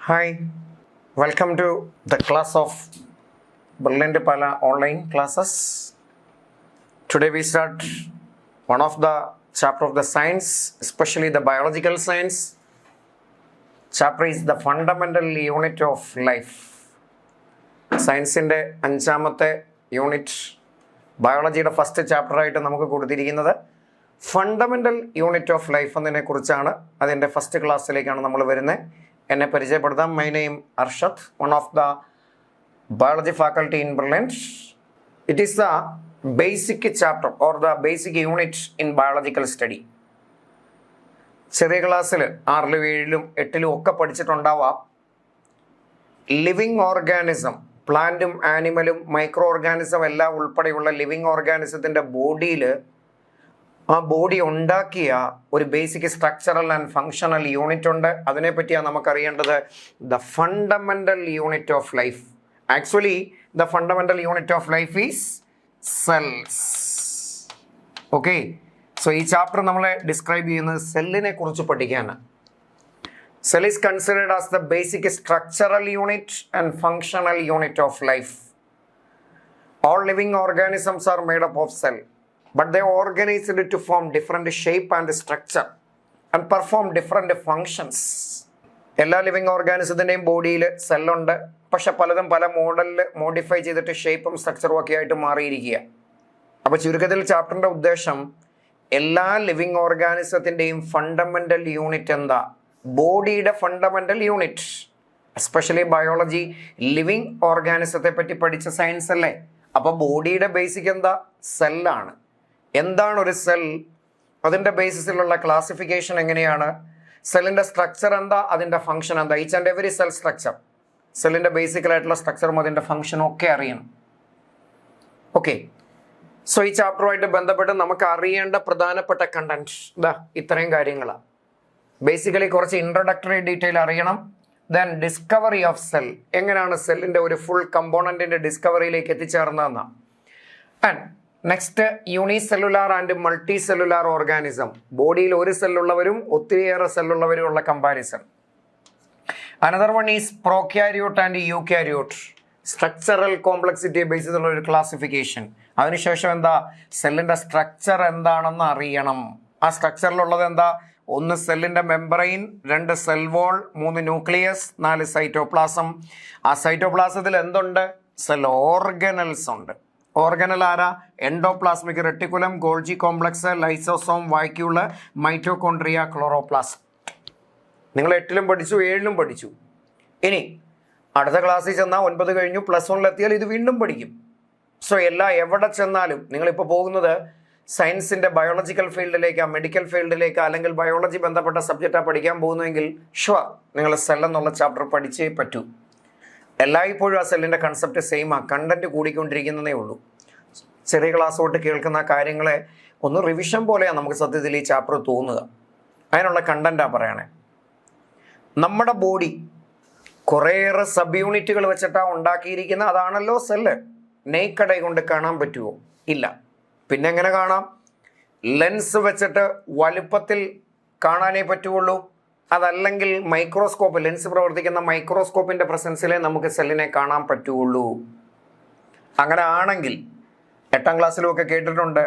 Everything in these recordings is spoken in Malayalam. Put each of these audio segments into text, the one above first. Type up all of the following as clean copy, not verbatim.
Hi, welcome to the class of Brilliant Pala online classes. Today we start one of the chapter of the science, especially the biological science. Chapter is the fundamental unit of life. സയൻസിൻ്റെ അഞ്ചാമത്തെ യൂണിറ്റ് ബയോളജിയുടെ ഫസ്റ്റ് ചാപ്റ്ററായിട്ട് നമുക്ക് കൊടുത്തിരിക്കുന്നത് ഫണ്ടമെൻ്റൽ യൂണിറ്റ് ഓഫ് ലൈഫ് എന്നതിനെ കുറിച്ചാണ്. അതിൻ്റെ ഫസ്റ്റ് ക്ലാസ്സിലേക്കാണ് നമ്മൾ വരുന്നത്. എന്നെ പരിചയപ്പെടുത്താം. My name Arshad, one of the biology faculty in brilliant. It is the basic chapter or the basic unit in biological study. ചെറിയ ക്ലാസ്സിൽ 6ലും 7ലും 8ലും ഒക്കെ പഠിച്ചിട്ടുണ്ടാവാം. ലിവിങ് ഓർഗാനിസം, പ്ലാന്റും ആനിമലും മൈക്രോ ഓർഗാനിസം എല്ലാം ഉൾപ്പെടെയുള്ള ലിവിങ് ഓർഗാനിസത്തിൻ്റെ ബോഡിയിൽ ആ ബോഡി ഉണ്ടാക്കിയ ഒരു basic structural and functional unit ഉണ്ട്. അതിനെപ്പറ്റിയാണ് നമുക്കറിയേണ്ടത്. The fundamental unit of life. Actually the fundamental unit of life is cells. Okay, so ഈ ചാപ്റ്റർ നമ്മളെ ഡിസ്ക്രൈബ് ചെയ്യുന്നത് സെല്ലിനെ കുറിച്ച് പഠിക്കാനാണ്. Cell is considered as the basic structural unit and functional unit of life. All living organisms are made up of cell, but they are organized to form different shape and structure and perform different functions. എല്ലാ ലിവിങ് ഓർഗാനിസത്തിൻ്റെയും ബോഡിയിൽ സെല്ലുണ്ട്. പക്ഷെ പലതും പല മോഡലിൽ മോഡിഫൈ ചെയ്തിട്ട് ഷേപ്പും സ്ട്രക്ചറും ഒക്കെ ആയിട്ട് മാറിയിരിക്കുക. അപ്പോൾ ചുരുക്കത്തിൽ ചാപ്റ്ററിൻ്റെ ഉദ്ദേശം എല്ലാ ലിവിങ് ഓർഗാനിസത്തിൻ്റെയും ഫണ്ടമെൻ്റൽ യൂണിറ്റ് എന്താ, ബോഡിയുടെ fundamental unit. Especially biology living ഓർഗാനിസത്തെ പറ്റി പഠിച്ച സയൻസ് അല്ലേ. അപ്പോൾ ബോഡിയുടെ ബേസിക് എന്താ, സെല്ലാണ്. എന്താണ് ഒരു സെൽ, അതിൻ്റെ ബേസിസിലുള്ള ക്ലാസിഫിക്കേഷൻ എങ്ങനെയാണ്, സെല്ലിൻ്റെ സ്ട്രക്ചർ എന്താ, അതിൻ്റെ ഫംഗ്ഷൻ എന്താ. Each and every cell structure, സെല്ലിൻ്റെ ബേസിക്കലായിട്ടുള്ള സ്ട്രക്ചറും അതിൻ്റെ ഫംഗ്ഷനും ഒക്കെ അറിയണം. ഓക്കെ, സോ ഈ ചാപ്റ്ററുമായിട്ട് ബന്ധപ്പെട്ട് നമുക്ക് അറിയേണ്ട പ്രധാനപ്പെട്ട കണ്ടന്റ് ഇതാ ഇത്രയും കാര്യങ്ങളാണ്. ബേസിക്കലി കുറച്ച് ഇൻട്രൊഡക്ടറി ഡീറ്റെയിൽ അറിയണം. ദെൻ ഡിസ്കവറി ഓഫ് സെൽ, എങ്ങനെയാണ് സെല്ലിൻ്റെ ഒരു ഫുൾ കമ്പോണൻറ്റിൻ്റെ ഡിസ്കവറിയിലേക്ക് എത്തിച്ചേർന്നതെന്ന്. And next unicellular and multicellular organism, ബോഡിയിൽ ഒരു സെല്ലുള്ളവരും ഒത്തിരിയേറെ സെല്ലുള്ളവരും ഉള്ള comparison. Another one is prokaryote and eukaryote, structural complexity ബേസിസുള്ള ഒരു ക്ലാസിഫിക്കേഷൻ. അതിനുശേഷം എന്താ, സെല്ലിൻ്റെ സ്ട്രക്ചർ എന്താണെന്ന് അറിയണം. ആ സ്ട്രക്ചറിലുള്ളത് എന്താ, 1 സെല്ലിൻ്റെ membrane, 2 cell wall, 3 nucleus, 4 cytoplasm. ആ സൈറ്റോപ്ലാസത്തിൽ എന്തുണ്ട്, സെൽ ഓർഗനൽസ് ഉണ്ട്. ഓർഗനൽ ആരാ, endoplasmic reticulum, Golgi complex, lysosome, vacuole, mitochondria, chloroplast. നിങ്ങൾ 8ലും പഠിച്ചു, 7ലും പഠിച്ചു. ഇനി അടുത്ത ക്ലാസ്സിൽ ചെന്നാൽ 9 കഴിഞ്ഞു, +1 എത്തിയാൽ ഇത് വീണ്ടും പഠിക്കും. സോ എവിടെ ചെന്നാലും നിങ്ങളിപ്പോൾ പോകുന്നത് സയൻസിൻ്റെ ബയോളജിക്കൽ ഫീൽഡിലേക്കാണ്, മെഡിക്കൽ ഫീൽഡിലേക്ക്, അല്ലെങ്കിൽ ബയോളജി ബന്ധപ്പെട്ട സബ്ജക്റ്റാണ് പഠിക്കാൻ പോകുന്നതെങ്കിൽ ഷുവർ നിങ്ങൾ സെൽ എന്നുള്ള ചാപ്റ്റർ പഠിച്ചേ പറ്റൂ. എല്ലായ്പ്പോഴും ആ സെല്ലിൻ്റെ കൺസെപ്റ്റ് സെയിം ആ, കണ്ടന്റ് കൂടിക്കൊണ്ടിരിക്കുന്നതേ ഉള്ളൂ. ചെറിയ ക്ലാസ് തൊട്ട് കേൾക്കുന്ന കാര്യങ്ങളെ ഒന്ന് റിവിഷൻ പോലെയാണ് നമുക്ക് സത്യത്തിൽ ഈ ചാപ്റ്റർ തോന്നുക. അതിനുള്ള കണ്ടന്റാണ് പറയണേ. നമ്മുടെ ബോഡി കുറേയേറെ സബ് യൂണിറ്റുകൾ വെച്ചിട്ടാണ് ഉണ്ടാക്കിയിരിക്കുന്നത്. അതാണല്ലോ സെല്ല്. നെയ്ക്കടை കൊണ്ട് കാണാൻ പറ്റുമോ? ഇല്ല. പിന്നെ എങ്ങനെ കാണാം? ലെൻസ് വെച്ചിട്ട് വലുപ്പത്തിൽ കാണാനേ പറ്റുള്ളൂ. അതല്ലെങ്കിൽ മൈക്രോസ്കോപ്പ്, ലെൻസ് പ്രവർത്തിക്കുന്ന മൈക്രോസ്കോപ്പിൻ്റെ പ്രസൻസിലേ നമുക്ക് സെല്ലിനെ കാണാൻ പറ്റുള്ളൂ. അങ്ങനെ ആണെങ്കിൽ 8ാം ക്ലാസ്സിലുമൊക്കെ കേട്ടിട്ടുണ്ട്,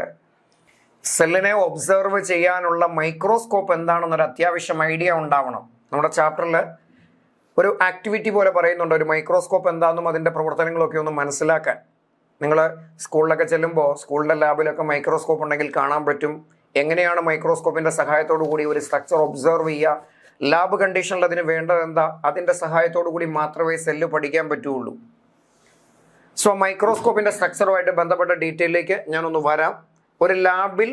സെല്ലിനെ ഒബ്സർവ് ചെയ്യാനുള്ള മൈക്രോസ്കോപ്പ് എന്താണെന്നൊരു അത്യാവശ്യം ഐഡിയ ഉണ്ടാവണം. നമ്മുടെ ചാപ്റ്ററിൽ ഒരു ആക്ടിവിറ്റി പോലെ പറയുന്നുണ്ട്, ഒരു മൈക്രോസ്കോപ്പ് എന്താണെന്നും അതിൻ്റെ പ്രവർത്തനങ്ങളൊക്കെ ഒന്ന് മനസ്സിലാക്കാൻ. നിങ്ങൾ സ്കൂളിലൊക്കെ ചെല്ലുമ്പോൾ സ്കൂളിൻ്റെ ലാബിലൊക്കെ മൈക്രോസ്കോപ്പ് ഉണ്ടെങ്കിൽ കാണാൻ പറ്റും. എങ്ങനെയാണ് മൈക്രോസ്കോപ്പിൻ്റെ സഹായത്തോടു കൂടി ഒരു സ്ട്രക്ചർ ഒബ്സർവ് ചെയ്യുക, ലാബ് കണ്ടീഷനിൽ അതിന് വേണ്ടത് എന്താ, അതിൻ്റെ സഹായത്തോടു കൂടി മാത്രമേ സെല്ല് പഠിക്കാൻ പറ്റുള്ളൂ. സോ മൈക്രോസ്കോപ്പിൻ്റെ സ്ട്രക്ചറുമായിട്ട് ബന്ധപ്പെട്ട ഡീറ്റെയിലേക്ക് ഞാനൊന്ന് വരാം. ഒരു ലാബിൽ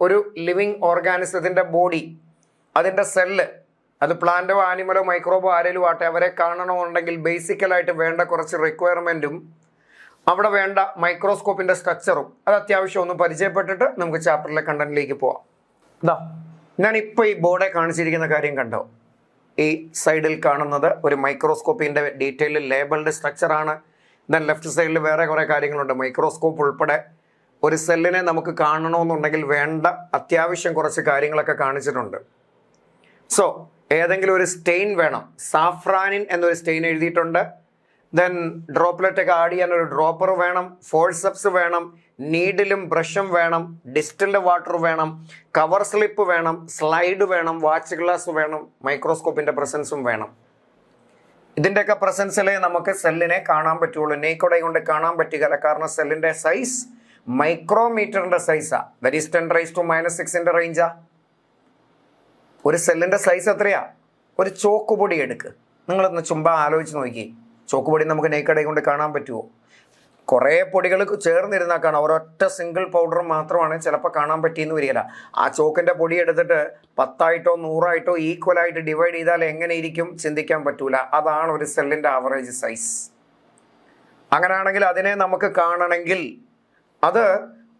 ഒരു ലിവിങ് ഓർഗാനിസത്തിൻ്റെ ബോഡി, അതിൻ്റെ സെല്ല്, അത് പ്ലാന്റോ ആനിമലോ മൈക്രോബോ ആരെങ്കിലും ആട്ടെ, അവരെ കാണണമെന്നുണ്ടെങ്കിൽ ബേസിക്കലായിട്ട് വേണ്ട കുറച്ച് റിക്വയർമെൻറ്റും അവിടെ വേണ്ട മൈക്രോസ്കോപ്പിൻ്റെ സ്ട്രക്ചറും അത് അത്യാവശ്യം ഒന്ന് പരിചയപ്പെട്ടിട്ട് നമുക്ക് ചാപ്റ്ററിലെ കണ്ടന്റിലേക്ക് പോവാം. ഇതാ ഞാനിപ്പോൾ ഈ ബോർഡെ കാണിച്ചിരിക്കുന്ന കാര്യം കണ്ടോ? ഈ സൈഡിൽ കാണുന്നത് ഒരു മൈക്രോസ്കോപ്പിൻ്റെ ഡീറ്റെയിൽ ലേബിൾഡ് സ്ട്രക്ചറാണ്. ദെൻ ലെഫ്റ്റ് സൈഡിൽ വേറെ കുറേ കാര്യങ്ങളുണ്ട്. മൈക്രോസ്കോപ്പ് ഉൾപ്പെടെ ഒരു സെല്ലിനെ നമുക്ക് കാണണമെന്നുണ്ടെങ്കിൽ വേണ്ട അത്യാവശ്യം കുറച്ച് കാര്യങ്ങളൊക്കെ കാണിച്ചിട്ടുണ്ട്. സോ ഏതെങ്കിലും ഒരു സ്റ്റെയിൻ വേണം. സാഫ്രാനിൻ എന്നൊരു സ്റ്റെയിൻ എഴുതിയിട്ടുണ്ട്. ദെൻ ഡ്രോപ്ലെറ്റ് ഒക്കെ ആഡ് ചെയ്യാൻ ഒരു ഡ്രോപ്പർ വേണം, ഫോഴ്സെപ്സ് വേണം, നീഡിലും ബ്രഷും വേണം, ഡിസ്റ്റിൽഡ് വാട്ടർ വേണം, കവർ സ്ലിപ്പ് വേണം, സ്ലൈഡ് വേണം, വാച്ച് ഗ്ലാസ് വേണം, മൈക്രോസ്കോപ്പിന്റെ പ്രസൻസും വേണം. ഇതിൻ്റെയൊക്കെ പ്രസൻസിലെ നമുക്ക് സെല്ലിനെ കാണാൻ പറ്റുള്ളൂ. നെയ്ക്കോടെ കൊണ്ട് കാണാൻ പറ്റുകയില്ല. കാരണം സെല്ലിന്റെ സൈസ് മൈക്രോമീറ്ററിന്റെ സൈസാ. ദാറ്റ് ഈസ് 10⁻⁻⁶ റേഞ്ചാ. ഒരു സെല്ലിന്റെ സൈസ് എത്രയാ? ഒരു ചോക്കുപൊടി എടുക്ക്. നിങ്ങളൊന്ന് ചുമ്മാ ആലോചിച്ച് നോക്കി. ചോക്കുപൊടി നമുക്ക് നെയ്ക്കട കൊണ്ട് കാണാൻ പറ്റുമോ? കുറേ പൊടികൾ ചേർന്നിരുന്നാൽ കാണാം. ഒരൊറ്റ സിംഗിൾ പൗഡർ മാത്രമാണ് ചിലപ്പോൾ കാണാൻ പറ്റിയെന്ന് വരികയില്ല. ആ ചോക്കിൻ്റെ പൊടി എടുത്തിട്ട് 10ആയിട്ടോ 100ആയിട്ടോ ഈക്വലായിട്ട് ഡിവൈഡ് ചെയ്താൽ എങ്ങനെ ഇരിക്കും ചിന്തിക്കാൻ പറ്റൂല. അതാണ് ഒരു സെല്ലിൻ്റെ ആവറേജ് സൈസ്. അങ്ങനെയാണെങ്കിൽ അതിനെ നമുക്ക് കാണണമെങ്കിൽ അത്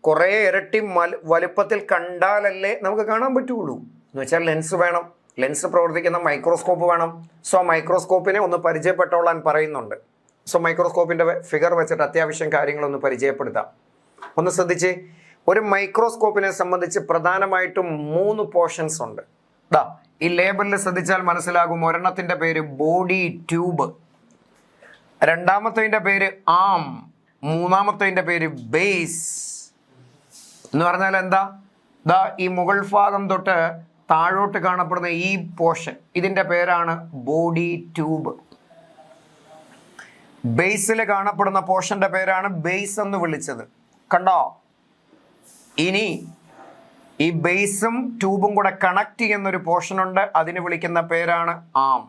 കുറേ ഇരട്ടി വലുപ്പത്തിൽ കണ്ടാലല്ലേ നമുക്ക് കാണാൻ പറ്റുള്ളൂ. എന്ന് വെച്ചാൽ ലെൻസ് വേണം, ലെൻസ് പ്രവർത്തിക്കുന്ന മൈക്രോസ്കോപ്പ് വേണം. സോ മൈക്രോസ്കോപ്പിനെ ഒന്ന് പരിചയപ്പെട്ടോളാൻ പറയുന്നുണ്ട്. സോ മൈക്രോസ്കോപ്പിൻ്റെ ഫിഗർ വെച്ചിട്ട് അത്യാവശ്യം കാര്യങ്ങളൊന്ന് പരിചയപ്പെടുത്താം. ഒന്ന് ശ്രദ്ധിച്ച്, ഒരു മൈക്രോസ്കോപ്പിനെ സംബന്ധിച്ച് പ്രധാനമായിട്ടും 3 പോർഷൻസ് ഉണ്ട്. ഈ ലേബലിൽ ശ്രദ്ധിച്ചാൽ മനസ്സിലാകും. ഒരെണ്ണത്തിൻ്റെ പേര് ബോഡി ട്യൂബ്, രണ്ടാമത്തതിൻ്റെ പേര് ആം, മൂന്നാമത്തതിൻ്റെ പേര് ബേസ്. എന്ന് പറഞ്ഞാൽ എന്താ? ഈ മുകൾ ഭാഗം തൊട്ട് താഴോട്ട് കാണപ്പെടുന്ന ഈ പോർഷൻ, ഇതിൻ്റെ പേരാണ് ബോഡി ട്യൂബ്. ബേസിൽ കാണപ്പെടുന്ന പോർഷന്റെ പേരാണ് ബേസ് എന്ന് വിളിച്ചത്. കണ്ടോ? ഇനി ഈ ബേസും ട്യൂബും കൂടെ കണക്ട് ചെയ്യുന്ന ഒരു പോർഷൻ ഉണ്ട്, അതിന് വിളിക്കുന്ന പേരാണ് ആം.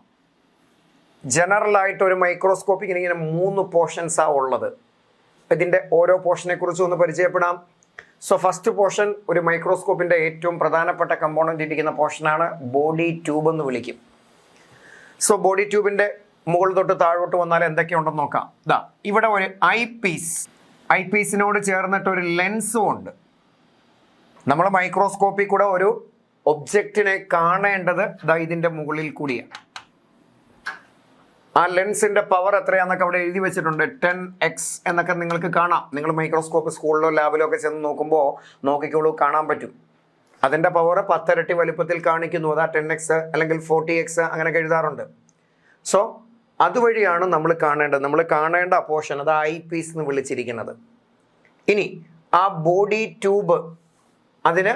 ജനറൽ ആയിട്ട് ഒരു മൈക്രോസ്കോപ്പിന് ഇങ്ങനെ 3 പോർഷൻസാണ് ഉള്ളത്. ഇതിൻ്റെ ഓരോ പോർഷനെ കുറിച്ചും ഒന്ന് പരിചയപ്പെടാം. സോ ഫസ്റ്റ് പോർഷൻ, ഒരു മൈക്രോസ്കോപ്പിന്റെ ഏറ്റവും പ്രധാനപ്പെട്ട കമ്പോണന്റ് ഇരിക്കുന്ന പോർഷനാണ് ബോഡി ട്യൂബ് എന്ന് വിളിക്കും. സോ ബോഡി ട്യൂബിന്റെ മുകൾ തൊട്ട് താഴോട്ട് വന്നാൽ എന്തൊക്കെയുണ്ടെന്ന് നോക്കാം. ഇവിടെ ഒരു ഐ പീസിനോട് ചേർന്നിട്ട് ഒരു ലെൻസും ഉണ്ട്. നമ്മൾ മൈക്രോസ്കോപ്പിൽ കൂടെ ഒരു ഒബ്ജക്റ്റിനെ കാണേണ്ടത് ഇതിന്റെ മുകളിൽ കൂടിയാണ്. ആ ലെൻസിന്റെ പവർ എത്രയാന്നൊക്കെ അവിടെ എഴുതി വെച്ചിട്ടുണ്ട്. 10x എന്നൊക്കെ നിങ്ങൾക്ക് കാണാം. നിങ്ങൾ മൈക്രോസ്കോപ്പ് സ്കൂളിലോ ലാബിലോ ഒക്കെ ചെന്ന് നോക്കുമ്പോൾ നോക്കിക്കോളൂ, കാണാൻ പറ്റും. അതിന്റെ പവർ 10 ഇരട്ടി വലുപ്പത്തിൽ കാണിക്കുന്നു. അതാ 10x അല്ലെങ്കിൽ 40x അങ്ങനെയൊക്കെ എഴുതാറുണ്ട്. സോ അതുവഴിയാണ് നമ്മൾ കാണേണ്ടത്. നമ്മൾ കാണേണ്ട പോർഷൻ അത് ഐ പീസ് എന്ന് വിളിച്ചിരിക്കുന്നത്. ഇനി ആ ബോഡി ട്യൂബ്, അതിന്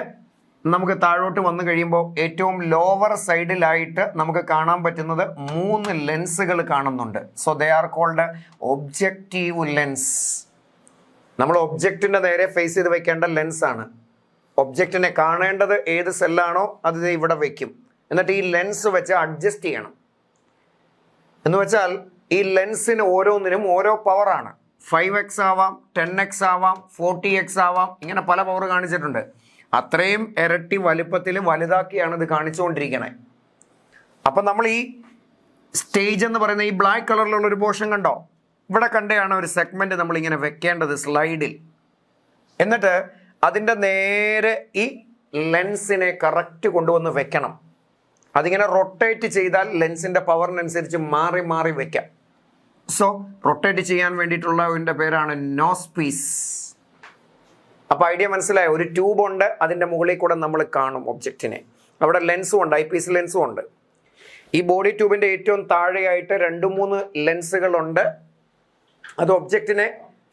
നമുക്ക് താഴോട്ട് വന്നു കഴിയുമ്പോൾ ഏറ്റവും ലോവർ സൈഡിലായിട്ട് നമുക്ക് കാണാൻ പറ്റുന്നത് 3 ലെൻസുകൾ കാണുന്നുണ്ട്. So they are called objective lens. നമ്മൾ ഒബ്ജക്റ്റിന്റെ നേരെ ഫേസ് ചെയ്ത് വെക്കേണ്ട ലെൻസാണ്. ഒബ്ജക്റ്റിനെ കാണേണ്ടത് ഏത് സെല്ലാണോ അത് ഇവിടെ വെക്കും. എന്നിട്ട് ഈ ലെൻസ് വെച്ച് അഡ്ജസ്റ്റ് ചെയ്യണം. എന്ന് വെച്ചാൽ ഈ ലെൻസിന് ഓരോന്നിനും ഓരോ പവറാണ്. 5x ആവാം, 10x ആവാം, 40x ആവാം, ഇങ്ങനെ പല പവർ കാണിച്ചിട്ടുണ്ട്. അത്രയും ഇരട്ടി വലുപ്പത്തിൽ വലുതാക്കിയാണ് ഇത് കാണിച്ചുകൊണ്ടിരിക്കണേ. അപ്പം നമ്മൾ ഈ സ്റ്റേജ് എന്ന് പറയുന്ന ഈ ബ്ലാക്ക് കളറിലുള്ള ഒരു പോർഷൻ കണ്ടോ? ഇവിടെ കണ്ടെയാണ് ഒരു സെഗ്മെന്റ് നമ്മൾ ഇങ്ങനെ വെക്കേണ്ടത് സ്ലൈഡിൽ. എന്നിട്ട് അതിൻ്റെ നേരെ ഈ ലെൻസിനെ കറക്റ്റ് കൊണ്ടുവന്ന് വെക്കണം. അതിങ്ങനെ റൊട്ടേറ്റ് ചെയ്താൽ ലെൻസിന്റെ പവറിനനുസരിച്ച് മാറി മാറി വെക്കാം. സോ റൊട്ടേറ്റ് ചെയ്യാൻ വേണ്ടിയിട്ടുള്ളതിൻ്റെ പേരാണ് നോസ് പീസ്. അപ്പോൾ ഐഡിയ മനസ്സിലായോ? ഒരു ട്യൂബ് ഉണ്ട്, അതിൻ്റെ മുകളിൽ കൂടെ നമ്മൾ കാണും ഒബ്ജക്റ്റിനെ. അവിടെ ലെൻസും ഉണ്ട്, ഐ പീസ് ലെൻസും ഉണ്ട്. ഈ ബോഡി ട്യൂബിൻ്റെ ഏറ്റവും താഴെയായിട്ട് 2-3 ലെൻസുകളുണ്ട്. അത് ഒബ്ജക്റ്റിനെ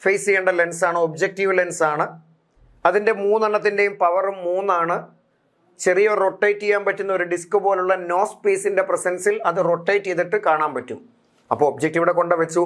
ഫേസ് ചെയ്യേണ്ട ലെൻസാണ്, ഒബ്ജക്റ്റീവ് ലെൻസാണ്. അതിൻ്റെ 3 എണ്ണത്തിൻ്റെയും പവറും 3 ആണ്. ചെറിയ റൊട്ടേറ്റ് ചെയ്യാൻ പറ്റുന്ന ഒരു ഡിസ്ക് പോലുള്ള നോസ് പീസിൻ്റെ പ്രസൻസിൽ അത് റൊട്ടേറ്റ് ചെയ്തിട്ട് കാണാൻ പറ്റും. അപ്പോൾ ഒബ്ജക്റ്റ് ഇവിടെ കൊണ്ട് വെച്ചു.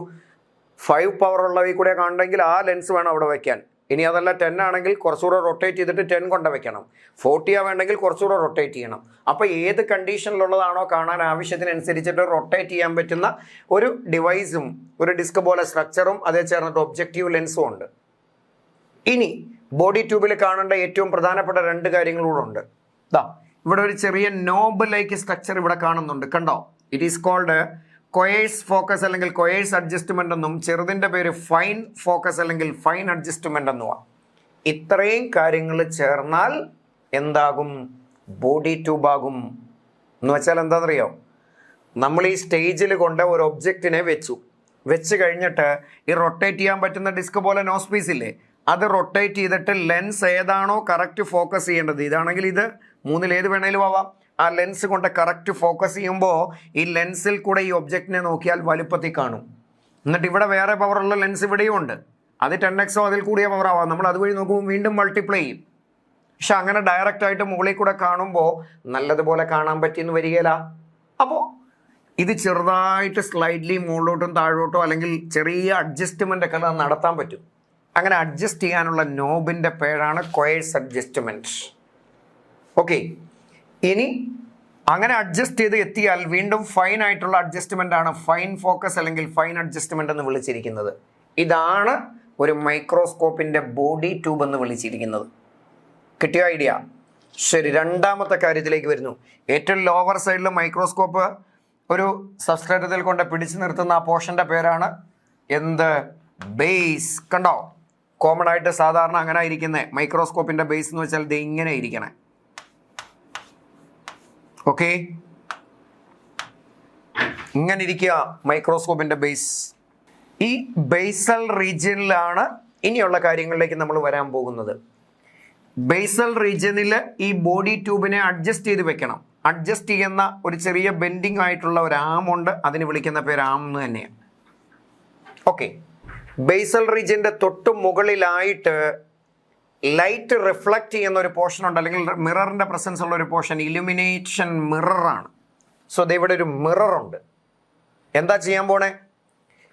5 പവർ ഉള്ളവയിൽ കൂടെ കാണണമെങ്കിൽ ആ ലെൻസ് വേണം അവിടെ വയ്ക്കാൻ. ഇനി അതല്ല 10 ആണെങ്കിൽ കുറച്ചുകൂടെ റൊട്ടേറ്റ് ചെയ്തിട്ട് 10 കൊണ്ട് വെക്കണം. 40 വേണമെങ്കിൽ കുറച്ചുകൂടെ റൊട്ടേറ്റ് ചെയ്യണം. അപ്പോൾ ഏത് കണ്ടീഷനിലുള്ളതാണോ കാണാൻ ആവശ്യത്തിനനുസരിച്ചിട്ട് റൊട്ടേറ്റ് ചെയ്യാൻ പറ്റുന്ന ഒരു ഡിവൈസും ഒരു ഡിസ്ക് പോലെ സ്ട്രക്ചറും അതേ ചേർന്നിട്ട് ഒബ്ജക്റ്റീവ് ലെൻസും ഉണ്ട്. ഇനി ബോഡി ട്യൂബിൽ കാണേണ്ട ഏറ്റവും പ്രധാനപ്പെട്ട 2 കാര്യങ്ങളൂടെ ഉണ്ട്. ഇവിടെ ഒരു ചെറിയ നോബ് ലൈക്ക് സ്ട്രക്ചർ ഇവിടെ കാണുന്നുണ്ട്. കണ്ടോ? ഇറ്റ് ഈസ് കോൾഡ് കൊയേഴ്സ് ഫോക്കസ് അല്ലെങ്കിൽ കൊയേഴ്സ് അഡ്ജസ്റ്റ്മെന്റ് എന്നും ചെറുതിൻ്റെ പേര് ഫൈൻ ഫോക്കസ് അല്ലെങ്കിൽ ഫൈൻ അഡ്ജസ്റ്റ്മെന്റ് എന്നുമാണ്. ഇത്രയും കാര്യങ്ങൾ ചേർന്നാൽ എന്താകും? ബോഡി ട്യൂബ് ആകും. എന്ന് വെച്ചാൽ എന്താണെന്നറിയോ? നമ്മൾ ഈ സ്റ്റേജിൽ കൊണ്ട് ഒരു ഒബ്ജക്റ്റിനെ വെച്ച് കഴിഞ്ഞിട്ട് ഈ റൊട്ടേറ്റ് ചെയ്യാൻ പറ്റുന്ന ഡിസ്ക് പോലെ നോസ് പീസ് ഇല്ലേ, അത് റൊട്ടേറ്റ് ചെയ്തിട്ട് ലെൻസ് ഏതാണോ കറക്റ്റ് ഫോക്കസ് ചെയ്യേണ്ടത്, ഇതാണെങ്കിൽ ഇത് 3 ഏത് വേണേലും ആവാം, ആ ലെൻസ് കൊണ്ട് കറക്റ്റ് ഫോക്കസ് ചെയ്യുമ്പോൾ ഈ ലെൻസിൽ കൂടെ ഈ ഒബ്ജക്റ്റിനെ നോക്കിയാൽ വലുപ്പത്തിൽ കാണും. എന്നിട്ട് ഇവിടെ വേറെ പവറുള്ള ലെൻസ് ഇവിടെയും ഉണ്ട്, അത് 10x അതിൽ കൂടിയ പവർ ആവാം. നമ്മൾ അതുവഴി നോക്കുമ്പോൾ വീണ്ടും മൾട്ടിപ്ലൈ ചെയ്യും. പക്ഷെ അങ്ങനെ ഡയറക്റ്റ് ആയിട്ട് മുകളിൽ കൂടെ കാണുമ്പോൾ നല്ലതുപോലെ കാണാൻ പറ്റിയെന്ന് വരികയില്ല. അപ്പോൾ ഇത് ചെറുതായിട്ട് സ്ലൈഡ്ലി മുകളിലോട്ടും താഴോട്ടോ അല്ലെങ്കിൽ ചെറിയ അഡ്ജസ്റ്റ്മെൻ്റ് ഒക്കെ നടത്താൻ പറ്റും. അങ്ങനെ അഡ്ജസ്റ്റ് ചെയ്യാനുള്ള നോബിൻ്റെ പേരാണ് കോയേഴ്സ് അഡ്ജസ്റ്റ്മെൻറ്റ്. ഓക്കെ, ഇനി അങ്ങനെ അഡ്ജസ്റ്റ് ചെയ്ത് എത്തിയാൽ വീണ്ടും ഫൈൻ ആയിട്ടുള്ള അഡ്ജസ്റ്റ്മെൻ്റ് ആണ് ഫൈൻ ഫോക്കസ് അല്ലെങ്കിൽ ഫൈൻ അഡ്ജസ്റ്റ്മെൻ്റ് എന്ന് വിളിച്ചിരിക്കുന്നത്. ഇതാണ് ഒരു മൈക്രോസ്കോപ്പിൻ്റെ ബോഡി ട്യൂബ് എന്ന് വിളിച്ചിരിക്കുന്നത്. കിട്ടിയ ഐഡിയ? ശരി, രണ്ടാമത്തെ കാര്യത്തിലേക്ക് വരുന്നു. ഏറ്റവും ലോവർ സൈഡിൽ മൈക്രോസ്കോപ്പ് ഒരു സബ്സ്ട്രേറ്റത്തിൽ കൊണ്ട് പിടിച്ചു നിർത്തുന്ന ആ പോർഷൻ്റെ പേരാണ് എന്ത്? ബേസ്. കണ്ടോ, കോമൺ ആയിട്ട് സാധാരണ അങ്ങനെ ഇരിക്കുന്നത്. മൈക്രോസ്കോപ്പിൻ്റെ ബേസ് എന്ന് വെച്ചാൽ ഇത് ഇങ്ങനെ ഇരിക്കണേ. ഓക്കെ, ഇങ്ങനെ ഇരിക്കുക മൈക്രോസ്കോപ്പിൻ്റെ ബേസ്. ഈ ബേസൽ റീജിയനിലാണ് ഇനിയുള്ള കാര്യങ്ങളിലേക്ക് നമ്മൾ വരാൻ പോകുന്നത്. ബേസൽ റീജിയനിൽ ഈ ബോഡി ട്യൂബിനെ അഡ്ജസ്റ്റ് ചെയ്ത് വെക്കണം. അഡ്ജസ്റ്റ് ചെയ്യുന്ന ഒരു ചെറിയ ബെൻഡിങ് ആയിട്ടുള്ള ഒരു ആം ഉണ്ട്, അതിന് വിളിക്കുന്ന പേര് ആം എന്ന് തന്നെയാണ്. ഓക്കെ, ബേസൽ റീജിയൻ്റെ തൊട്ട് മുകളിലായിട്ട് ലൈറ്റ് റിഫ്ലക്റ്റ് ചെയ്യുന്ന ഒരു പോർഷൻ ഉണ്ട്, അല്ലെങ്കിൽ മിററിൻ്റെ പ്രസൻസ് ഉള്ള ഒരു പോർഷൻ ഇലുമിനേഷൻ മിററാണ്. സോ ദേ ഇവിടെ ഒരു മിററുണ്ട്. എന്താ ചെയ്യാൻ പോണേ?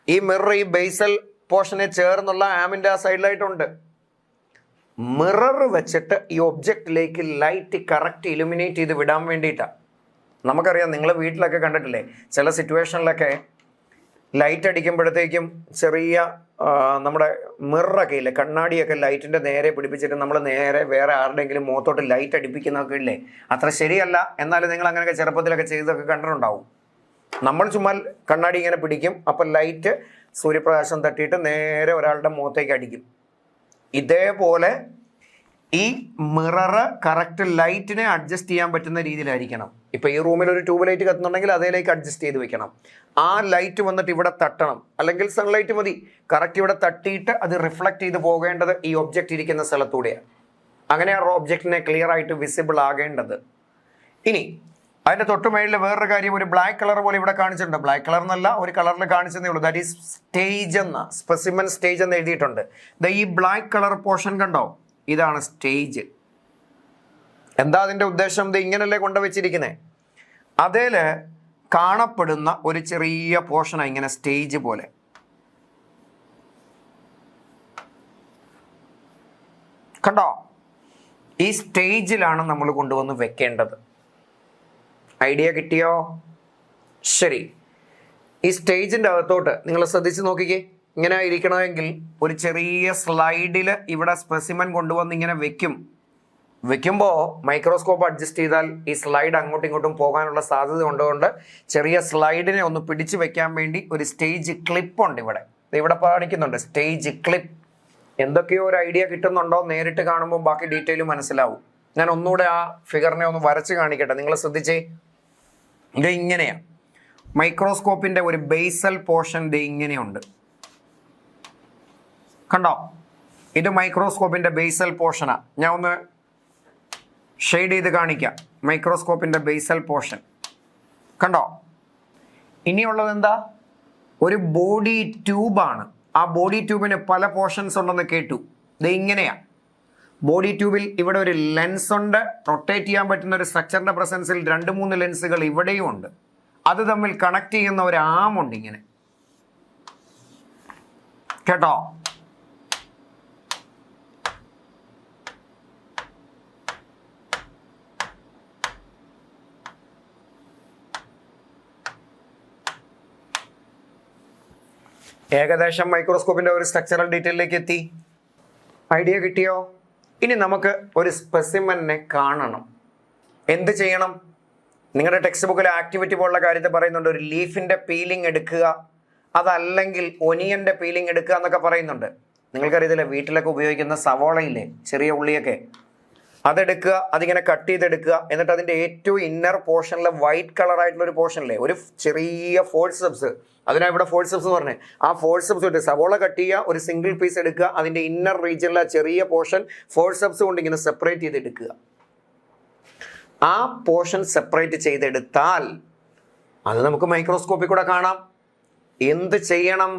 ഈ മിറർ ഈ ബേസൽ പോർഷനെ ചേർന്നുള്ള ആമിൻ്റെ ആ സൈഡിലായിട്ടുണ്ട്. മിറർ വെച്ചിട്ട് ഈ ഒബ്ജക്റ്റിലേക്ക് ലൈറ്റ് കറക്റ്റ് ഇലുമിനേറ്റ് ചെയ്ത് വിടാൻ വേണ്ടിയിട്ടാണ്. നമുക്കറിയാം, നിങ്ങൾ വീട്ടിലൊക്കെ കണ്ടിട്ടില്ലേ, ചില സിറ്റുവേഷനിലൊക്കെ ലൈറ്റ് അടിക്കുമ്പോഴത്തേക്കും ചെറിയ നമ്മുടെ മിററൊക്കെ ഇല്ലേ, കണ്ണാടിയൊക്കെ ലൈറ്റിൻ്റെ നേരെ പിടിപ്പിച്ചിട്ട് നമ്മൾ നേരെ വേറെ ആരുടെയെങ്കിലും മുഖത്തോട്ട് ലൈറ്റ് അടിപ്പിക്കുന്നതൊക്കെ ഇല്ലേ, അത്ര ശരിയല്ല. എന്നാലും നിങ്ങൾ അങ്ങനെയൊക്കെ ചെറുപ്പത്തിലൊക്കെ ചെയ്തൊക്കെ കണ്ടിട്ടുണ്ടാവും. നമ്മൾ ചുമ്മാ കണ്ണാടി ഇങ്ങനെ പിടിക്കും, അപ്പം ലൈറ്റ് സൂര്യപ്രകാശം തട്ടിയിട്ട് നേരെ ഒരാളുടെ മുഖത്തേക്ക് അടിക്കും. ഇതേപോലെ ഈ മിററ് കറക്റ്റ് ലൈറ്റിനെ അഡ്ജസ്റ്റ് ചെയ്യാൻ പറ്റുന്ന രീതിയിലായിരിക്കണം. ഇപ്പോൾ ഈ റൂമിൽ ഒരു ട്യൂബ് ലൈറ്റ് കത്തുന്നുണ്ടെങ്കിൽ അതേലേക്ക് അഡ്ജസ്റ്റ് ചെയ്ത് വെക്കണം. ആ ലൈറ്റ് വന്നിട്ട് ഇവിടെ തട്ടണം, അല്ലെങ്കിൽ സൺലൈറ്റ് മതി. കറക്റ്റ് ഇവിടെ തട്ടിയിട്ട് അത് റിഫ്ലക്റ്റ് ചെയ്ത് പോകേണ്ടത് ഈ ഒബ്ജക്റ്റ് ഇരിക്കുന്ന സ്ഥലത്തൂടെയാണ്. അങ്ങനെ ആ ഒബ്ജക്റ്റിനെ ക്ലിയർ ആയിട്ട് വിസിബിൾ ആകേണ്ടത്. ഇനി അതിൻ്റെ തൊട്ടുമേളിൽ വേറൊരു കാര്യം, ഒരു ബ്ലാക്ക് കളർ പോലെ ഇവിടെ കാണിച്ചിട്ടുണ്ട്. ബ്ലാക്ക് കളർ എന്നല്ല, ഒരു കളറിൽ കാണിച്ചതേ ഉള്ളൂ. ദാറ്റ് ഈസ് സ്റ്റേജ് എന്ന, സ്പെസിമൻ സ്റ്റേജ് എന്ന് എഴുതിയിട്ടുണ്ട്. ഈ ബ്ലാക്ക് കളർ പോർഷൻ കണ്ടോ, ഇതാണ് സ്റ്റേജ്. എന്താ അതിൻ്റെ ഉദ്ദേശം? ഇത് ഇങ്ങനല്ലേ കൊണ്ടുവച്ചിരിക്കുന്നത്. അതിൽ കാണപ്പെടുന്ന ഒരു ചെറിയ പോർഷനാണ് ഇങ്ങനെ സ്റ്റേജ് പോലെ. കണ്ടോ, ഈ സ്റ്റേജിലാണ് നമ്മൾ കൊണ്ടുവന്ന് വെക്കേണ്ടത്. ഐഡിയ കിട്ടിയോ? ശരി, ഈ സ്റ്റേജിൻ്റെ അകത്തോട്ട് നിങ്ങൾ ശ്രദ്ധിച്ച് നോക്കിക്കേ. ഇങ്ങനെ ഇരിക്കണമെങ്കിൽ ഒരു ചെറിയ സ്ലൈഡിൽ ഇവിടെ സ്പെസിമൻ കൊണ്ടുവന്ന് ഇങ്ങനെ വെക്കുമ്പോൾ മൈക്രോസ്കോപ്പ് അഡ്ജസ്റ്റ് ചെയ്താൽ ഈ സ്ലൈഡ് അങ്ങോട്ടും ഇങ്ങോട്ടും പോകാനുള്ള സാധ്യത ഉള്ളതുകൊണ്ട് ചെറിയ സ്ലൈഡിനെ ഒന്ന് പിടിച്ചു വെക്കാൻ വേണ്ടി ഒരു സ്റ്റേജ് ക്ലിപ്പുണ്ട് ഇവിടെ. ഇവിടെ കാണിക്കുന്നുണ്ട് സ്റ്റേജ് ക്ലിപ്പ്. എന്തൊക്കെയോ ഒരു ഐഡിയ കിട്ടുന്നുണ്ടോ? നേരിട്ട് കാണുമ്പോൾ ബാക്കി ഡീറ്റെയിൽ മനസ്സിലാവും. ഞാൻ ഒന്നുകൂടെ ആ ഫിഗറിനെ ഒന്ന് വരച്ച് കാണിക്കട്ടെ, നിങ്ങൾ ശ്രദ്ധിച്ചേ. ഇത് ഇങ്ങനെയാണ് മൈക്രോസ്കോപ്പിൻ്റെ ഒരു ബേസൽ പോർഷൻ. ഇത് ഇങ്ങനെയുണ്ട്, കണ്ടോ? ഇത് മൈക്രോസ്കോപ്പിൻ്റെ ബേസൽ പോർഷനാണ്. ഞാൻ ഒന്ന് ഷെയ്ഡ് ചെയ്ത് കാണിക്കാം. മൈക്രോസ്കോപ്പിൻ്റെ ബേസൽ പോർഷൻ കണ്ടോ? ഇനിയുള്ളത് എന്താ? ഒരു ബോഡി ട്യൂബാണ്. ആ ബോഡി ട്യൂബിന് പല പോർഷൻസ് ഉണ്ടെന്ന് കേട്ടു. ഇത് ഇങ്ങനെയാണ്. ബോഡി ട്യൂബിൽ ഇവിടെ ഒരു ലെൻസ് ഉണ്ട്, റൊട്ടേറ്റ് ചെയ്യാൻ പറ്റുന്ന ഒരു സ്ട്രക്ചറിൻ്റെ പ്രസൻസിൽ 2-3 ലെൻസുകൾ ഇവിടെയും ഉണ്ട്. അത് തമ്മിൽ കണക്ട് ചെയ്യുന്ന ഒരു ആമുണ്ട് ഇങ്ങനെ, കേട്ടോ? ഏകദേശം മൈക്രോസ്കോപ്പിൻ്റെ ഒരു സ്ട്രക്ചറൽ ഡീറ്റെയിലേക്ക് എത്തി. ഐഡിയ കിട്ടിയോ? ഇനി നമുക്ക് ഒരു സ്പെസിമനെ കാണണം. എന്ത് ചെയ്യണം? നിങ്ങളുടെ ടെക്സ്റ്റ് ബുക്കിൽ ആക്ടിവിറ്റി പോലുള്ള കാര്യത്തിൽ പറയുന്നുണ്ട്, ഒരു ലീഫിൻ്റെ പീലിംഗ് എടുക്കുക, അതല്ലെങ്കിൽ ഒനിയൻ്റെ പീലിംഗ് എടുക്കുക എന്നൊക്കെ പറയുന്നുണ്ട്. നിങ്ങൾക്കറിയത്തില്ലേ, വീട്ടിലൊക്കെ ഉപയോഗിക്കുന്ന സവോളയില്ലേ, ചെറിയ ഉള്ളിയൊക്കെ, അതെടുക്കുക, അതിങ്ങനെ കട്ട് ചെയ്തെടുക്കുക. എന്നിട്ട് അതിൻ്റെ ഏറ്റവും ഇന്നർ പോർഷനിൽ വൈറ്റ് കളറായിട്ടുള്ള ഒരു പോർഷനില്ലേ, ഒരു ചെറിയ ഫോഴ്സെപ്സ്, അതിനാണ് ഇവിടെ ഫോഴ്സെപ്സ് എന്ന് പറഞ്ഞത്. ആ ഫോഴ്സെപ്സ് കൊണ്ട് സവോള കട്ട് ചെയ്യുക, ഒരു സിംഗിൾ പീസ് എടുക്കുക, അതിൻ്റെ ഇന്നർ റീജിയനിലെ ചെറിയ പോർഷൻ ഫോഴ്സെപ്സ് കൊണ്ട് ഇങ്ങനെ സെപ്പറേറ്റ് ചെയ്തെടുക്കുക. ആ പോർഷൻ സെപ്പറേറ്റ് ചെയ്തെടുത്താൽ അത് നമുക്ക് മൈക്രോസ്കോപ്പിൽ കൂടെ കാണാം. എന്ത് ചെയ്യണം?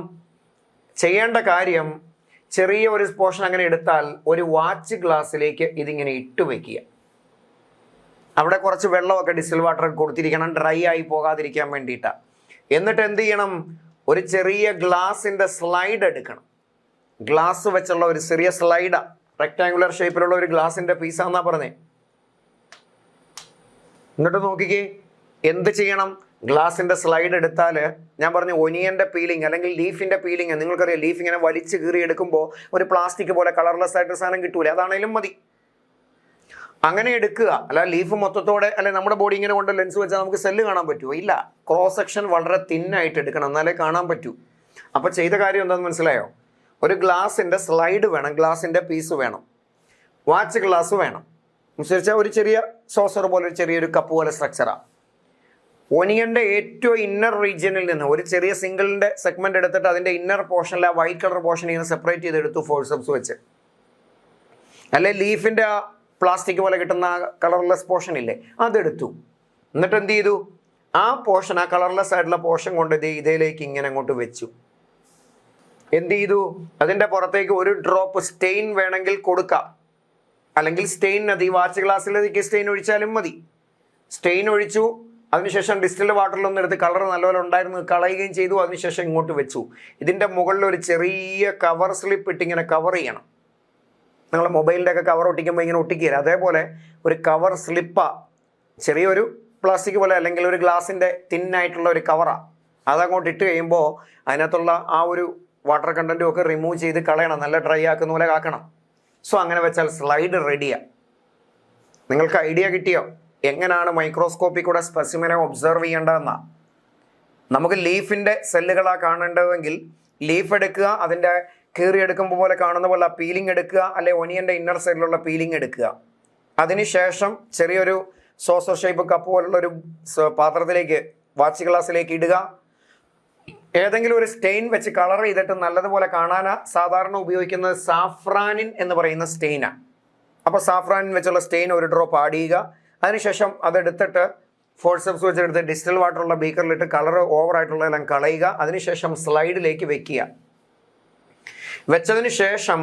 ചെയ്യേണ്ട കാര്യം, ചെറിയ ഒരു പോർഷൻ അങ്ങനെ എടുത്താൽ ഒരു വാച്ച് ഗ്ലാസ്സിലേക്ക് ഇതിങ്ങനെ ഇട്ട് വയ്ക്കുക. അവിടെ കുറച്ച് വെള്ളമൊക്കെ ഡിസ്റ്റിൽ വാട്ടർ കൊടുത്തിരിക്കണം, ഡ്രൈ ആയി പോകാതിരിക്കാൻ വേണ്ടിയിട്ടാണ്. എന്നിട്ട് എന്ത് ചെയ്യണം? ഒരു ചെറിയ ഗ്ലാസിൻ്റെ സ്ലൈഡ് എടുക്കണം. ഗ്ലാസ് വെച്ചുള്ള ഒരു ചെറിയ സ്ലൈഡാ, റെക്ടാങ്കുലർ ഷേപ്പിലുള്ള ഒരു ഗ്ലാസിൻ്റെ പീസാന്നാ പറഞ്ഞേ. എന്നിട്ട് നോക്കിക്കേ, എന്ത് ചെയ്യണം? ഗ്ലാസിൻ്റെ സ്ലൈഡ് എടുത്താൽ, ഞാൻ പറഞ്ഞു ഒനിയൻ്റെ പീലിംഗ് അല്ലെങ്കിൽ ലീഫിൻ്റെ പീലിംഗ്, നിങ്ങൾക്കറിയാം ലീഫ് ഇങ്ങനെ വലിച്ച് കീറി എടുക്കുമ്പോൾ ഒരു പ്ലാസ്റ്റിക് പോലെ കളർലെസ് ആയിട്ട് സാധനം കിട്ടൂലേ, അതാണേലും മതി. അങ്ങനെ എടുക്കുക. അല്ല ലീഫ് മൊത്തത്തോടെ, അല്ലെ നമ്മുടെ ബോഡി ഇങ്ങനെ കൊണ്ട് ലെൻസ് വെച്ചാൽ നമുക്ക് സെല്ല് കാണാൻ പറ്റുമോ? ഇല്ല. ക്രോസ് സെക്ഷൻ വളരെ തിന്നായിട്ട് എടുക്കണം, എന്നാലേ കാണാൻ പറ്റൂ. അപ്പോൾ ചെയ്ത കാര്യം എന്താണെന്ന് മനസ്സിലായോ? ഒരു ഗ്ലാസിൻ്റെ സ്ലൈഡ് വേണം, ഗ്ലാസിൻ്റെ പീസ് വേണം, വാച്ച് ഗ്ലാസ് വേണം. അനുസരിച്ചാൽ ഒരു ചെറിയ സോസർ പോലെ, ഒരു ചെറിയൊരു കപ്പ് പോലെ സ്ട്രക്ചറാണ്. ഒനിയൻ്റെ ഏറ്റവും ഇന്നർ റീജിയനിൽ നിന്ന് ഒരു ചെറിയ സിംഗിളിൻ്റെ സെഗ്മെന്റ് എടുത്തിട്ട് അതിൻ്റെ ഇന്നർ പോർഷനിൽ ആ വൈറ്റ് കളർ പോർഷൻ ഇങ്ങനെ സെപ്പറേറ്റ് ചെയ്തെടുത്തു ഫോഴ്സെപ്സ് വെച്ച്. അല്ലെ ലീഫിൻ്റെ ആ പ്ലാസ്റ്റിക് പോലെ കിട്ടുന്ന ആ കളർലെസ് പോർഷൻ ഇല്ലേ, അതെടുത്തു. എന്നിട്ട് എന്ത് ചെയ്തു? ആ പോർഷൻ, ആ കളർലെസ് ആയിട്ടുള്ള പോർഷൻ കൊണ്ട് ഇതിലേക്ക് ഇങ്ങനെ അങ്ങോട്ട് വെച്ചു. എന്ത് ചെയ്തു? അതിൻ്റെ പുറത്തേക്ക് ഒരു ഡ്രോപ്പ് സ്റ്റെയിൻ വേണമെങ്കിൽ കൊടുക്കാം, അല്ലെങ്കിൽ സ്റ്റെയിൻ അത് ഈ വാച്ച് ഗ്ലാസ്സിലേക്ക് സ്റ്റെയിൻ ഒഴിച്ചാലും മതി. സ്റ്റെയിൻ ഒഴിച്ചു. അതിനുശേഷം ഡിസ്റ്റിൽഡ് വാട്ടറിലൊന്നും എടുത്ത് കളർ നല്ലപോലെ ഉണ്ടായിരുന്നു കളയുകയും ചെയ്തു. അതിനുശേഷം ഇങ്ങോട്ട് വെച്ചു. ഇതിൻ്റെ മുകളിൽ ഒരു ചെറിയ കവർ സ്ലിപ്പ് ഇട്ട് ഇങ്ങനെ കവർ ചെയ്യണം. നിങ്ങൾ മൊബൈലിൻ്റെ ഒക്കെ കവർ ഒട്ടിക്കുമ്പോൾ ഇങ്ങനെ ഒട്ടിക്കുക, അതേപോലെ ഒരു കവർ സ്ലിപ്പാണ്, ചെറിയൊരു പ്ലാസ്റ്റിക് പോലെ അല്ലെങ്കിൽ ഒരു ഗ്ലാസിൻ്റെ തിന്നായിട്ടുള്ള ഒരു കവറാണ്. അതങ്ങോട്ട് ഇട്ട് കഴിയുമ്പോൾ അതിനകത്തുള്ള ആ ഒരു വാട്ടർ കണ്ടൻറ്റും ഒക്കെ റിമൂവ് ചെയ്ത് കളയണം, നല്ല ഡ്രൈ ആക്കുന്ന പോലെ ആക്കണം. സോ അങ്ങനെ വെച്ചാൽ സ്ലൈഡ് റെഡിയാണ്. നിങ്ങൾക്ക് ഐഡിയ കിട്ടിയോ എങ്ങനെയാണ് മൈക്രോസ്കോപ്പിൽ കൂടെ സ്പെസിമെനെ ഒബ്സർവ് ചെയ്യേണ്ടതെന്നാണ്? നമുക്ക് ലീഫിൻ്റെ സെല്ലുകളാണ് കാണേണ്ടതെങ്കിൽ ലീഫ് എടുക്കുക, അതിൻ്റെ കീറിയെടുക്കുമ്പോൾ പോലെ കാണുന്ന പോലെ ആ പീലിംഗ് എടുക്കുക, അല്ലെ ഒനിയൻ്റെ ഇന്നർ സൈഡിലുള്ള പീലിംഗ് എടുക്കുക. അതിനുശേഷം ചെറിയൊരു സോസർ ഷേപ്പ് കപ്പ് പോലുള്ളൊരു പാത്രത്തിലേക്ക്, വാച്ച് ഗ്ലാസ്സിലേക്ക് ഇടുക. ഏതെങ്കിലും ഒരു സ്റ്റെയിൻ വെച്ച് കളർ ചെയ്തിട്ട് നല്ലതുപോലെ കാണാനാ സാധാരണ ഉപയോഗിക്കുന്നത് സാഫ്രാനിൻ എന്ന് പറയുന്ന സ്റ്റെയിനാണ്. അപ്പോൾ സാഫ്രാനിൻ വെച്ചുള്ള സ്റ്റെയിൻ ഒരു ഡ്രോപ്പ് ആഡ് ചെയ്യുക. അതിനുശേഷം അതെടുത്തിട്ട് ഫോഴ്സെപ്സ് വെച്ചെടുത്ത് ഡിസ്റ്റിൽ വാട്ടറുള്ള ബീക്കറിലിട്ട് കളർ ഓവറായിട്ടുള്ളതെല്ലാം കളയുക. അതിനുശേഷം സ്ലൈഡിലേക്ക് വെക്കുക. വെച്ചതിന് ശേഷം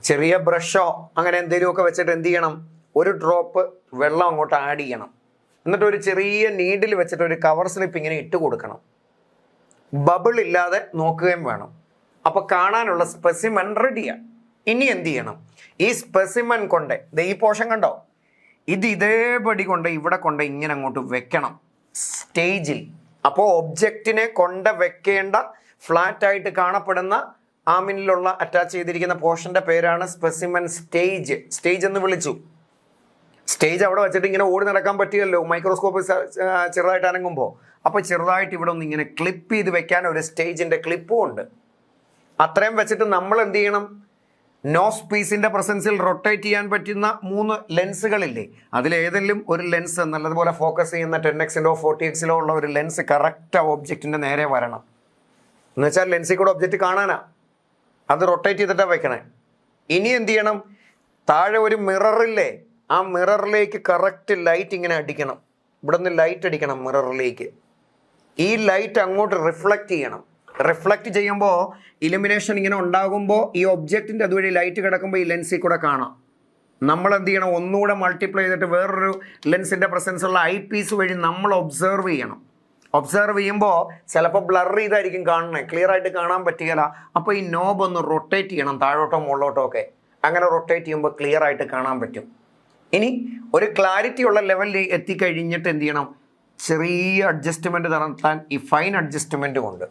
ചെറിയ ബ്രഷോ അങ്ങനെ എന്തെങ്കിലുമൊക്കെ വെച്ചിട്ട് എന്ത് ചെയ്യണം? ഒരു ഡ്രോപ്പ് വെള്ളം അങ്ങോട്ട് ആഡ് ചെയ്യണം. എന്നിട്ട് ഒരു ചെറിയ നീഡിൽ വെച്ചിട്ട് ഒരു കവർ സ്ലിപ്പ് ഇങ്ങനെ ഇട്ട് കൊടുക്കണം. ബബിൾ ഇല്ലാതെ നോക്കുകയും വേണം. അപ്പോൾ കാണാനുള്ള സ്പെസിമൻ റെഡിയാണ്. ഇനി എന്ത് ചെയ്യണം? ഈ സ്പെസിമൻ കൊണ്ട് ഈ പോർഷൻ കണ്ടോ, ഇത് ഇതേപടി കൊണ്ട് ഇവിടെ കൊണ്ട് ഇങ്ങനെ അങ്ങോട്ട് വെക്കണം സ്റ്റേജിൽ. അപ്പോൾ ഒബ്ജക്റ്റിനെ കൊണ്ട് വെക്കേണ്ട ഫ്ലാറ്റായിട്ട് കാണപ്പെടുന്ന ആമിനിലുള്ള അറ്റാച്ച് ചെയ്തിരിക്കുന്ന പോർഷൻ്റെ പേരാണ് സ്പെസിമൻ സ്റ്റേജ്. സ്റ്റേജ് എന്ന് വിളിച്ചു. സ്റ്റേജ് അവിടെ വെച്ചിട്ട് ഇങ്ങനെ ഓടി നടക്കാൻ പറ്റിയല്ലോ മൈക്രോസ്കോപ്പ് ചെറുതായിട്ട് അനങ്ങുമ്പോൾ. അപ്പോൾ ചെറുതായിട്ട് ഇവിടെ ഒന്ന് ഇങ്ങനെ ക്ലിപ്പ് ചെയ്ത് വെക്കാൻ ഒരു സ്റ്റേജിൻ്റെ ക്ലിപ്പും ഉണ്ട്. അത്രയും വെച്ചിട്ട് നമ്മൾ എന്ത് ചെയ്യണം? നോസ് പീസിൻ്റെ പ്രസൻസിൽ റൊട്ടേറ്റ് ചെയ്യാൻ പറ്റുന്ന 3 ലെൻസുകളില്ലേ, അതിലേതെങ്കിലും ഒരു ലെൻസ് നല്ലതുപോലെ ഫോക്കസ് ചെയ്യുന്ന 10x-ലോ 40x-ലോ ഉള്ള ഒരു ലെൻസ് കറക്റ്റ് ആ ഒബ്ജക്റ്റിൻ്റെ നേരെ വരണം. എന്ന് വെച്ചാൽ ലെൻസിൽ കൂടെ ഒബ്ജക്റ്റ് കാണാനാ, അത് റൊട്ടേറ്റ് ചെയ്തിട്ടാണ് വെക്കണേ. ഇനി എന്ത് ചെയ്യണം? താഴെ ഒരു മിററില്ലേ, ആ മിററിലേക്ക് കറക്റ്റ് ലൈറ്റ് ഇങ്ങനെ അടിക്കണം. ഇവിടെ നിന്ന് ലൈറ്റ് അടിക്കണം മിററിലേക്ക്. ഈ ലൈറ്റ് അങ്ങോട്ട് റിഫ്ലക്റ്റ് ചെയ്യണം. റിഫ്ലക്റ്റ് ചെയ്യുമ്പോൾ ഇലുമിനേഷൻ ഇങ്ങനെ ഉണ്ടാകുമ്പോൾ ഈ ഒബ്ജക്റ്റിൻ്റെ അതുവഴി ലൈറ്റ് കിടക്കുമ്പോൾ ഈ ലെൻസിൽ കൂടെ കാണാം. നമ്മൾ എന്ത് ചെയ്യണം? ഒന്നുകൂടെ മൾട്ടിപ്ലൈ ചെയ്തിട്ട് വേറൊരു ലെൻസിൻ്റെ പ്രസൻസുള്ള ഐ പീസ് വഴി നമ്മൾ ഒബ്സർവ് ചെയ്യണം. ഒബ്സർവ് ചെയ്യുമ്പോൾ ചിലപ്പോൾ ബ്ലർ ചെയ്തായിരിക്കും കാണണേ, ക്ലിയർ ആയിട്ട് കാണാൻ പറ്റുകയില്ല. അപ്പോൾ ഈ നോബ് ഒന്ന് റൊട്ടേറ്റ് ചെയ്യണം, താഴോട്ടോ മുകളിലോട്ടോ ഒക്കെ. അങ്ങനെ റൊട്ടേറ്റ് ചെയ്യുമ്പോൾ ക്ലിയർ ആയിട്ട് കാണാൻ പറ്റും. ഇനി ഒരു ക്ലാരിറ്റി ഉള്ള ലെവലിൽ എത്തിക്കഴിഞ്ഞിട്ട് എന്ത് ചെയ്യണം? ചെറിയ അഡ്ജസ്റ്റ്മെൻറ്റ് നടത്താൻ ഈ ഫൈൻ അഡ്ജസ്റ്റ്മെൻറ്റും ഉണ്ട്.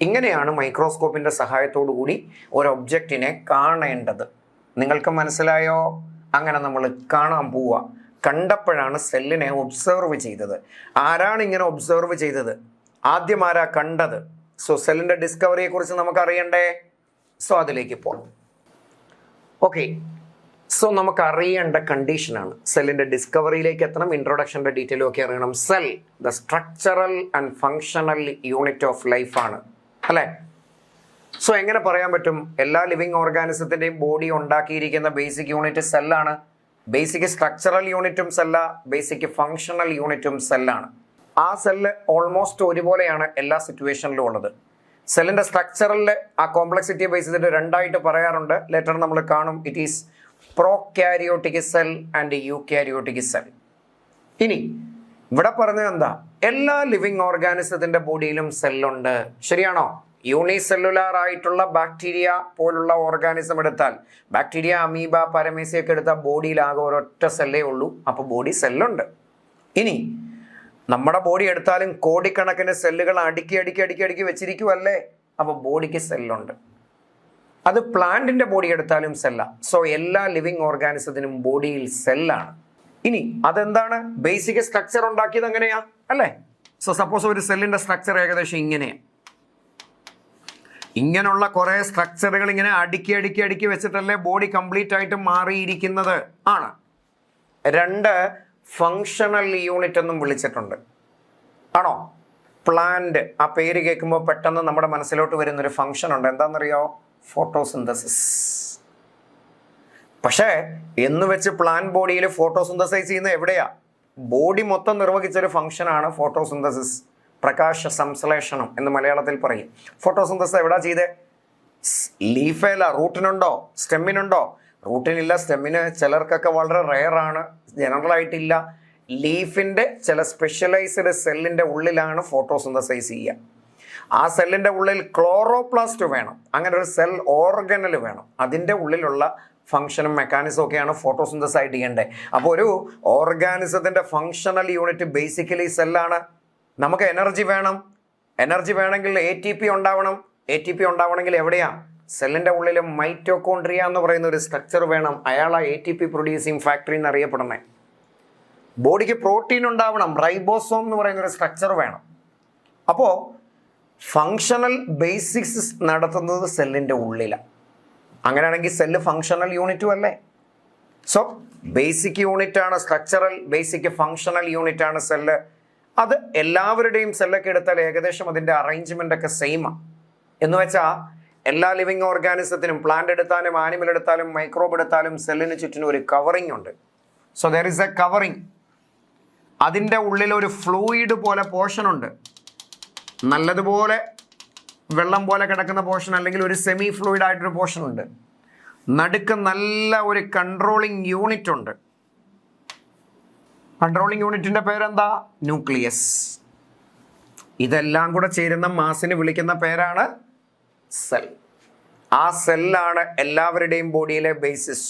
ഇങ്ങനെയാണ് മൈക്രോസ്കോപ്പിൻ്റെ സഹായത്തോടു കൂടി ഒരു ഒബ്ജക്റ്റിനെ കാണേണ്ടത്. നിങ്ങൾക്ക് മനസ്സിലായോ? അങ്ങനെ നമ്മൾ കാണാൻ പോവുക. കണ്ടപ്പോഴാണ് സെല്ലിനെ ഒബ്സർവ് ചെയ്തത്. ആരാണ് ഇങ്ങനെ ഒബ്സർവ് ചെയ്തത്? ആദ്യം ആരാ കണ്ടത്? സോ സെല്ലിൻ്റെ ഡിസ്കവറിയെക്കുറിച്ച് നമുക്ക് അറിയണ്ടേ? സോ അതിലേക്ക് പോകാം. ഓക്കെ, സോ നമുക്ക് അറിയേണ്ട കണ്ടീഷനാണ്. സെല്ലിൻ്റെ ഡിസ്കവറിയിലേക്ക് എത്തണം, ഇൻട്രൊഡക്ഷൻ്റെ ഡീറ്റെയിലും ഒക്കെ അറിയണം. Cell the structural and functional unit of ലൈഫാണ്, അല്ലേ? സോ എങ്ങനെ പറയാൻ പറ്റും? എല്ലാ ലിവിങ് ഓർഗാനിസത്തിൻ്റെയും ബോഡി ഉണ്ടാക്കിയിരിക്കുന്ന ബേസിക് യൂണിറ്റ് സെല്ലാണ്. ബേസിക് സ്ട്രക്ചറൽ യൂണിറ്റും സെല്ല, ബേസിക് ഫങ്ഷണൽ യൂണിറ്റും സെല്ലാണ്. ആ സെല്ല് ഓൾമോസ്റ്റ് ഒരുപോലെയാണ് എല്ലാ സിറ്റുവേഷനിലും ഉള്ളത്. സെല്ലിന്റെ സ്ട്രക്ചറലിൽ ആ കോംപ്ലക്സിറ്റിയെ ബേസ് ചെയ്തിട്ട് രണ്ടായിട്ട് പറയാറുണ്ട്. ലേറ്റർ നമ്മൾ കാണും. It is prokaryotic cell and eukaryotic cell. ഇനി ഇവിടെ പറഞ്ഞത് എന്താ? എല്ലാ ലിവിങ് ഓർഗാനിസത്തിന്റെ ബോഡിയിലും സെല്ലുണ്ട്. ശരിയാണോ? യൂണിസെല്ലുലാർ ആയിട്ടുള്ള ബാക്ടീരിയ പോലുള്ള ഓർഗാനിസം എടുത്താൽ, ബാക്ടീരിയ, അമീബ, പരമേസിയ ഒക്കെ എടുത്താൽ ബോഡിയിൽ ആകെ ഒരൊറ്റ സെല്ലേ ഉള്ളൂ. അപ്പൊ ബോഡി സെല്ലുണ്ട്. ഇനി നമ്മുടെ ബോഡി എടുത്താലും കോടിക്കണക്കിന് സെല്ലുകൾ അടുക്കി അടുക്കി അടുക്കി അടുക്കി വെച്ചിരിക്കുവല്ലേ. അപ്പൊ ബോഡിക്ക് സെല്ലുണ്ട്. അത് പ്ലാന്റിന്റെ ബോഡി എടുത്താലും സെല്ല. സോ എല്ലാ ലിവിങ് ഓർഗാനിസത്തിനും ബോഡിയിൽ സെല്ലാണ്. ഇനി അതെന്താണ്? ബേസിക് സ്ട്രക്ചർ ഉണ്ടാക്കിയത് എങ്ങനെയാ അല്ലേ? സോ സപ്പോസ് ഒരു സെല്ലിന്റെ സ്ട്രക്ചർ ഏകദേശം ഇങ്ങനെയാ. ഇങ്ങനെയുള്ള കുറെ സ്ട്രക്ചറുകൾ ഇങ്ങനെ അടുക്കി അടുക്കി അടുക്കി വെച്ചിട്ടല്ലേ ബോഡി കംപ്ലീറ്റ് ആയിട്ട് മാറിയിരിക്കുന്നത് ആണ്. രണ്ട് ഫങ്ഷണൽ യൂണിറ്റ് എന്നും വിളിച്ചിട്ടുണ്ട്. ആണോ? പ്ലാന്റ്, ആ പേര് കേൾക്കുമ്പോൾ പെട്ടെന്ന് നമ്മുടെ മനസ്സിലോട്ട് വരുന്നൊരു ഫങ്ഷൻ ഉണ്ട്. എന്താണെന്നറിയോ? ഫോട്ടോസിന്തസിസ്. പക്ഷേ എന്ന് വെച്ച് പ്ലാന്റ് ബോഡിയിൽ ഫോട്ടോസിന്തസൈസ് ചെയ്യുന്ന എവിടെയാ? ബോഡി മൊത്തം നിർവഹിച്ചൊരു ഫംഗ്ഷനാണ് ഫോട്ടോസിന്തസിസ്, പ്രകാശ സംശ്ലേഷണം എന്ന് മലയാളത്തിൽ പറയും. ഫോട്ടോസിന്തസിസ് എവിടാ ചെയ്തേ? ലീഫേല. റൂട്ടിനുണ്ടോ? സ്റ്റെമ്മിനുണ്ടോ? റൂട്ടിനില്ല, സ്റ്റെമ്മിന് ചിലർക്കൊക്കെ വളരെ റെയർ ആണ്, ജനറൽ ആയിട്ടില്ല. ലീഫിന്റെ ചില സ്പെഷ്യലൈസ്ഡ് സെല്ലിന്റെ ഉള്ളിലാണ് ഫോട്ടോസിന്തസൈസ് ചെയ്യുക. ആ സെല്ലിന്റെ ഉള്ളിൽ ക്ലോറോപ്ലാസ്റ്റ് വേണം, അങ്ങനെ ഒരു സെൽ ഓർഗനൽ വേണം. അതിന്റെ ഉള്ളിലുള്ള ഫംഗ്ഷനും മെക്കാനിസം ഒക്കെയാണ് ഫോട്ടോസിന്തസിസ് ആയിട്ട് ചെയ്യേണ്ടത്. അപ്പോൾ ഒരു ഓർഗാനിസത്തിന്റെ ഫങ്ഷണൽ യൂണിറ്റ് ബേസിക്കലി സെല്ലാണ്. നമുക്ക് എനർജി വേണം. എനർജി വേണമെങ്കിൽ ATP ഉണ്ടാവണം. ATP ഉണ്ടാവണമെങ്കിൽ എവിടെയാ? സെല്ലിന്റെ ഉള്ളിൽ മൈറ്റോകോൺട്രിയ എന്ന് പറയുന്ന ഒരു സ്ട്രക്ചർ വേണം. അയാളാ ATP പ്രൊഡ്യൂസിങ് ഫാക്ടറി എന്നറിയപ്പെടുന്നത്. ബോഡിക്ക് പ്രോട്ടീൻ ഉണ്ടാവണം. റൈബോസോം എന്ന് പറയുന്ന ഒരു സ്ട്രക്ചർ വേണം. അപ്പോൾ ഫങ്ഷണൽ ബേസിക്സ് നടത്തുന്നത് സെല്ലിന്റെ ഉള്ളിലാണ്. അങ്ങനെയാണെങ്കിൽ സെല്ല് ഫങ്ഷണൽ യൂണിറ്റും അല്ലേ? സോ ബേസിക് യൂണിറ്റ് ആണ് സ്ട്രക്ചറൽ, ബേസിക് ഫങ്ഷണൽ യൂണിറ്റ് ആണ് സെല്ല്. അത് എല്ലാവരുടെയും സെല്ലൊക്കെ എടുത്താൽ ഏകദേശം അതിന്റെ അറേഞ്ച്മെന്റ് ഒക്കെ സെയിമാണ്. എന്ന് വെച്ചാൽ എല്ലാ ലിവിങ് ഓർഗാനിസത്തിനും, പ്ലാന്റ് എടുത്താലും ആനിമൽ എടുത്താലും മൈക്രോബ് എടുത്താലും സെല്ലിന് ചുറ്റിനും ഒരു കവറിങ് ഉണ്ട്. So there is A covering. അതിൻ്റെ ഉള്ളിൽ ഒരു ഫ്ലൂയിഡ് പോലെ പോർഷൻ ഉണ്ട്. നല്ലതുപോലെ വെള്ളം പോലെ കിടക്കുന്ന പോർഷൻ, അല്ലെങ്കിൽ ഒരു സെമി ഫ്ലൂയിഡ് ആയിട്ടൊരു പോർഷൻ ഉണ്ട്. നടുക്ക് നല്ല ഒരു കൺട്രോളിങ് യൂണിറ്റ് ഉണ്ട്. കൺട്രോളിങ് യൂണിറ്റിന്റെ പേരെന്താ? ന്യൂക്ലിയസ്. ഇതെല്ലാം കൂടെ ചേരുന്ന മാസിന് വിളിക്കുന്ന പേരാണ് സെൽ. ആ സെല്ലാണ് എല്ലാവരുടെയും ബോഡിയിലെ ബേസിസ്.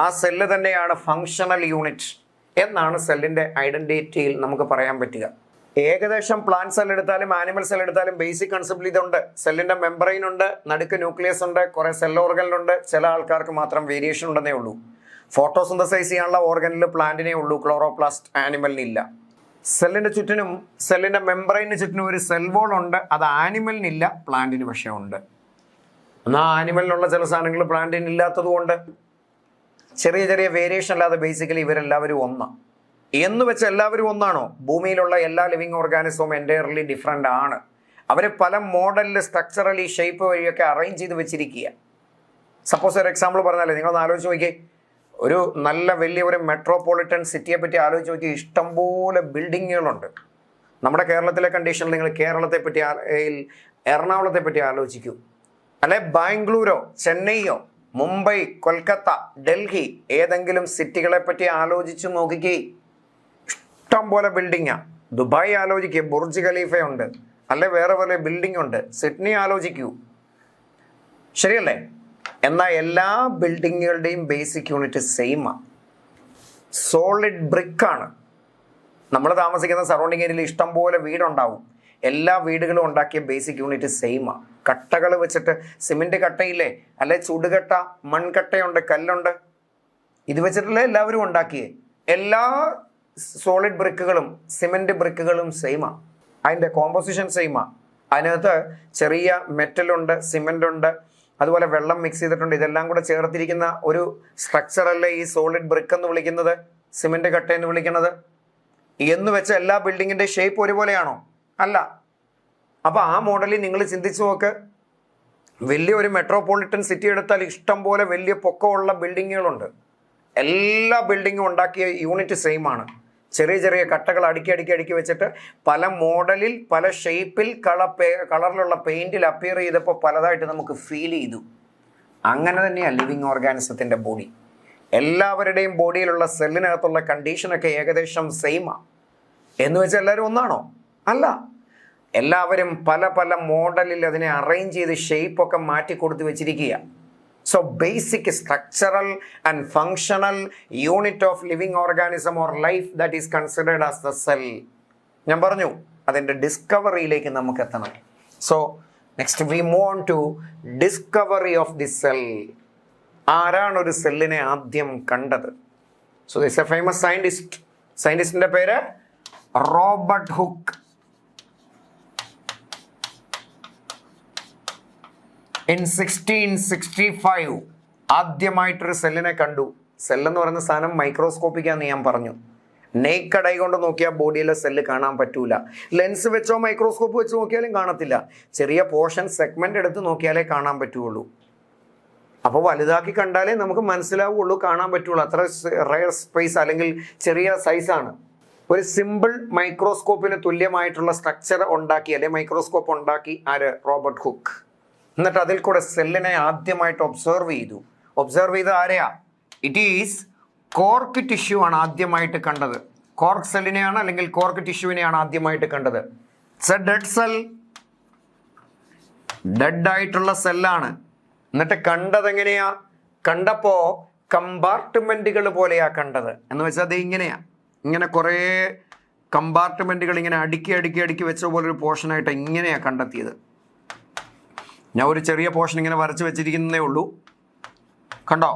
ആ സെല്ല് തന്നെയാണ് ഫങ്ഷണൽ യൂണിറ്റ് എന്നാണ് സെല്ലിന്റെ ഐഡന്റിറ്റിയിൽ നമുക്ക് പറയാൻ പറ്റുക. ഏകദേശം പ്ലാന്റ് സെൽ എടുത്താലും ആനിമൽ സെൽ എടുത്താലും ബേസിക് കൺസെപ്റ്റ് ഇതുണ്ട്. സെല്ലിന്റെ മെമ്പറൈൻ ഉണ്ട്, നടുക്ക് ന്യൂക്ലിയസ് ഉണ്ട്, കുറെ സെൽ ഓർഗനുണ്ട്. ചില ആൾക്കാർക്ക് മാത്രം വേരിയേഷൻ ഉണ്ടെന്നേ ഉള്ളൂ. ഫോട്ടോസിന്തസൈസ് ചെയ്യാനുള്ള ഓർഗനിൽ പ്ലാന്റിനേ ഉള്ളൂ, ക്ലോറോപ്ലാസ്റ്റ് ആനിമലിനില്ല. സെല്ലിന്റെ ചുറ്റിനും, സെല്ലിന്റെ മെമ്പറൈന് ചുറ്റിനും ഒരു സെൽ വോൾ ഉണ്ട്. അത് ആനിമലിനില്ല, പ്ലാന്റിന് പക്ഷേ ഉണ്ട്. എന്നാൽ ആനിമലിനുള്ള ചില സാധനങ്ങൾ പ്ലാന്റിന് ഇല്ലാത്തത് കൊണ്ട് ചെറിയ ചെറിയ വേരിയേഷൻ അല്ലാതെ ബേസിക്കലി ഇവരെല്ലാവരും ഒന്നാണ്. എന്ന് വെച്ച് എല്ലാവരും ഒന്നാണോ? ഭൂമിയിലുള്ള എല്ലാ ലിവിങ് ഓർഗാനിസവും എൻറ്റയർലി ഡിഫറെൻ്റ് ആണ്. അവർ പല മോഡലിൽ സ്ട്രക്ചറലി ഷേപ്പ് വഴിയൊക്കെ അറേഞ്ച് ചെയ്ത് വെച്ചിരിക്കുക. സപ്പോസ് ഒരു എക്സാമ്പിൾ പറഞ്ഞാലേ, നിങ്ങളൊന്ന് ആലോചിച്ച് നോക്കിയേ. ഒരു നല്ല വലിയ ഒരു മെട്രോപൊളിറ്റൻ സിറ്റിയെ പറ്റി ആലോചിച്ച് നോക്കി. ഇഷ്ടംപോലെ ബിൽഡിങ്ങുകളുണ്ട്. നമ്മുടെ കേരളത്തിലെ കണ്ടീഷനിൽ നിങ്ങൾ കേരളത്തെ പറ്റി, എറണാകുളത്തെ പറ്റി ആലോചിക്കൂ. അല്ലെ ബാംഗ്ലൂരോ ചെന്നൈയോ മുംബൈ, കൊൽക്കത്ത, ഡൽഹി, ഏതെങ്കിലും സിറ്റികളെ പറ്റി ആലോചിച്ച് നോക്കിക്കേ. ഇഷ്ടം പോലെ ബിൽഡിങ്ങാ. ദുബായ് ആലോചിക്കുക, ബുർജ് ഖലീഫയുണ്ട്, അല്ലെ വേറെ പോലെ ബിൽഡിംഗ് ഉണ്ട്. സിഡ്നി ആലോചിക്കൂ. ശരിയല്ലേ? എന്നാൽ എല്ലാ ബിൽഡിങ്ങുകളുടെയും ബേസിക് യൂണിറ്റ് സെയിമാണ്. സോളിഡ് ബ്രിക്കാണ്. നമ്മൾ താമസിക്കുന്ന സറൗണ്ടിങ് ഏരിയയിൽ ഇഷ്ടംപോലെ വീടുണ്ടാവും. എല്ലാ വീടുകളും ഉണ്ടാക്കിയ ബേസിക് യൂണിറ്റ് സെയിമാണ്. കട്ടകൾ വെച്ചിട്ട്, സിമെന്റ് കട്ടയില്ലേ, അല്ലെ ചുടുകട്ട, മൺകട്ടയുണ്ട്, കല്ലുണ്ട്. ഇത് വെച്ചിട്ടല്ലേ എല്ലാവരും ഉണ്ടാക്കിയേ. എല്ലാ സോളിഡ് ബ്രിക്കുകളും സിമെന്റ് ബ്രിക്കുകളും സെയിമാണ്. അതിൻ്റെ കോമ്പോസിഷൻ സെയിമാണ്. അതിനകത്ത് ചെറിയ മെറ്റലുണ്ട്, സിമെന്റ് ഉണ്ട്, അതുപോലെ വെള്ളം മിക്സ് ചെയ്തിട്ടുണ്ട്. ഇതെല്ലാം കൂടെ ചേർത്തിരിക്കുന്ന ഒരു സ്ട്രക്ചറല്ലേ ഈ സോളിഡ് ബ്രിക്ക് എന്ന് വിളിക്കുന്നത്, സിമെന്റ് കട്ട എന്ന് വിളിക്കുന്നത്. എന്ന് വെച്ച എല്ലാ ബിൽഡിങ്ങിന്റെ ഷേപ്പ് ഒരുപോലെയാണോ? അല്ല. അപ്പൊ ആ മോഡലിൽ നിങ്ങൾ ചിന്തിച്ചു നോക്ക്. വലിയ ഒരു മെട്രോപൊളിറ്റൻ സിറ്റി എടുത്താൽ ഇഷ്ടം പോലെ വലിയ പൊക്കമുള്ള ബിൽഡിങ്ങുകളുണ്ട്. എല്ലാ ബിൽഡിങ്ങും ഉണ്ടാക്കിയ യൂണിറ്റ് സെയിം ആണ്. ചെറിയ ചെറിയ കട്ടകൾ അടുക്കി വെച്ചിട്ട് പല മോഡലിൽ പല ഷേപ്പിൽ കളറിലുള്ള പെയിന്റിൽ അപ്പിയർ ചെയ്തപ്പോൾ പലതായിട്ട് നമുക്ക് ഫീൽ ചെയ്തു. അങ്ങനെ തന്നെയാണ് ലിവിങ് ഓർഗാനിസത്തിൻ്റെ ബോഡി. എല്ലാവരുടെയും ബോഡിയിലുള്ള സെല്ലിനകത്തുള്ള കണ്ടീഷനൊക്കെ ഏകദേശം സെയിമാണ്. എന്ന് വെച്ചാൽ എല്ലാവരും ഒന്നാണോ? അല്ല. എല്ലാവരും പല പല മോഡലിൽ അതിനെ അറേഞ്ച് ചെയ്ത് ഷേപ്പൊക്കെ മാറ്റി കൊടുത്ത് വെച്ചിരിക്കുക. So basic structural and functional unit of living organism or life that is considered as the cell. ഞാൻ പറഞ്ഞു അതിൻ്റെ ഡിസ്കവറിയിലേക്ക് നമുക്ക് എത്തണം. So next we move on to discovery of the cell. ആരാണ് ഒരു സെല്ലിനെ ആദ്യം കണ്ടത്? So this a famous scientist. സയന്റിസ്റ്റിന്റെ പേര് റോബർട്ട് ഹുക്ക്. ഇൻ 1665 ആദ്യമായിട്ടൊരു സെല്ലിനെ കണ്ടു. സെല്ലെന്ന് പറയുന്ന സാധനം മൈക്രോസ്കോപ്പിക്കാന്ന് ഞാൻ പറഞ്ഞു. നേക്കഡ് ഐ കൊണ്ട് നോക്കിയാൽ ബോഡിയിലെ സെല്ല് കാണാൻ പറ്റൂല. ലെൻസ് വെച്ചോ മൈക്രോസ്കോപ്പ് വെച്ച് നോക്കിയാലും കാണത്തില്ല. ചെറിയ പോർഷൻ സെഗ്മെന്റ് എടുത്ത് നോക്കിയാലേ കാണാൻ പറ്റുള്ളൂ. അപ്പോൾ വലുതാക്കി കണ്ടാലേ നമുക്ക് മനസ്സിലാവുള്ളൂ, കാണാൻ പറ്റുള്ളൂ. അത്ര റയർ സ്പേസ് അല്ലെങ്കിൽ ചെറിയ സൈസാണ്. ഒരു സിമ്പിൾ മൈക്രോസ്കോപ്പിന് തുല്യമായിട്ടുള്ള സ്ട്രക്ചർ ഉണ്ടാക്കി അല്ലെ മൈക്രോസ്കോപ്പ് ഉണ്ടാക്കി ആര്? Robert hook. എന്നിട്ട് അതിൽ കൂടെ സെല്ലിനെ ആദ്യമായിട്ട് ഒബ്സർവ് ചെയ്തു. ഒബ്സർവ് ചെയ്ത് ആരെയാ? ഇറ്റ് ഈസ് കോർക്ക് ടിഷ്യൂ ആണ് ആദ്യമായിട്ട് കണ്ടത്. കോർക്ക് സെല്ലിനെയാണ് അല്ലെങ്കിൽ കോർക്ക് ടിഷ്യൂവിനെയാണ് ആദ്യമായിട്ട് കണ്ടത്. It's A dead cell. Dead ആയിട്ടുള്ള സെല്ലാണ്. എന്നിട്ട് കണ്ടത് എങ്ങനെയാ? കണ്ടപ്പോ കമ്പാർട്ട്മെന്റുകൾ പോലെയാ കണ്ടത്. എന്ന് വെച്ചാൽ അത് ഇങ്ങനെയാ, ഇങ്ങനെ കുറേ കമ്പാർട്ട്മെന്റുകൾ ഇങ്ങനെ അടുക്കി വെച്ച പോലൊരു പോർഷനായിട്ട് ഇങ്ങനെയാ കണ്ടെത്തിയത്. ഞാൻ ഒരു ചെറിയ പോർഷൻ ഇങ്ങനെ വരച്ച് വെച്ചിരിക്കുന്നതേ ഉള്ളൂ. കണ്ടോ?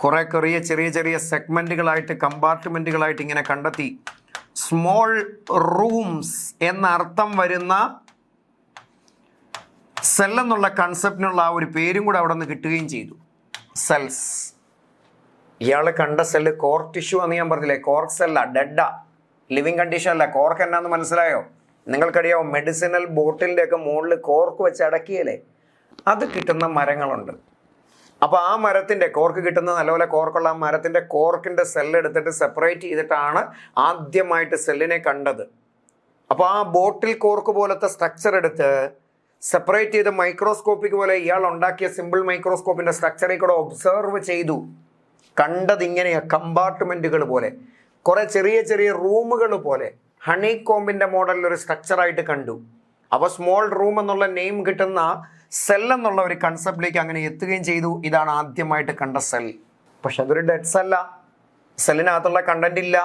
കുറേ ചെറിയ സെഗ്മെന്റുകളായിട്ട് കമ്പാർട്ട്മെന്റുകളായിട്ട് ഇങ്ങനെ കണ്ടെത്തി. സ്മോൾ റൂംസ് എന്ന അർത്ഥം വരുന്ന സെൽ എന്നുള്ള കൺസെപ്റ്റിനുള്ള ആ ഒരു പേരും കൂടെ അവിടെ നിന്ന് കിട്ടുകയും ചെയ്തു. സെൽസ്. ഇയാൾ കണ്ട സെല്ല് കോർക്ക് ടിഷ്യൂ എന്ന് ഞാൻ പറഞ്ഞില്ലേ? കോർക്ക് സെല്ല, ഡെഡാ, ലിവിങ് കണ്ടീഷൻ അല്ല. കോർക്ക് എന്നാന്ന് മനസ്സിലായോ? നിങ്ങൾക്കറിയാമോ മെഡിസിനൽ ബോട്ടിലിൻ്റെ ഒക്കെ മുകളിൽ കോർക്ക് വെച്ച് അടക്കിയല്ലേ? അത് കിട്ടുന്ന മരങ്ങളുണ്ട്. അപ്പോൾ ആ മരത്തിൻ്റെ കോർക്ക് കിട്ടുന്ന നല്ലപോലെ കോർക്കുള്ള ആ മരത്തിൻ്റെ കോർക്കിൻ്റെ സെല്ലെടുത്തിട്ട് സെപ്പറേറ്റ് ചെയ്തിട്ടാണ് ആദ്യമായിട്ട് സെല്ലിനെ കണ്ടത്. അപ്പോൾ ആ ബോട്ടിൽ കോർക്ക് പോലത്തെ സ്ട്രക്ചർ എടുത്ത് സെപ്പറേറ്റ് ചെയ്ത് മൈക്രോസ്കോപ്പിക് പോലെ ഇയാൾ ഉണ്ടാക്കിയ സിമ്പിൾ മൈക്രോസ്കോപ്പിൻ്റെ സ്ട്രക്ചറിൽ കൂടെ ഒബ്സർവ് ചെയ്തു. കണ്ടത് ഇങ്ങനെയാണ്, കമ്പാർട്ട്മെൻറ്റുകൾ പോലെ, കുറേ ചെറിയ റൂമുകൾ പോലെ, ഹണി കോമ്പിൻ്റെ മോഡലിലൊരു സ്ട്രക്ചറായിട്ട് കണ്ടു. അപ്പോൾ സ്മോൾ റൂം എന്നുള്ള നെയിം കിട്ടുന്ന സെൽ എന്നുള്ള ഒരു കൺസെപ്റ്റിലേക്ക് അങ്ങനെ എത്തുകയും ചെയ്തു. ഇതാണ് ആദ്യമായിട്ട് കണ്ട സെൽ. പക്ഷെ അതൊരു ഡെഡ് സെല്ല. സെല്ലിനകത്തുള്ള കണ്ടന്റ് ഇല്ല.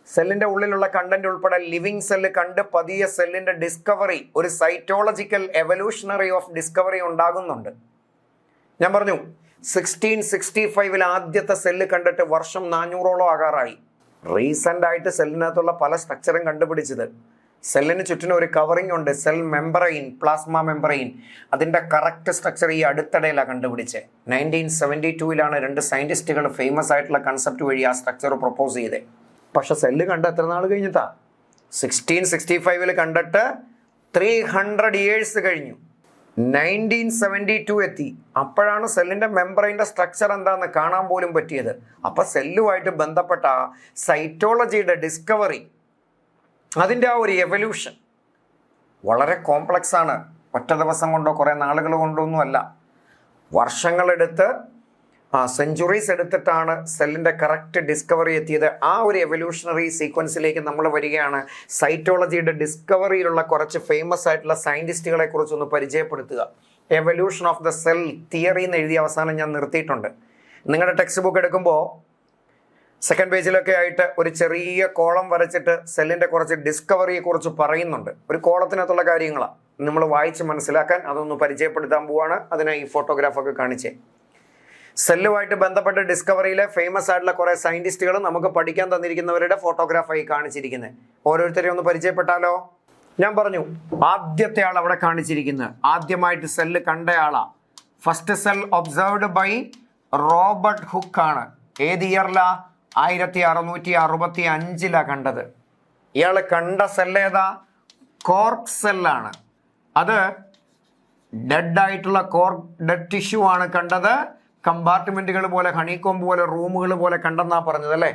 സെല്ലിന്റെ ഉള്ളിലുള്ള കണ്ടന്റ് ഉൾപ്പെടെ ലിവിങ് സെല്ല് കണ്ട് പതിയെ സെല്ലിന്റെ ഡിസ്കവറി, ഒരു സൈറ്റോളജിക്കൽ എവല്യൂഷണറി ഓഫ് ഡിസ്കവറി ഉണ്ടാകുന്നുണ്ട്. ഞാൻ പറഞ്ഞു 1665 ആദ്യത്തെ സെല്ല് കണ്ടിട്ട് വർഷം 400ഓളം ആകാറായി. റീസെന്റ് ആയിട്ട് സെല്ലിനകത്തുള്ള പല സ്ട്രക്ചറും കണ്ടുപിടിച്ചത്. സെല്ലിന് ചുറ്റിനും ഒരു കവറിംഗ് ഉണ്ട്, സെൽ മെമ്പറൈൻ, പ്ലാസ്മ മെമ്പറൈൻ. അതിൻ്റെ കറക്റ്റ് സ്ട്രക്ചർ ഈ അടുത്തിടയിലാണ് കണ്ടുപിടിച്ചത്. 1972 രണ്ട് സയൻറ്റിസ്റ്റുകൾ ഫേമസ് ആയിട്ടുള്ള കൺസെപ്റ്റ് വഴി ആ സ്ട്രക്ചർ പ്രൊപ്പോസ് ചെയ്തത്. പക്ഷെ സെല്ല് കണ്ട എത്ര നാൾ കഴിഞ്ഞിട്ടാ? 1665 കണ്ടിട്ട് 300 years കഴിഞ്ഞു. 1972 എത്തി. അപ്പോഴാണ് സെല്ലിൻ്റെ മെമ്പറൈൻ്റെ സ്ട്രക്ചർ എന്താണെന്ന് കാണാൻ പോലും പറ്റിയത്. അപ്പം സെല്ലുമായിട്ട് ബന്ധപ്പെട്ട സൈറ്റോളജിയുടെ ഡിസ്കവറി, അതിൻ്റെ ആ ഒരു എവല്യൂഷൻ വളരെ കോംപ്ലക്സ് ആണ്. ഒറ്റ ദിവസം കൊണ്ടോ കുറേ നാളുകൾ കൊണ്ടോ ഒന്നുമല്ല, വർഷങ്ങളെടുത്ത് സെഞ്ചുറീസ് എടുത്തിട്ടാണ് സെല്ലിൻ്റെ കറക്റ്റ് ഡിസ്കവറി എത്തിയത്. ആ ഒരു എവല്യൂഷണറി സീക്വൻസിലേക്ക് നമ്മൾ വരികയാണ്. സൈറ്റോളജിയുടെ ഡിസ്കവറിയിലുള്ള കുറച്ച് ഫേമസ് ആയിട്ടുള്ള സയൻറ്റിസ്റ്റുകളെ കുറിച്ചൊന്ന് പരിചയപ്പെടുത്തുക. Evolution of the cell theory എന്ന് എഴുതിയ അവസാനം ഞാൻ നിർത്തിയിട്ടുണ്ട്. നിങ്ങളുടെ ടെക്സ്റ്റ് ബുക്ക് എടുക്കുമ്പോൾ സെക്കൻഡ് പേജിലൊക്കെ ആയിട്ട് ഒരു ചെറിയ കോളം വരച്ചിട്ട് സെല്ലിൻ്റെ കുറച്ച് ഡിസ്കവറിയെ കുറിച്ച് പറയുന്നുണ്ട്. ഒരു കോളത്തിനകത്തുള്ള കാര്യങ്ങളാണ് നമ്മൾ വായിച്ച് മനസ്സിലാക്കാൻ അതൊന്ന് പരിചയപ്പെടുത്താൻ പോവാണ്. അതിനെ ഈ ഫോട്ടോഗ്രാഫൊക്കെ കാണിച്ചേ. സെല്ലുമായിട്ട് ബന്ധപ്പെട്ട ഡിസ്കവറിയിലെ ഫേമസ് ആയിട്ടുള്ള കുറേ സയൻറ്റിസ്റ്റുകൾ നമുക്ക് പഠിക്കാൻ തന്നിരിക്കുന്നവരുടെ ഫോട്ടോഗ്രാഫായി കാണിച്ചിരിക്കുന്നത്. ഓരോരുത്തരെയും ഒന്ന് പരിചയപ്പെട്ടാലോ? ഞാൻ പറഞ്ഞു ആദ്യത്തെ ആൾ അവിടെ കാണിച്ചിരിക്കുന്നത്, ആദ്യമായിട്ട് സെല്ല് കണ്ടയാളാ. First cell observed by Robert Hooke ആണ്. ഏത് ഇയറിലാ? 1665 കണ്ടത്. ഇയാൾ കണ്ട സെല്ലേതാ? കോർക്ക് സെല്ലാണ്. അത് ഡെഡ് ആയിട്ടുള്ള കോർക്ക് ഡെഡ് ടിഷ്യൂ ആണ് കണ്ടത്. കമ്പാർട്ട്മെന്റുകൾ പോലെ, ഹണികോംബ് പോലെ, റൂമുകൾ പോലെ കണ്ടെന്നാ പറഞ്ഞതല്ലേ?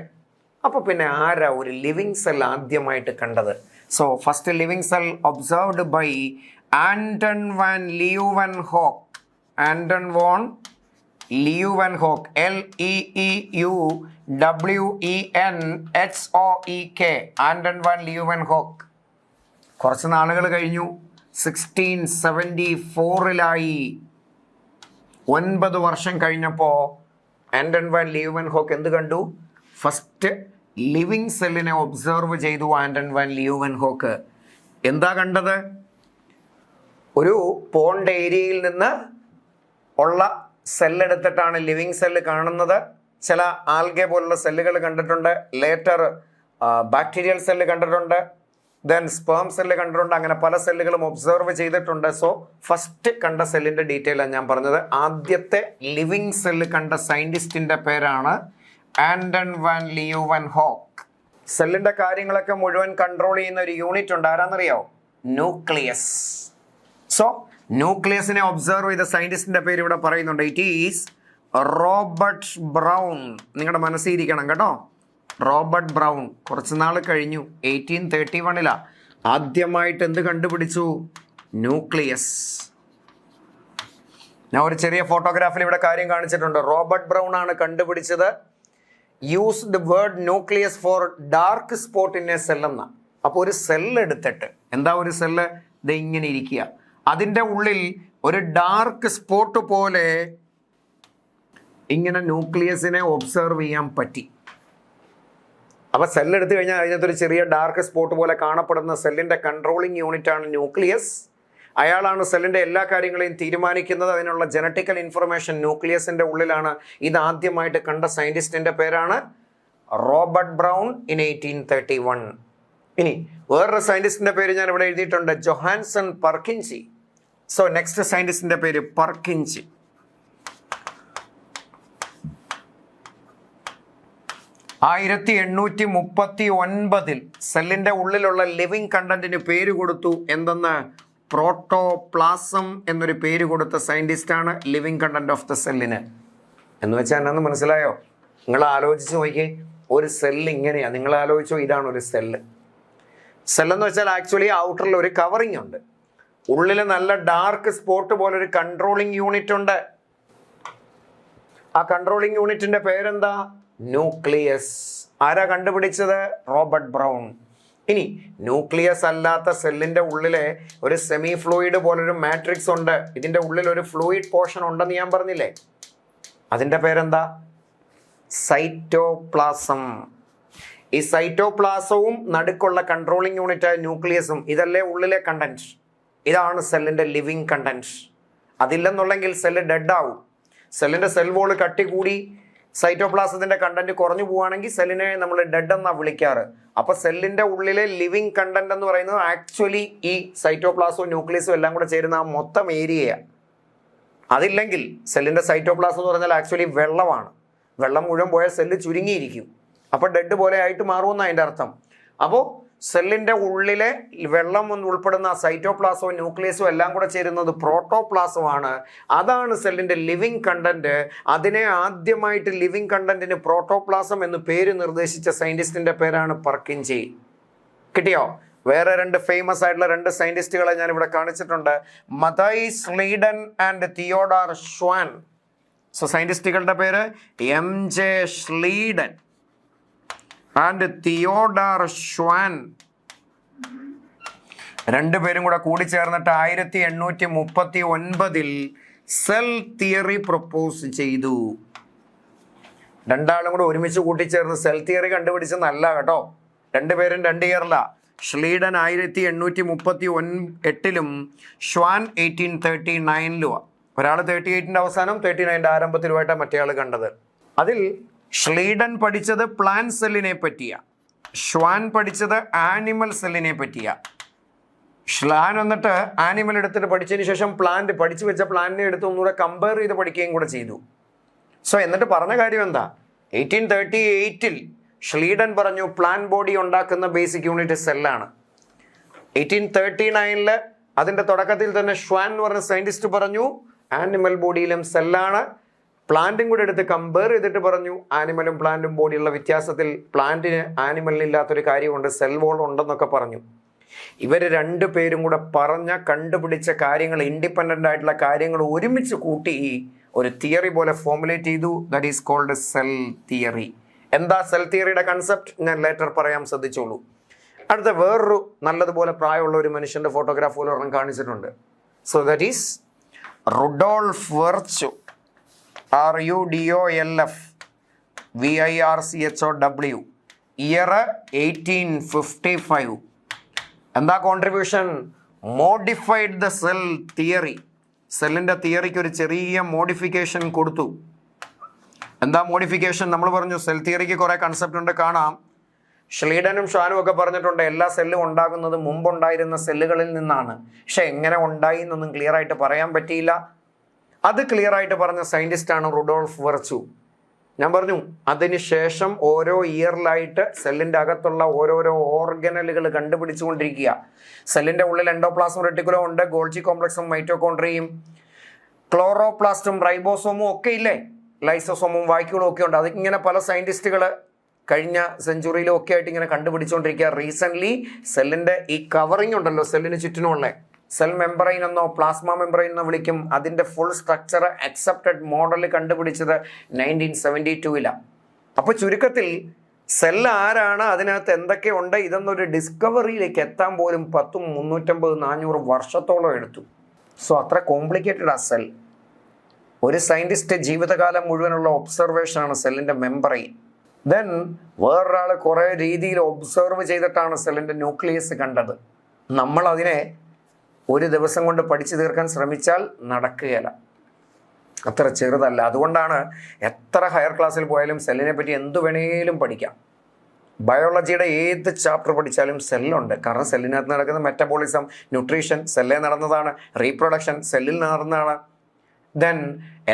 അപ്പൊ പിന്നെ ആരാ ഒരു ലിവിങ് സെൽ ആദ്യമായിട്ട് കണ്ടത്? So first living cell observed by Anton van Leeuwenhoek. Anton von Leeuwenhoek, LEEUWENHOEK, Anton van Leeuwenhoek. കുറച്ച് നാളുകൾ കഴിഞ്ഞു, 1674 9 വർഷം കഴിഞ്ഞപ്പോൾ ആന്റൺ വാൻ ലിയുവൻഹോക്ക് എന്ത് കണ്ടു? ഫസ്റ്റ് ലിവിങ് സെല്ലിനെ ഒബ്സർവ് ചെയ്തു ആന്റൺ വാൻ ലിയുവൻഹോക്ക്. എന്താ കണ്ടത്? ഒരു പോണ്ട് ഏരിയയിൽ നിന്ന് ഉള്ള സെല്ലെടുത്തിട്ടാണ് ലിവിങ് സെല്ല് കാണുന്നത്. ചില ആൽഗെ പോലുള്ള സെല്ലുകൾ കണ്ടിട്ടുണ്ട്, ലേറ്റർ ബാക്ടീരിയൽ സെല്ല് കണ്ടിട്ടുണ്ട്, ദെൻ സ്പേം സെല്ല് കണ്ടിട്ടുണ്ട്. അങ്ങനെ പല സെല്ലുകളും ഒബ്സർവ് ചെയ്തിട്ടുണ്ട്. സോ ഫസ്റ്റ് കണ്ട സെല്ലിന്റെ ഡീറ്റെയിൽ ആണ് ഞാൻ പറഞ്ഞത്. ആദ്യത്തെ ലിവിങ് സെല്ല് കണ്ട സയന്റിസ്റ്റിന്റെ പേരാണ് ആന്റൺ വാൻ ലിയുവൻഹോക്ക്. സെല്ലിന്റെ കാര്യങ്ങളൊക്കെ മുഴുവൻ കൺട്രോൾ ചെയ്യുന്ന ഒരു യൂണിറ്റ് ഉണ്ട്. ആരാന്നറിയോ? ന്യൂക്ലിയസ്. സോ ന്യൂക്ലിയസിനെ ഒബ്സർവ് ചെയ്ത സയന്റിസ്റ്റിന്റെ പേര് ഇവിടെ പറയുന്നുണ്ട്. It is Robert brown. നിങ്ങളുടെ മനസ്സിൽ ഇരിക്കണം കേട്ടോ, റോബർട്ട് ബ്രൗൺ. കുറച്ച് നാൾ കഴിഞ്ഞു, 1831 ആദ്യമായിട്ട് എന്ത് കണ്ടുപിടിച്ചു? ന്യൂക്ലിയസ്. ഞാൻ ഒരു ചെറിയ ഫോട്ടോഗ്രാഫിൽ ഇവിടെ കാര്യം കാണിച്ചിട്ടുണ്ട്. റോബർട്ട് ബ്രൗൺ ആണ് കണ്ടുപിടിച്ചത്. Use the word nucleus for dark spot in a cell എന്ന. അപ്പോൾ ഒരു സെല്ല് എടുത്തിട്ട്, എന്താ ഒരു സെല്ല്? ഇത് ഇങ്ങനെ ഇരിക്കുക, അതിൻ്റെ ഉള്ളിൽ ഒരു ഡാർക്ക് സ്പോട്ട് പോലെ ഇങ്ങനെ ന്യൂക്ലിയസിനെ ഒബ്സർവ് ചെയ്യാൻ പറ്റി. അപ്പോൾ സെല്ല് എടുത്തു കഴിഞ്ഞാൽ അതിനകത്തൊരു ചെറിയ ഡാർക്ക് സ്പോട്ട് പോലെ കാണപ്പെടുന്ന സെല്ലിൻ്റെ കൺട്രോളിങ് യൂണിറ്റ് ആണ് ന്യൂക്ലിയസ്. അയാളാണ് സെല്ലിൻ്റെ എല്ലാ കാര്യങ്ങളെയും തീരുമാനിക്കുന്നത്. അതിനുള്ള ജനറ്റിക്കൽ ഇൻഫർമേഷൻ ന്യൂക്ലിയസിൻ്റെ ഉള്ളിലാണ്. ഇത് ആദ്യമായിട്ട് കണ്ട സയൻറ്റിസ്റ്റിൻ്റെ പേരാണ് റോബർട്ട് ബ്രൗൺ ഇൻ 1831. ഇനി വേറൊരു സയൻറ്റിസ്റ്റിൻ്റെ പേര് ഞാൻ ഇവിടെ എഴുതിയിട്ടുണ്ട്, ജൊഹാൻസൺ പർക്കിൻസി. സോ നെക്സ്റ്റ് സയൻറ്റിസ്റ്റിൻ്റെ പേര് പർക്കിൻസി. 1839 സെല്ലിന്റെ ഉള്ളിലുള്ള ലിവിങ് കണ്ടന്റിന് പേര് കൊടുത്തു. എന്തെന്ന്? പ്രോട്ടോപ്ലാസം എന്നൊരു പേര് കൊടുത്ത സയന്റിസ്റ്റാണ് ലിവിങ് കണ്ടന്റ് ഓഫ് ദ സെല്ലിന്. എന്ന് വെച്ചാൽ എന്നാന്ന് മനസ്സിലായോ? നിങ്ങൾ ആലോചിച്ച് നോക്കിയേ, ഒരു സെല്ല് ഇങ്ങനെയാണ്. നിങ്ങൾ ആലോചിച്ചോ, ഇതാണ് ഒരു സെല്ല്. സെല്ലെന്ന് വെച്ചാൽ ആക്ച്വലി ഔട്ടറിൽ ഒരു കവറിങ് ഉണ്ട്, ഉള്ളിൽ നല്ല ഡാർക്ക് സ്പോട്ട് പോലെ ഒരു കൺട്രോളിങ് യൂണിറ്റ് ഉണ്ട്. ആ കൺട്രോളിങ് യൂണിറ്റിന്റെ പേരെന്താ? ന്യൂക്ലിയസ്. ആരാ കണ്ടുപിടിച്ചത്? Robert brown. ഇനി ന്യൂക്ലിയസ് അല്ലാത്ത സെല്ലിന്റെ ഉള്ളിലെ ഒരു സെമി ഫ്ലൂയിഡ് പോലൊരു മാട്രിക്സ് ഉണ്ട്. ഇതിന്റെ ഉള്ളിൽ ഒരു ഫ്ലൂയിഡ് പോർഷൻ ഉണ്ടെന്ന് ഞാൻ പറഞ്ഞില്ലേ? അതിന്റെ പേരെന്താ? സൈറ്റോപ്ലാസം. ഈ സൈറ്റോപ്ലാസവും നടുക്കുള്ള കൺട്രോളിങ് യൂണിറ്റായ ന്യൂക്ലിയസും ഇതല്ലേ ഉള്ളിലെ കണ്ടന്റ്. ഇതാണ് സെല്ലിന്റെ ലിവിങ് കണ്ടന്റ്. അതില്ലെന്നുണ്ടെങ്കിൽ സെല്ല് ഡെഡ് ആവും. സെല്ലിന്റെ സെൽ വോള് കട്ടി കൂടി സൈറ്റോപ്ലാസത്തിന്റെ കണ്ടന്റ് കുറഞ്ഞു പോവുകയാണെങ്കിൽ സെല്ലിനെ നമ്മൾ ഡെഡ് എന്നാണ് വിളിക്കാറ്. അപ്പൊ സെല്ലിന്റെ ഉള്ളിലെ ലിവിങ് കണ്ടന്റ് എന്ന് പറയുന്നത് ആക്ച്വലി ഈ സൈറ്റോപ്ലാസവും ന്യൂക്ലിയസും എല്ലാം കൂടെ ചേരുന്ന ആ മൊത്തം ഏരിയയാണ്. അതില്ലെങ്കിൽ സെല്ലിന്റെ സൈറ്റോപ്ലാസം എന്ന് പറഞ്ഞാൽ ആക്ച്വലി വെള്ളമാണ്. വെള്ളം മുഴുവൻ പോയാൽ സെല്ല് ചുരുങ്ങിയിരിക്കും, അപ്പോൾ ഡെഡ് പോലെ ആയിട്ട് മാറുമെന്നാണ് അതിൻ്റെ അർത്ഥം. അപ്പോൾ സെല്ലിന്റെ ഉള്ളിലെ വെള്ളം ഉൾപ്പെടുന്ന സൈറ്റോപ്ലാസവും ന്യൂക്ലിയസും എല്ലാം കൂടെ ചേരുന്നത് പ്രോട്ടോപ്ലാസമാണ്. അതാണ് സെല്ലിന്റെ ലിവിങ് കണ്ടന്റ്. അതിനെ ആദ്യമായിട്ട് ലിവിങ് കണ്ടന്റിന് പ്രോട്ടോപ്ലാസം എന്ന് പേര് നിർദ്ദേശിച്ച സയന്റിസ്റ്റിന്റെ പേരാണ് പർക്കിൻസി. കിട്ടിയോ? വേറെ രണ്ട് ഫേമസ് ആയിട്ടുള്ള രണ്ട് സയന്റിസ്റ്റുകളെ ഞാൻ ഇവിടെ കാണിച്ചിട്ടുണ്ട്, Matthias Schleiden and Theodor Schwann. So സയന്റിസ്റ്റുകളുടെ പേര് MJ Schleiden and Theodor Schwann. രണ്ടുപേരും കൂടെ കൂടിച്ചേർന്നിട്ട് 1839 സെൽ തിയറി പ്രപ്പോസ് ചെയ്തു. രണ്ടാളും കൂടെ ഒരുമിച്ച് കൂട്ടിച്ചേർന്ന് സെൽ തിയറി കണ്ടുപിടിച്ചെന്നല്ല കേട്ടോ. രണ്ടുപേരും 2 ഇയറില. സ്ലീഡൻ 1838 ഷ്വാൻ 1839 ഒരാൾ 38 അവസാനം 39 ആരംഭത്തിലുമായിട്ടാണ് മറ്റേയാൾ കണ്ടത്. അതിൽ സ്ലീഡൻ പഠിച്ചത് പ്ലാന്റ് സെല്ലിനെ പറ്റിയാ, ഷ്വാൻ പഠിച്ചത് ആനിമൽ സെല്ലിനെ പറ്റിയാ. ഷ്വാൻ എന്നിട്ട് ആനിമൽ എടുത്തിട്ട് പഠിച്ചതിന് ശേഷം പ്ലാന്റ് പഠിച്ചു വെച്ച പ്ലാന്റിനെ എടുത്ത് ഒന്നുകൂടെ കമ്പയർ ചെയ്ത് പഠിക്കുകയും കൂടെ ചെയ്തു. സോ എന്നിട്ട് പറഞ്ഞ കാര്യം എന്താ? 1838 സ്ലീഡൻ പറഞ്ഞു പ്ലാന്റ് ബോഡി ഉണ്ടാക്കുന്ന ബേസിക് യൂണിറ്റ് സെല്ലാണ്. 1839 അതിന്റെ തുടക്കത്തിൽ തന്നെ ഷ്വാൻ എന്ന് പറഞ്ഞ സയന്റിസ്റ്റ് പറഞ്ഞു ആനിമൽ ബോഡിയിലും സെല്ലാണ്. പ്ലാന്റും കൂടെ എടുത്ത് കമ്പയർ ചെയ്തിട്ട് പറഞ്ഞു ആനിമലും പ്ലാന്റും ബോഡിയുള്ള വ്യത്യാസത്തിൽ പ്ലാന്റിന് ആനിമലിനില്ലാത്തൊരു കാര്യമുണ്ട്, സെൽ വോൾ ഉണ്ടെന്നൊക്കെ പറഞ്ഞു. ഇവർ രണ്ടുപേരും കൂടെ കണ്ടുപിടിച്ച കാര്യങ്ങൾ, ഇൻഡിപെൻഡൻ്റ് ആയിട്ടുള്ള കാര്യങ്ങൾ ഒരുമിച്ച് കൂട്ടി ഒരു തിയറി പോലെ ഫോർമുലേറ്റ് ചെയ്തു. That is called cell theory. എന്താ സെൽ തിയറിയുടെ കൺസെപ്റ്റ് ഞാൻ ലേറ്റർ പറയാം, ശ്രദ്ധിച്ചോളൂ. അടുത്ത വേറൊരു നല്ലതുപോലെ പ്രായമുള്ള ഒരു മനുഷ്യൻ്റെ ഫോട്ടോഗ്രാഫ് പോലും ഒരെണ്ണം കാണിച്ചിട്ടുണ്ട്. So that is Rudolf Virchow, RUDOLF VIRCHOW, year 1855. എന്താ contribution? Modified the cell theory. സെല്ലിൻ്റെ തിയറിക്ക് ഒരു ചെറിയ മോഡിഫിക്കേഷൻ കൊടുത്തു. എന്താ മോഡിഫിക്കേഷൻ? നമ്മൾ പറഞ്ഞു സെൽ തിയറിക്ക് കുറേ കൺസെപ്റ്റ് ഉണ്ട്, കാണാം. ഷ്ലീഡനും ഷ്വാനും ഒക്കെ പറഞ്ഞിട്ടുണ്ട് എല്ലാ സെല്ലും ഉണ്ടാകുന്നത് മുമ്പുണ്ടായിരുന്ന സെല്ലുകളിൽ നിന്നാണ്. പക്ഷെ എങ്ങനെ ഉണ്ടായി എന്നൊന്നും ക്ലിയർ ആയിട്ട് പറയാൻ പറ്റിയില്ല. അത് ക്ലിയർ ആയിട്ട് പറഞ്ഞ സയൻറ്റിസ്റ്റാണ് റുഡോൾഫ് വെർച്ചു. ഞാൻ പറഞ്ഞു അതിനുശേഷം ഓരോ ഇയറിലായിട്ട് സെല്ലിൻ്റെ അകത്തുള്ള ഓരോരോ ഓർഗനലുകൾ കണ്ടുപിടിച്ചുകൊണ്ടിരിക്കുക. സെല്ലിൻ്റെ ഉള്ളിൽ എൻഡോപ്ലാസം റെട്ടിക്കുലം ഉണ്ട്, ഗോൾജി കോംപ്ലക്സും മൈറ്റോകോൺട്രിയയും ക്ലോറോപ്ലാസ്റ്റും റൈബോസോമും ഒക്കെ ഇല്ലേ, ലൈസോസോമും വാക്യൂളും ഒക്കെ ഉണ്ട്. അതിങ്ങനെ പല സയൻറ്റിസ്റ്റുകൾ കഴിഞ്ഞ സെഞ്ചുറിയിലും ഒക്കെ ആയിട്ട് ഇങ്ങനെ കണ്ടുപിടിച്ചുകൊണ്ടിരിക്കുക. റീസെൻ്റ്ലി സെല്ലിൻ്റെ ഈ കവറിങ് ഉണ്ടല്ലോ, സെല്ലിന് ചുറ്റിനുമുള്ള സെൽ മെമ്പറൈൻ എന്നോ പ്ലാസ്മ മെമ്പറൈൻ എന്നോ വിളിക്കും, അതിൻ്റെ ഫുൾ സ്ട്രക്ചർ അക്സെപ്റ്റഡ് മോഡൽ കണ്ടുപിടിച്ചത് 1972-ലാണ്. അപ്പോൾ ചുരുക്കത്തിൽ സെൽ ആരാണ്, അതിനകത്ത് എന്തൊക്കെ ഉണ്ട്, ഇതെന്നൊരു ഡിസ്കവറിയിലേക്ക് എത്താൻ പോലും 10, 350, 400 വർഷത്തോളം എടുത്തു. സോ അത്ര കോംപ്ലിക്കേറ്റഡ് ആ സെൽ. ഒരു സയൻറ്റിസ്റ്റ് ജീവിതകാലം മുഴുവനുള്ള ഒബ്സർവേഷനാണ് സെല്ലിൻ്റെ മെമ്പറൈൻ. ദെൻ വേറൊരാൾ കുറേ രീതിയിൽ ഒബ്സർവ് ചെയ്തിട്ടാണ് സെല്ലിൻ്റെ ന്യൂക്ലിയസ് കണ്ടത്. നമ്മളതിനെ ഒരു ദിവസം കൊണ്ട് പഠിച്ചു തീർക്കാൻ ശ്രമിച്ചാൽ നടക്കുകയില്ല, അത്ര ചെറുതല്ല. അതുകൊണ്ടാണ് എത്ര ഹയർ ക്ലാസ്സിൽ പോയാലും സെല്ലിനെ പറ്റി എന്തു വേണേലും പഠിക്കാം. ബയോളജിയുടെ ഏത് ചാപ്റ്റർ പഠിച്ചാലും സെല്ലുണ്ട്. കാരണം സെല്ലിനകത്ത് നടക്കുന്ന മെറ്റബോളിസം, ന്യൂട്രീഷൻ സെല്ലിൽ നടന്നതാണ്, റീപ്രൊഡക്ഷൻ സെല്ലിൽ നടന്നതാണ്. ദെൻ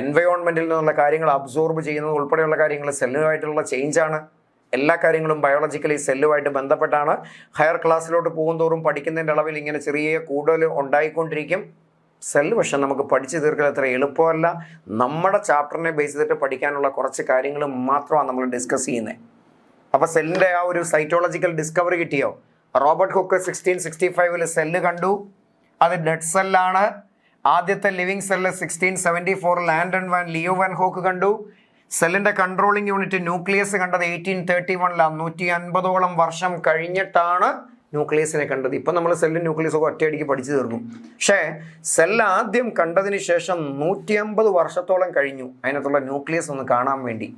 എൻവയോൺമെൻറ്റിൽ നിന്നുള്ള കാര്യങ്ങൾ അബ്സോർബ് ചെയ്യുന്നത് ഉൾപ്പെടെയുള്ള കാര്യങ്ങൾ സെല്ലുമായിട്ടുള്ള ചേഞ്ചാണ്. എല്ലാ കാര്യങ്ങളും ബയോളജിക്കലി സെല്ലുമായിട്ട് ബന്ധപ്പെട്ടാണ്. ഹയർ ക്ലാസ്സിലോട്ട് പോകുന്തോറും പഠിക്കുന്നതിൻ്റെ അളവിൽ ഇങ്ങനെ ചെറിയ കൂടുതൽ ഉണ്ടായിക്കൊണ്ടിരിക്കും. സെല്ല് പക്ഷെ നമുക്ക് പഠിച്ചു തീർക്കൽ അത്ര എളുപ്പമല്ല. നമ്മുടെ ചാപ്റ്ററിനെ ബേസ് ചെയ്തിട്ട് പഠിക്കാനുള്ള കുറച്ച് കാര്യങ്ങൾ മാത്രമാണ് നമ്മൾ ഡിസ്കസ് ചെയ്യുന്നത്. അപ്പോൾ സെല്ലിൻ്റെ ആ ഒരു സൈറ്റോളജിക്കൽ ഡിസ്കവറി കിട്ടിയോ? റോബർട്ട് ഹുക്ക് 1665 സെല്ല് കണ്ടു. അത് ഡെഡ് സെല്ലാണ്. ആദ്യത്തെ ലിവിങ് സെല്ല് 1674 ആൻഡൺ വാൻ ലിയോവാൻ ഹോക്ക് കണ്ടു. സെല്ലിൻ്റെ കൺട്രോളിങ് യൂണിറ്റ് ന്യൂക്ലിയസ് കണ്ടത് 1831-ലാണ്. 150ഓളം വർഷം കഴിഞ്ഞിട്ടാണ് ന്യൂക്ലിയസിനെ കണ്ടത്. ഇപ്പം നമ്മൾ സെല്ലും ന്യൂക്ലിയസൊക്കെ ഒറ്റയടിക്ക് പഠിച്ചു തീർക്കും. പക്ഷേ സെല്ല് ആദ്യം കണ്ടതിന് ശേഷം 150 വർഷത്തോളം കഴിഞ്ഞു അതിനകത്തുള്ള ന്യൂക്ലിയസ് ഒന്ന് കാണാൻ വേണ്ടി.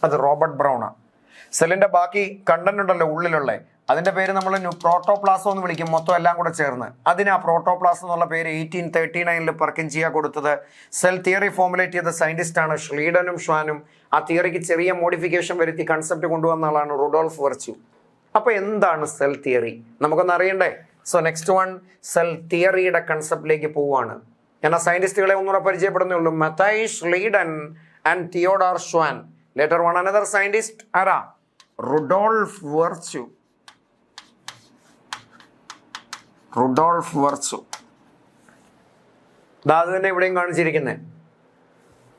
അത് റോബർട്ട് ബ്രൗണാണ്. സെല്ലിൻ്റെ ബാക്കി കണ്ടന്റ് ഉണ്ടല്ലോ ഉള്ളിലുള്ള, അതിൻ്റെ പേര് നമ്മൾ പ്രോട്ടോപ്ലാസം എന്ന് വിളിക്കും, മൊത്തം എല്ലാം കൂടെ ചേർന്ന്. അതിന് ആ പ്രോട്ടോപ്ലാസം എന്നുള്ള പേര് 1839 പെർക്കിൻജിയ കൊടുത്തത്. സെൽ തിയറി ഫോർമുലേറ്റ് ചെയ്ത സയൻറ്റിസ്റ്റാണ് ഷ്ലീഡനും ഷ്വാനും. ആ തിയറിക്ക് ചെറിയ മോഡിഫിക്കേഷൻ വരുത്തി കൺസെപ്റ്റ് കൊണ്ടുവന്ന ആളാണ് റുഡോൾഫ് വെർച്ചു. അപ്പോൾ എന്താണ് സെൽ തിയറി നമുക്കൊന്ന് അറിയണ്ടേ? സോ നെക്സ്റ്റ് വൺ സെൽ തിയറിയുടെ കൺസെപ്റ്റിലേക്ക് പോവുകയാണ്. ഞാൻ ആ സയൻറ്റിസ്റ്റുകളെ ഒന്നുകൂടെ പരിചയപ്പെടുന്നേ ഉള്ളൂ. Matthias Schleiden and Theodor Schwann. Later one another scientist ആരാ? Rudolf Virchow. Rudolf Virchow. അത് തന്നെ ഇവിടെയും കാണിച്ചിരിക്കുന്നത്.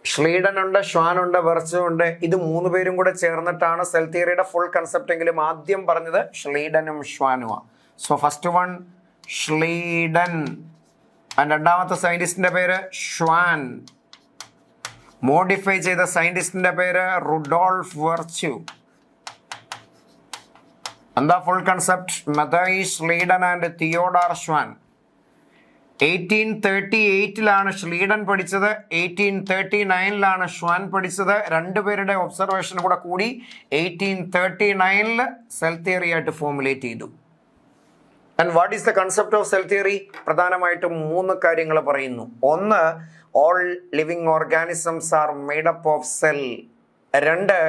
ഷ്ലീഡൻ ഉണ്ട്, ഷ്വാൻ ഉണ്ട്, വെർച്ചു ഉണ്ട്. ഇത് 3 പേരും കൂടെ ചേർന്നിട്ടാണ് സെൽ തിയറിയുടെ ഫുൾ കൺസെപ്റ്റ്. എങ്കിലും ആദ്യം പറഞ്ഞത് ഷ്ലീഡനും ഷ്വാനുമാണ്. So first one Schleiden. രണ്ടാമത്തെ സയൻറ്റിസ്റ്റിന്റെ പേര് ഷ്വാൻ. മോഡിഫൈ ചെയ്ത സയൻറ്റിസ്റ്റിന്റെ പേര് റുഡോൾഫ് വെർച്ചു. എന്താ full concept? Matthias Schleiden and Theodor Schwann. 1838-ലാണ് ഷ്ലീഡൻ പഠിച്ചത്, 1839-ലാണ് ഷ്വാൻ പഠിച്ചത്. രണ്ടുപേരുടെ ഒബ്സർവേഷൻ കൂടെ കൂടി 1839 സെൽ തിയറി ആയിട്ട് ഫോർമുലേറ്റ് ചെയ്തു. And what is the concept of cell theory? പ്രധാനമായിട്ടും 3 കാര്യങ്ങൾ പറയുന്നു. ഒന്ന്, all living organisms are made up of cell. 2,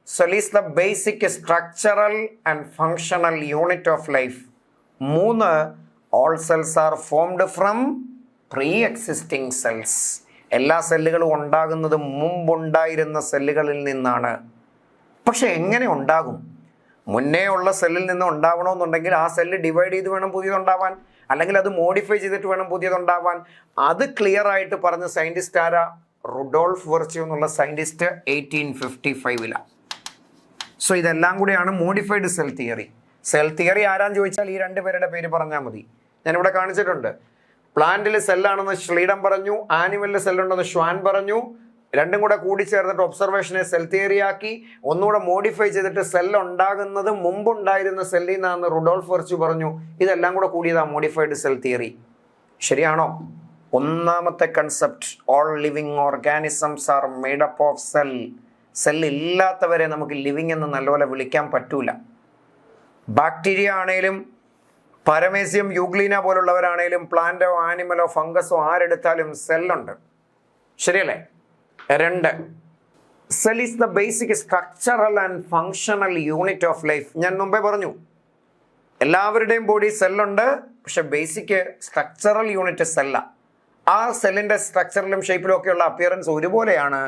cell is the basic structural and functional unit of life. 3, all cells are formed from pre existing cells. എല്ലാ സെല്ലുകളും ഉണ്ടാകുന്നത് മുമ്പുണ്ടായിരുന്ന സെല്ലുകളിൽ നിന്നാണ്. പക്ഷെ എങ്ങനെ ഉണ്ടാകും? മുന്നേ ഉള്ള സെല്ലിൽ നിന്ന് ഉണ്ടാവണമെന്നുണ്ടെങ്കിൽ ആ സെല്ല് ഡിവൈഡ് ചെയ്ത് വേണം പുതിയതുണ്ടാവാൻ, അല്ലെങ്കിൽ അത് മോഡിഫൈ ചെയ്തിട്ട് വേണം പുതിയതുണ്ടാവാൻ. അത് ക്ലിയർ ആയിട്ട് പറഞ്ഞ സയൻറ്റിസ്റ്റ് ആരാ? റുഡോൾഫ് വെർച്യു എന്നുള്ള സയൻറ്റിസ്റ്റ് 1855. സോ ഇതെല്ലാം കൂടിയാണ് modified cell theory. Cell theory ആരാന്ന് ചോദിച്ചാൽ ഈ രണ്ടുപേരുടെ പേര് പറഞ്ഞാൽ മതി. ഞാനിവിടെ കാണിച്ചിട്ടുണ്ട്. പ്ലാന്റിൽ സെല്ലാണെന്ന് ശ്ലീഡൻ പറഞ്ഞു, ആനിമലിൽ സെല്ലുണ്ടെന്ന് ഷ്വാൻ പറഞ്ഞു. രണ്ടും കൂടെ കൂടിച്ചേർന്നിട്ട് ഒബ്സർവേഷനെ സെൽ തിയറിയാക്കി ഒന്നുകൂടെ മോഡിഫൈ ചെയ്തിട്ട് സെൽ ഉണ്ടാകുന്നത് മുമ്പുണ്ടായിരുന്ന സെല്ലിൽ നിന്നാണെന്ന് റുഡോൾഫ് വെർച്യു പറഞ്ഞു. ഇതെല്ലാം കൂടെ കൂടിയതാ മോഡിഫൈഡ് സെൽ തിയറി. ശരിയാണോ? ഒന്നാമത്തെ concept, all living organisms are made up of cell. Cell ഇല്ലാത്തവരെ നമുക്ക് ലിവിങ് എന്ന് നല്ലപോലെ വിളിക്കാൻ പറ്റൂല. ബാക്ടീരിയ ആണേലും പരമേസിയം യൂഗ്ലീന പോലുള്ളവരാണേലും പ്ലാന്റോ ആനിമലോ ഫംഗസോ ആരെടുത്താലും സെല്ലുണ്ട്. ശരിയല്ലേ? 2, cell is the basic structural and functional unit of life. ഞാൻ മുമ്പേ പറഞ്ഞു എല്ലാവരുടെയും ബോഡി സെല്ലുണ്ട്, പക്ഷെ ബേസിക് സ്ട്രക്ചറൽ യൂണിറ്റ് സെല്ല. ആ സെല്ലിൻ്റെ സ്ട്രക്ചറിലും ഷേപ്പിലും ഒക്കെയുള്ള അപ്പിയറൻസ് ഒരുപോലെയാണ്.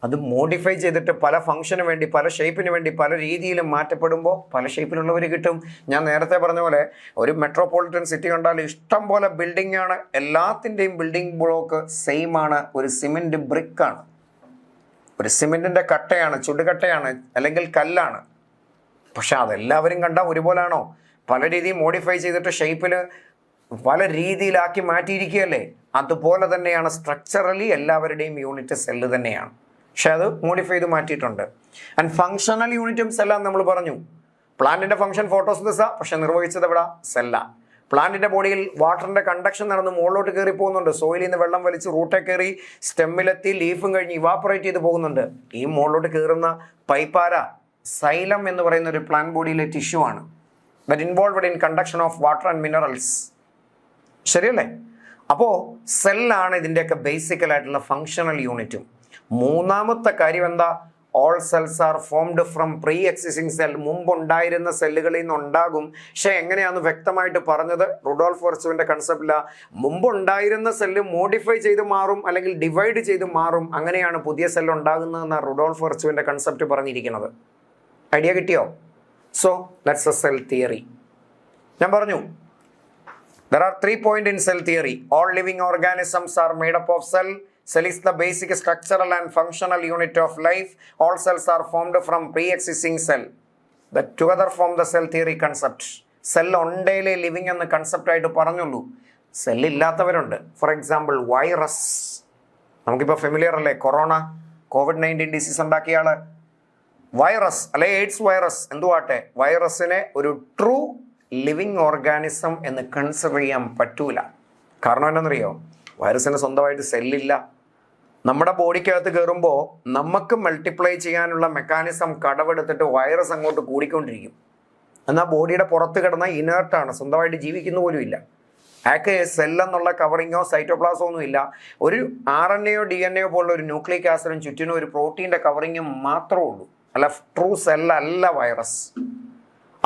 അത് മോഡിഫൈ ചെയ്തിട്ട് പല ഫംഗ്ഷന് വേണ്ടി, പല ഷേപ്പിന് വേണ്ടി, പല രീതിയിലും മാറ്റപ്പെടുമ്പോൾ പല ഷേപ്പിലുള്ളവർ കിട്ടും. ഞാൻ നേരത്തെ പറഞ്ഞ പോലെ ഒരു മെട്രോപൊളിറ്റൻ സിറ്റി കണ്ടാൽ ഇഷ്ടം പോലെ ബിൽഡിംഗ് ആണ്. എല്ലാത്തിൻ്റെയും ബിൽഡിംഗ് ബ്ലോക്ക് സെയിം ആണ്. ഒരു സിമെൻറ്റ് ബ്രിക്കാണ്, ഒരു സിമെൻറ്റിൻ്റെ കട്ടയാണ്, ചുടുകട്ടയാണ്, അല്ലെങ്കിൽ കല്ലാണ്. പക്ഷെ അതെല്ലാവരും കണ്ടാൽ ഒരുപോലാണോ? പല രീതിയിൽ മോഡിഫൈ ചെയ്തിട്ട് ഷേപ്പിൽ പല രീതിയിലാക്കി മാറ്റിയിരിക്കുകയല്ലേ? അതുപോലെ തന്നെയാണ് സ്ട്രക്ചറലി എല്ലാവരുടെയും യൂണിറ്റ് സെല്ല് തന്നെയാണ്. പക്ഷെ അത് മോഡിഫൈ ചെയ്ത് മാറ്റിയിട്ടുണ്ട്. ആൻഡ് ഫങ്ഷണൽ യൂണിറ്റും സെല്ലാന്ന് നമ്മൾ പറഞ്ഞു. പ്ലാന്റിന്റെ ഫംഗ്ഷൻ ഫോട്ടോസിന്തസ, പക്ഷെ നിർവഹിച്ചത് എവിടെ? സെല്ല. പ്ലാന്റിന്റെ ബോഡിയിൽ വാട്ടറിന്റെ കണ്ടക്ഷൻ നടന്ന് മുകളിലോട്ട് കയറി പോകുന്നുണ്ട്. സോയിലിൽ നിന്ന് വെള്ളം വലിച്ച് റൂട്ടെ കയറി സ്റ്റെമ്മിലെത്തി ലീഫും കഴിഞ്ഞ് ഇവാപ്പറേറ്റ് ചെയ്ത് പോകുന്നുണ്ട്. ഈ മുകളിലോട്ട് കയറുന്ന പൈപ്പാര സൈലം എന്ന് പറയുന്ന ഒരു പ്ലാന്റ് ബോഡിയിലെ ടിഷ്യൂ ആണ്. That involved in conduction of water and minerals. ശരിയല്ലേ? അപ്പോൾ സെല്ലാണ് ഇതിൻ്റെയൊക്കെ ബേസിക്കലായിട്ടുള്ള ഫങ്ഷണൽ യൂണിറ്റും. മൂന്നാമത്തെ കാര്യം എന്താ? All cells are formed from pre existing cell. മുമ്പുണ്ടായിരുന്ന സെല്ലുകളിൽ നിന്ന് ഉണ്ടാകും. പക്ഷെ എങ്ങനെയാണെന്ന് വ്യക്തമായിട്ട് പറഞ്ഞത് റുഡോൾഫ് വെർച്യുവിൻ്റെ കൺസെപ്റ്റില്ല. മുമ്പുണ്ടായിരുന്ന സെല്ല് മോഡിഫൈ ചെയ്ത് മാറും, അല്ലെങ്കിൽ ഡിവൈഡ് ചെയ്ത് മാറും. അങ്ങനെയാണ് പുതിയ സെല്ല് ഉണ്ടാകുന്നതെന്നാണ് റുഡോൾഫ് വെർച്യുവിൻ്റെ കൺസെപ്റ്റ് പറഞ്ഞിരിക്കുന്നത്. ഐഡിയ കിട്ടിയോ? So that's A cell theory. ഞാൻ പറഞ്ഞു there are 3 points in cell theory. All living organisms are made up of cell. Cell is the basic structural and functional unit of life. All cells are formed from pre-existing cell that together form the cell theory concept. Cell ഉണ്ടേലേ ലിവിങ് എന്ന കൺസെപ്റ്റ് ആയിട്ട് പറഞ്ഞുള്ളൂ. സെൽ ഇല്ലാത്തവരുണ്ട്. For example virus. നമുക്കിപ്പോൾ ഫെമിലിയർ അല്ലേ? കൊറോണ, COVID-19 ഡിസീസ് ഉണ്ടാക്കിയ ആള് വൈറസ് അല്ലെ എയ്ഡ്സ് വൈറസ് എന്തുവാട്ടെ, വൈറസിനെ ഒരു ട്രൂ ലിവിങ് ഓർഗാനിസം എന്ന് കൺസിഡർ ചെയ്യാൻ പറ്റൂല. കാരണം എന്താണെന്നറിയോ? വൈറസിന് സ്വന്തമായിട്ട് സെല്ലില്ല. നമ്മുടെ ബോഡിക്കകത്ത് കയറുമ്പോൾ നമുക്ക് മൾട്ടിപ്ലൈ ചെയ്യാനുള്ള മെക്കാനിസം കടവെടുത്തിട്ട് വൈറസ് അങ്ങോട്ട് കൂടിക്കൊണ്ടിരിക്കും. എന്നാൽ ബോഡിയുടെ പുറത്ത് കിടന്ന ഇനേർട്ടാണ്, സ്വന്തമായിട്ട് ജീവിക്കുന്ന പോലും ഇല്ല. അയാൾക്ക് സെല്ലെന്നുള്ള കവറിങ്ങോ സൈറ്റോപ്ലാസോ ഒന്നും ഇല്ല. ഒരു RNA DNA പോലുള്ള ഒരു ന്യൂക്ലിക് ആസിഡും ചുറ്റിനും ഒരു പ്രോട്ടീൻ്റെ കവറിങ്ങും മാത്രമേ ഉള്ളൂ. അല്ല, ട്രൂ സെല്ലല്ല വൈറസ്.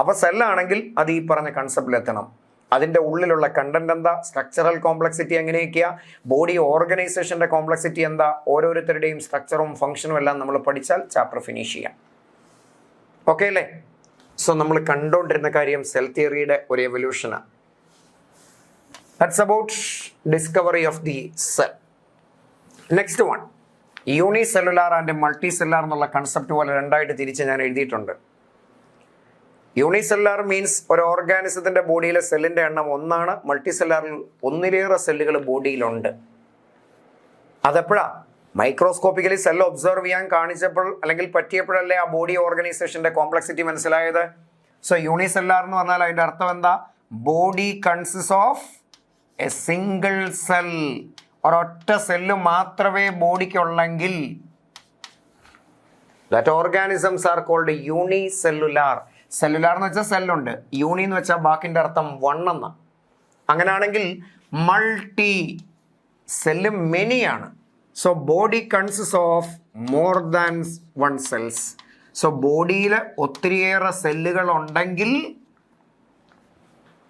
അപ്പോൾ സെല്ലാണെങ്കിൽ അത് ഈ പറഞ്ഞ കൺസെപ്റ്റിൽ എത്തണം. അതിൻ്റെ ഉള്ളിലുള്ള കണ്ടന്റ് എന്താ, സ്ട്രക്ചറൽ കോംപ്ലക്സിറ്റി എങ്ങനെയൊക്കെയാ, ബോഡി ഓർഗനൈസേഷൻ്റെ കോംപ്ലക്സിറ്റി എന്താ, ഓരോരുത്തരുടെയും സ്ട്രക്ചറും ഫംഗ്ഷനും എല്ലാം നമ്മൾ പഠിച്ചാൽ ചാപ്റ്റർ ഫിനിഷ് ചെയ്യാം. ഓക്കെ അല്ലേ? സോ നമ്മൾ കണ്ടുകൊണ്ടിരുന്ന കാര്യം സെൽ തിയറിയുടെ ഒരു എവല്യൂഷനാണ്. That's about discovery of the cell. Next one, unicellular and multicellular എന്നുള്ള കൺസെപ്റ്റ് പോലെ രണ്ടായിട്ട് തിരിച്ച് ഞാൻ എഴുതിയിട്ടുണ്ട്. യൂണിസെല്ലുലാർ മീൻസ് ഒരു ഓർഗാനിസത്തിൻ്റെ ബോഡിയിലെ സെല്ലിൻ്റെ എണ്ണം ഒന്നാണ്. മൾട്ടി സെല്ലുലാറിൽ ഒന്നിലേറെ സെല്ലുകൾ ബോഡിയിലുണ്ട്. അതെപ്പോഴാണ്? മൈക്രോസ്കോപ്പിക്കലി സെൽ ഒബ്സർവ് ചെയ്യാൻ കാണിച്ചപ്പോൾ അല്ലെങ്കിൽ പറ്റിയപ്പോഴല്ലേ ആ ബോഡി ഓർഗനൈസേഷൻ്റെ കോംപ്ലക്സിറ്റി മനസ്സിലായത്. സോ യൂണിസെല്ലുലാർ എന്ന് പറഞ്ഞാൽ അതിൻ്റെ അർത്ഥം എന്താ? Body consist of a single cell. ഒരൊറ്റ സെല്ല് മാത്രമേ ബോഡിക്കുള്ളെങ്കിൽ that organisms are called unicellular. Cellular എന്ന് വെച്ചാൽ സെല്ലുണ്ട്, യൂണി എന്ന് വെച്ചാൽ ബാക്കിൻ്റെ അർത്ഥം വൺ എന്ന. അങ്ങനെയാണെങ്കിൽ മൾട്ടി സെല്ല് മെനിയാണ്. So body consist of more than one cells. So ബോഡിയിൽ ഒത്തിരിയേറെ സെല്ലുകൾ ഉണ്ടെങ്കിൽ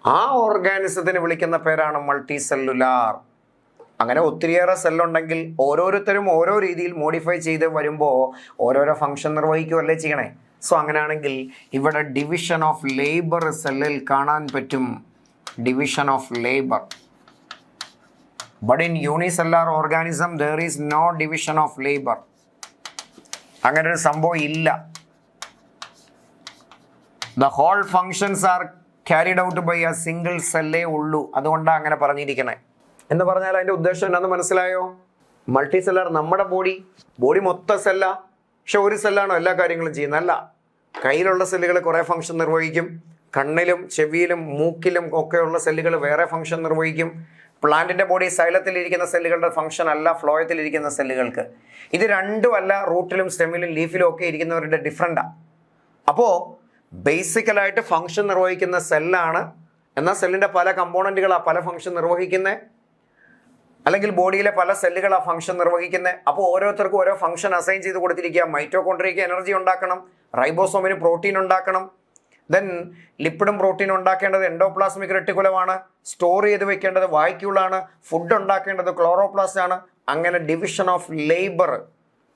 ആ ഓർഗാനിസത്തിന് വിളിക്കുന്ന പേരാണ് മൾട്ടി സെല്ലുലാർ. അങ്ങനെ ഒത്തിരിയേറെ സെല്ലുണ്ടെങ്കിൽ ഓരോരുത്തരും ഓരോ രീതിയിൽ മോഡിഫൈ ചെയ്ത് വരുമ്പോൾ ഓരോരോ ഫംഗ്ഷൻ നിർവഹിക്കുകയല്ലേ ചെയ്യണേ. സോ അങ്ങനെയാണെങ്കിൽ ഇവിടെ ഡിവിഷൻ ഓഫ് ലേബർ സെല്ലിൽ കാണാൻ പറ്റും. Division of labour. But in unicellular organism there is no division of labour. അങ്ങനെ ഒരു സംഭവം ഇല്ല. The whole functions are carried out by a single സെല്ലേ ഉള്ളൂ. അതുകൊണ്ടാണ് അങ്ങനെ പറഞ്ഞിരിക്കണേ. എന്ന് പറഞ്ഞാൽ അതിൻ്റെ ഉദ്ദേശം എന്താണെന്ന് മനസ്സിലായോ? മൾട്ടി സെല്ലാർ നമ്മുടെ ബോഡി മൊത്തം സെല്ല, പക്ഷെ ഒരു സെല്ലാണോ എല്ലാ കാര്യങ്ങളും ചെയ്യുന്നത്? അല്ല. കയ്യിലുള്ള സെല്ലുകൾ കുറേ ഫംഗ്ഷൻ നിർവഹിക്കും, കണ്ണിലും ചെവിയിലും മൂക്കിലും ഒക്കെയുള്ള സെല്ലുകൾ വേറെ ഫംഗ്ഷൻ നിർവഹിക്കും. പ്ലാന്റിൻ്റെ ബോഡി സൈലത്തിലിരിക്കുന്ന സെല്ലുകളുടെ ഫംഗ്ഷൻ അല്ല ഫ്ലോയത്തിലിരിക്കുന്ന സെല്ലുകൾക്ക്. ഇത് രണ്ടും അല്ല റൂട്ടിലും സ്റ്റെമ്മിലും ലീഫിലും ഒക്കെ ഇരിക്കുന്നവരുടെ ഡിഫറൻറ്റാണ്. അപ്പോൾ ബേസിക്കലായിട്ട് ഫംഗ്ഷൻ നിർവഹിക്കുന്ന സെല്ലാണ്. എന്നാൽ സെല്ലിൻ്റെ പല കമ്പോണൻറ്റുകളാണ് പല ഫംഗ്ഷൻ നിർവഹിക്കുന്നത്, അല്ലെങ്കിൽ ബോഡിയിലെ പല സെല്ലുകളാണ് ഫംഗ്ഷൻ നിർവഹിക്കുന്നത്. അപ്പോൾ ഓരോരുത്തർക്കും ഓരോ ഫംഗ്ഷൻ അസൈൻ ചെയ്ത് കൊടുത്തിരിക്കുക. മൈറ്റോകോൺട്രിയയ്ക്ക് എനർജി ഉണ്ടാക്കണം, റൈബോസോമിന് പ്രോട്ടീൻ ഉണ്ടാക്കണം, ദെൻ ലിപ്പിഡും പ്രോട്ടീൻ ഉണ്ടാക്കേണ്ടത് എൻഡോപ്ലാസ്മിക് റെട്ടിക്കുലമാണ്, സ്റ്റോർ ചെയ്ത് വെക്കേണ്ടത് വായ്ക്കുകളാണ്, ഫുഡ് ഉണ്ടാക്കേണ്ടത് ക്ലോറോപ്ലാസ്റ്റ് ആണ്. അങ്ങനെ ഡിവിഷൻ ഓഫ് ലേബർ,